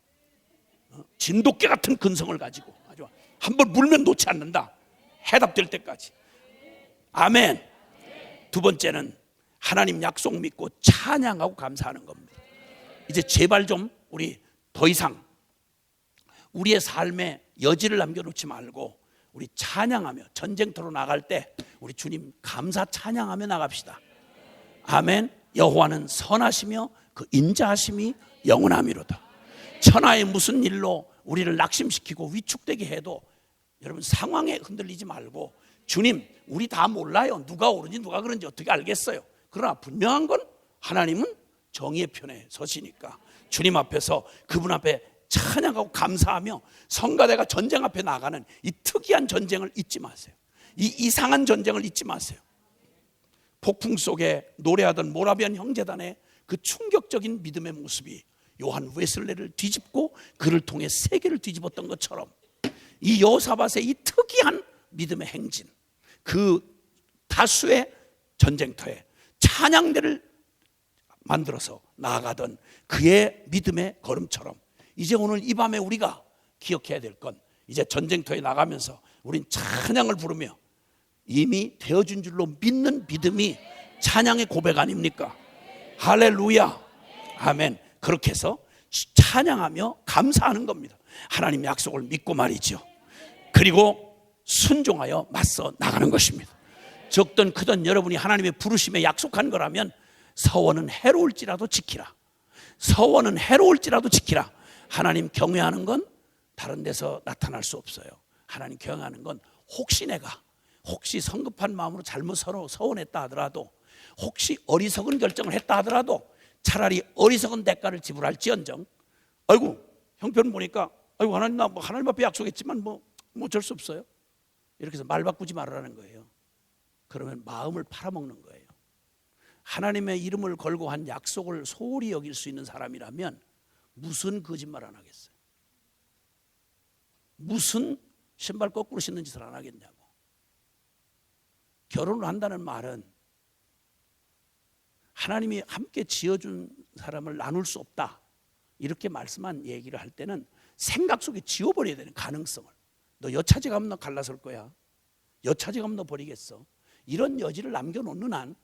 진돗개 같은 근성을 가지고 아주 한번 물면 놓지 않는다. 해답될 때까지. 아멘. 두 번째는 하나님 약속 믿고 찬양하고 감사하는 겁니다. 이제 제발 좀 우리 더 이상 우리의 삶에 여지를 남겨놓지 말고 우리 찬양하며 전쟁터로 나갈 때 우리 주님 감사 찬양하며 나갑시다. 아멘. 여호와는 선하시며 그 인자하심이 영원하미로다. 천하의 무슨 일로 우리를 낙심시키고 위축되게 해도 여러분 상황에 흔들리지 말고, 주님 우리 다 몰라요. 누가 옳은지 누가 그런지 어떻게 알겠어요. 그러나 분명한 건 하나님은 정의의 편에 서시니까 주님 앞에서 그분 앞에 찬양하고 감사하며 성가대가 전쟁 앞에 나가는 이 특이한 전쟁을 잊지 마세요. 이 이상한 전쟁을 잊지 마세요. 폭풍 속에 노래하던 모라비안 형제단의 그 충격적인 믿음의 모습이 요한 웨슬레를 뒤집고 그를 통해 세계를 뒤집었던 것처럼 이 여호사밧의 이 특이한 믿음의 행진, 그 다수의 전쟁터에 찬양대를 만들어서 나아가던 그의 믿음의 걸음처럼 이제 오늘 이 밤에 우리가 기억해야 될 건, 이제 전쟁터에 나가면서 우린 찬양을 부르며 이미 되어준 줄로 믿는 믿음이 찬양의 고백 아닙니까? 할렐루야. 아멘. 그렇게 해서 찬양하며 감사하는 겁니다. 하나님 약속을 믿고 말이죠. 그리고 순종하여 맞서 나가는 것입니다. 적든 크든 여러분이 하나님의 부르심에 약속한 거라면 서원은 해로울지라도 지키라. 서원은 해로울지라도 지키라. 하나님 경외하는 건 다른 데서 나타날 수 없어요. 하나님 경외하는 건 혹시 성급한 마음으로 잘못 서원했다 하더라도, 혹시 어리석은 결정을 했다 하더라도 차라리 어리석은 대가를 지불할지언정, 아이고 형편 보니까 아이고 하나님 나 하나님 앞에 약속했지만 뭐 어쩔 수 없어요. 이렇게 해서 말 바꾸지 말라는 거예요. 그러면 마음을 팔아먹는 거예요. 하나님의 이름을 걸고 한 약속을 소홀히 여길 수 있는 사람이라면 무슨 거짓말 안 하겠어요? 무슨 신발 거꾸로 신는 짓을 안 하겠냐고. 결혼을 한다는 말은 하나님이 함께 지어준 사람을 나눌 수 없다, 이렇게 말씀한 얘기를 할 때는 생각 속에 지워버려야 되는 가능성을. 너 여차지 가면 너 갈라설 거야. 여차지 가면 너 버리겠어. 이런 여지를 남겨놓는 한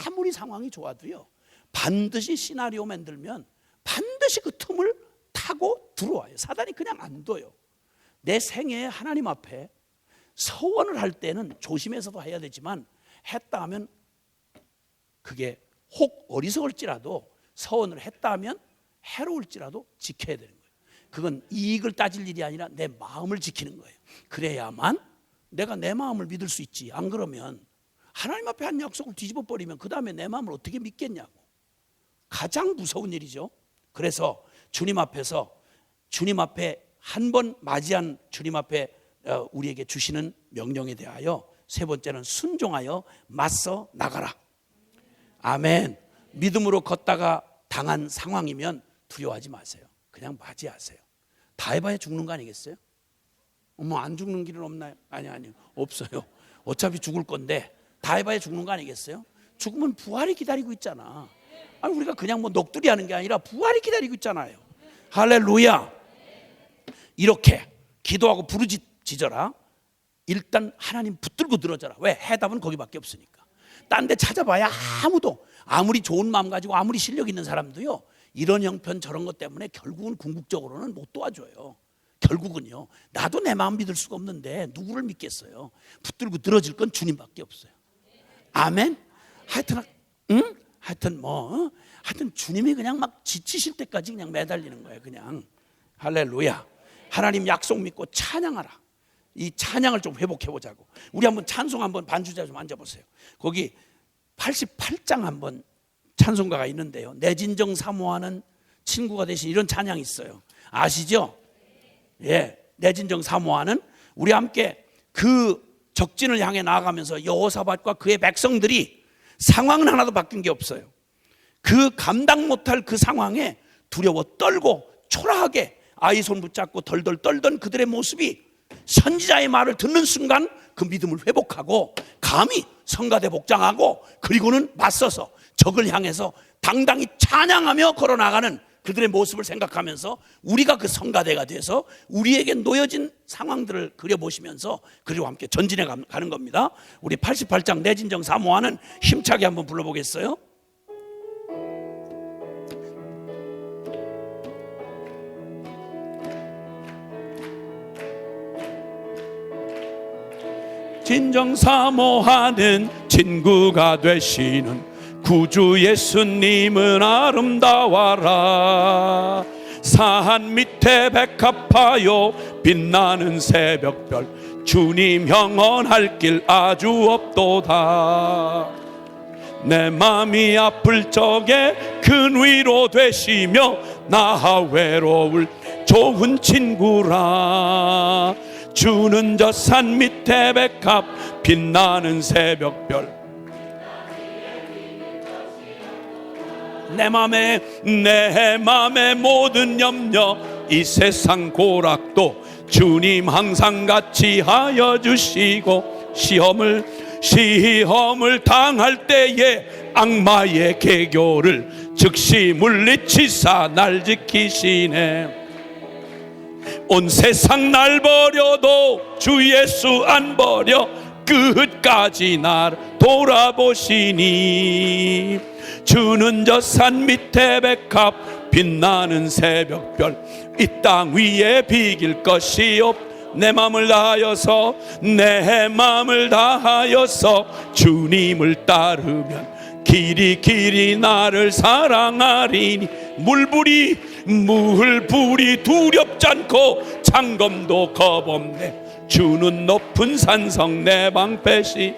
아무리 상황이 좋아도요, 반드시 시나리오 만들면 반드시 그 틈을 타고 들어와요. 사단이 그냥 안 둬요. 내 생애에 하나님 앞에 서원을 할 때는 조심해서도 해야 되지만, 했다 하면 그게 혹 어리석을지라도, 서원을 했다 하면 해로울지라도 지켜야 되는 거예요. 그건 이익을 따질 일이 아니라 내 마음을 지키는 거예요. 그래야만 내가 내 마음을 믿을 수 있지. 안 그러면 하나님 앞에 한 약속을 뒤집어 버리면 그 다음에 내 마음을 어떻게 믿겠냐고. 가장 무서운 일이죠. 그래서 주님 앞에서 주님 앞에 한 번 맞이한 주님 앞에 우리에게 주시는 명령에 대하여 세 번째는 순종하여 맞서 나가라. 아멘. 믿음으로 걷다가 당한 상황이면 두려워하지 마세요. 그냥 맞이하세요. 다 해봐야 죽는 거 아니겠어요? 안 죽는 길은 없나요? 아니요. 없어요. 어차피 죽을 건데 다 해봐야 죽는 거 아니겠어요? 죽으면 부활이 기다리고 있잖아. 우리가 그냥 넋두리 하는 게 아니라 부활이 기다리고 있잖아요. 할렐루야. 이렇게 기도하고 부르짖어라. 일단 하나님 붙들고 늘어져라. 왜? 해답은 거기밖에 없으니까. 딴 데 찾아봐야 아무도, 아무리 좋은 마음 가지고 아무리 실력 있는 사람도요, 이런 형편 저런 것 때문에 결국은 궁극적으로는 못 도와줘요. 결국은요, 나도 내 마음 믿을 수가 없는데 누구를 믿겠어요? 붙들고 늘어질 건 주님밖에 없어요. 아멘. 하여튼 주님이 그냥 막 지치실 때까지 그냥 매달리는 거예요. 그냥. 할렐루야. 하나님 약속 믿고 찬양하라. 이 찬양을 좀 회복해 보자고. 우리 한번 찬송 한번 반주자 좀 앉아보세요. 거기 88장 한번 찬송가가 있는데요, 내 진정 사모하는 친구가 되신 이런 찬양이 있어요. 아시죠? 예, 내 진정 사모하는. 우리 함께 그 적진을 향해 나아가면서 여호사밧과 그의 백성들이 상황은 하나도 바뀐 게 없어요. 그 감당 못할 그 상황에 두려워 떨고 초라하게 아이 손 붙잡고 덜덜 떨던 그들의 모습이 선지자의 말을 듣는 순간 그 믿음을 회복하고 감히 성가대 복장하고 그리고는 맞서서 적을 향해서 당당히 찬양하며 걸어나가는 그들의 모습을 생각하면서 우리가 그 성가대가 돼서 우리에게 놓여진 상황들을 그려보시면서 그리고 함께 전진해 가는 겁니다. 우리 88장 내 진정 사모하는 힘차게 한번 불러보겠어요? 진정 사모하는 친구가 되시는 구주 예수님은 아름다워라. 산 밑에 백합하여 빛나는 새벽별 주님 영원할 길 아주 없도다. 내 맘이 아플 적에 큰 위로 되시며 나 외로울 좋은 친구라. 주는 저 산 밑에 백합 빛나는 새벽별 내 맘의 모든 염려 이 세상 고락도 주님 항상 같이 하여 주시고 시험을 당할 때에 악마의 계교를 즉시 물리치사 날 지키시네. 온 세상 날 버려도 주 예수 안 버려 끝까지 날 돌아보시니. 주는 저 산 밑에 백합 빛나는 새벽별 이 땅 위에 비길 것이 없. 내 맘을 다하여서 주님을 따르면 길이 나를 사랑하리니. 물불이 두렵지 않고 창검도 겁없네. 주는 높은 산성 내 방패시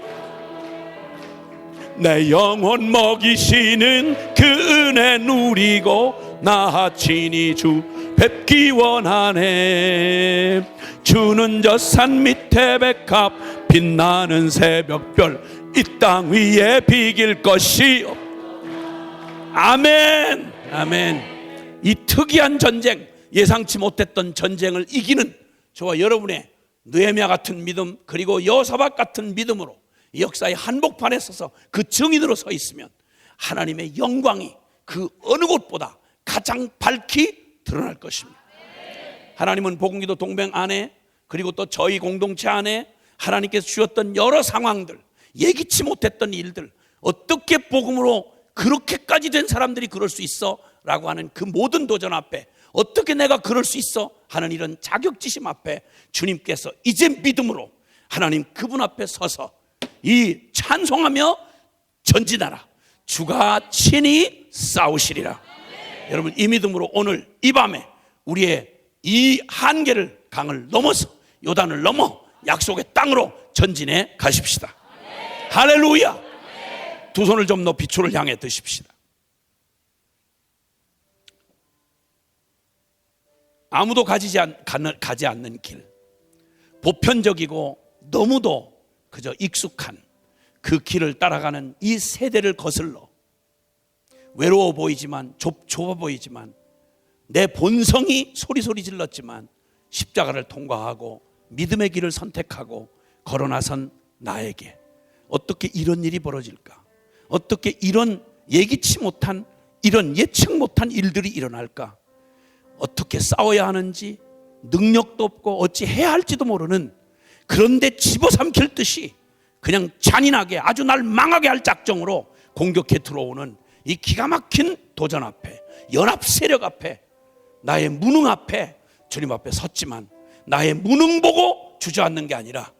내 영혼 먹이시는 그 은혜 누리고 나 친히 주 뵙기 원하네. 주는 저 산 밑에 백합 빛나는 새벽별 이 땅 위에 비길 것이 없. 아멘. 아멘. 이 특이한 전쟁, 예상치 못했던 전쟁을 이기는 저와 여러분의 느헤미야 같은 믿음, 그리고 여호사밧 같은 믿음으로 역사의 한복판에 서서 그 증인으로 서 있으면 하나님의 영광이 그 어느 곳보다 가장 밝히 드러날 것입니다. 하나님은 복음기도 동맹 안에, 그리고 또 저희 공동체 안에 하나님께서 주셨던 여러 상황들, 예기치 못했던 일들, 어떻게 복음으로 그렇게까지 된 사람들이 그럴 수 있어? 라고 하는 그 모든 도전 앞에 어떻게 내가 그럴 수 있어? 하는 이런 자격지심 앞에 주님께서 이제 믿음으로 하나님 그분 앞에 서서 이 찬송하며 전진하라. 주가 친히 싸우시리라. 여러분, 이 믿음으로 오늘 이 밤에 우리의 이 한계를, 강을 넘어서 요단을 넘어 약속의 땅으로 전진해 가십시다. 할렐루야. 두 손을 좀 높이 주를 향해 드십시다. 아무도 가지 않는 길, 보편적이고 너무도 그저 익숙한 그 길을 따라가는 이 세대를 거슬러 외로워 보이지만 좁아 보이지만 내 본성이 소리소리 질렀지만 십자가를 통과하고 믿음의 길을 선택하고 걸어나선 나에게 어떻게 이런 일이 벌어질까? 어떻게 이런 예기치 못한, 이런 예측 못한 일들이 일어날까? 어떻게 싸워야 하는지 능력도 없고 어찌 해야 할지도 모르는, 그런데 집어삼킬 듯이 그냥 잔인하게 아주 날 망하게 할 작정으로 공격해 들어오는 이 기가 막힌 도전 앞에, 연합 세력 앞에, 나의 무능 앞에 주님 앞에 섰지만 나의 무능 보고 주저앉는 게 아니라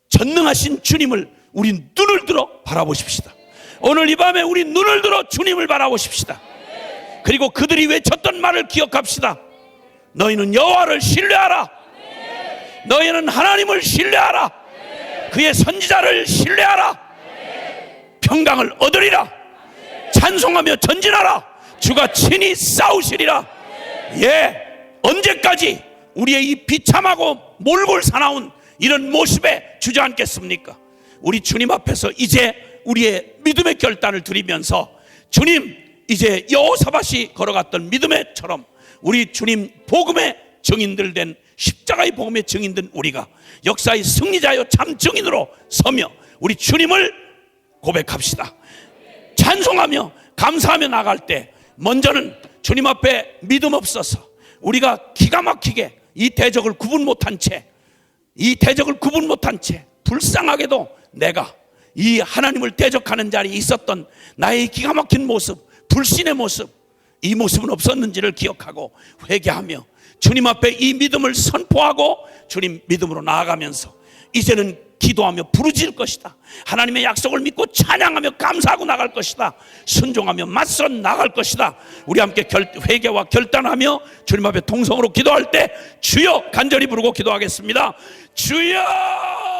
전능하신 주님을 우리 눈을 들어 바라보십시다. 오늘 이 밤에 우리 눈을 들어 주님을 바라보십시다. 그리고 그들이 외쳤던 말을 기억합시다. 너희는 여호와를 신뢰하라. 너희는 하나님을 신뢰하라. 그의 선지자를 신뢰하라. 평강을 얻으리라. 찬송하며 전진하라. 주가 친히 싸우시리라. 예, 언제까지 우리의 이 비참하고 몰골 사나운 이런 모습에 주저앉겠습니까? 우리 주님 앞에서 이제 우리의 믿음의 결단을 드리면서, 주님, 이제 여호사밧이 걸어갔던 믿음의처럼 우리 주님 복음의 증인들 된, 십자가의 복음의 증인된 우리가 역사의 승리자여 참 증인으로 서며 우리 주님을 고백합시다. 찬송하며 감사하며 나갈 때 먼저는 주님 앞에 믿음 없어서 우리가 기가 막히게 이 대적을 구분 못한 채 불쌍하게도 내가 이 하나님을 대적하는 자리에 있었던 나의 기가 막힌 모습, 불신의 모습, 이 모습은 없었는지를 기억하고 회개하며 주님 앞에 이 믿음을 선포하고 주님 믿음으로 나아가면서 이제는 기도하며 부르짖을 것이다. 하나님의 약속을 믿고 찬양하며 감사하고 나갈 것이다. 순종하며 맞서 나갈 것이다. 우리 함께 회개와 결단하며 주님 앞에 통성으로 기도할 때 주여 간절히 부르고 기도하겠습니다. 주여!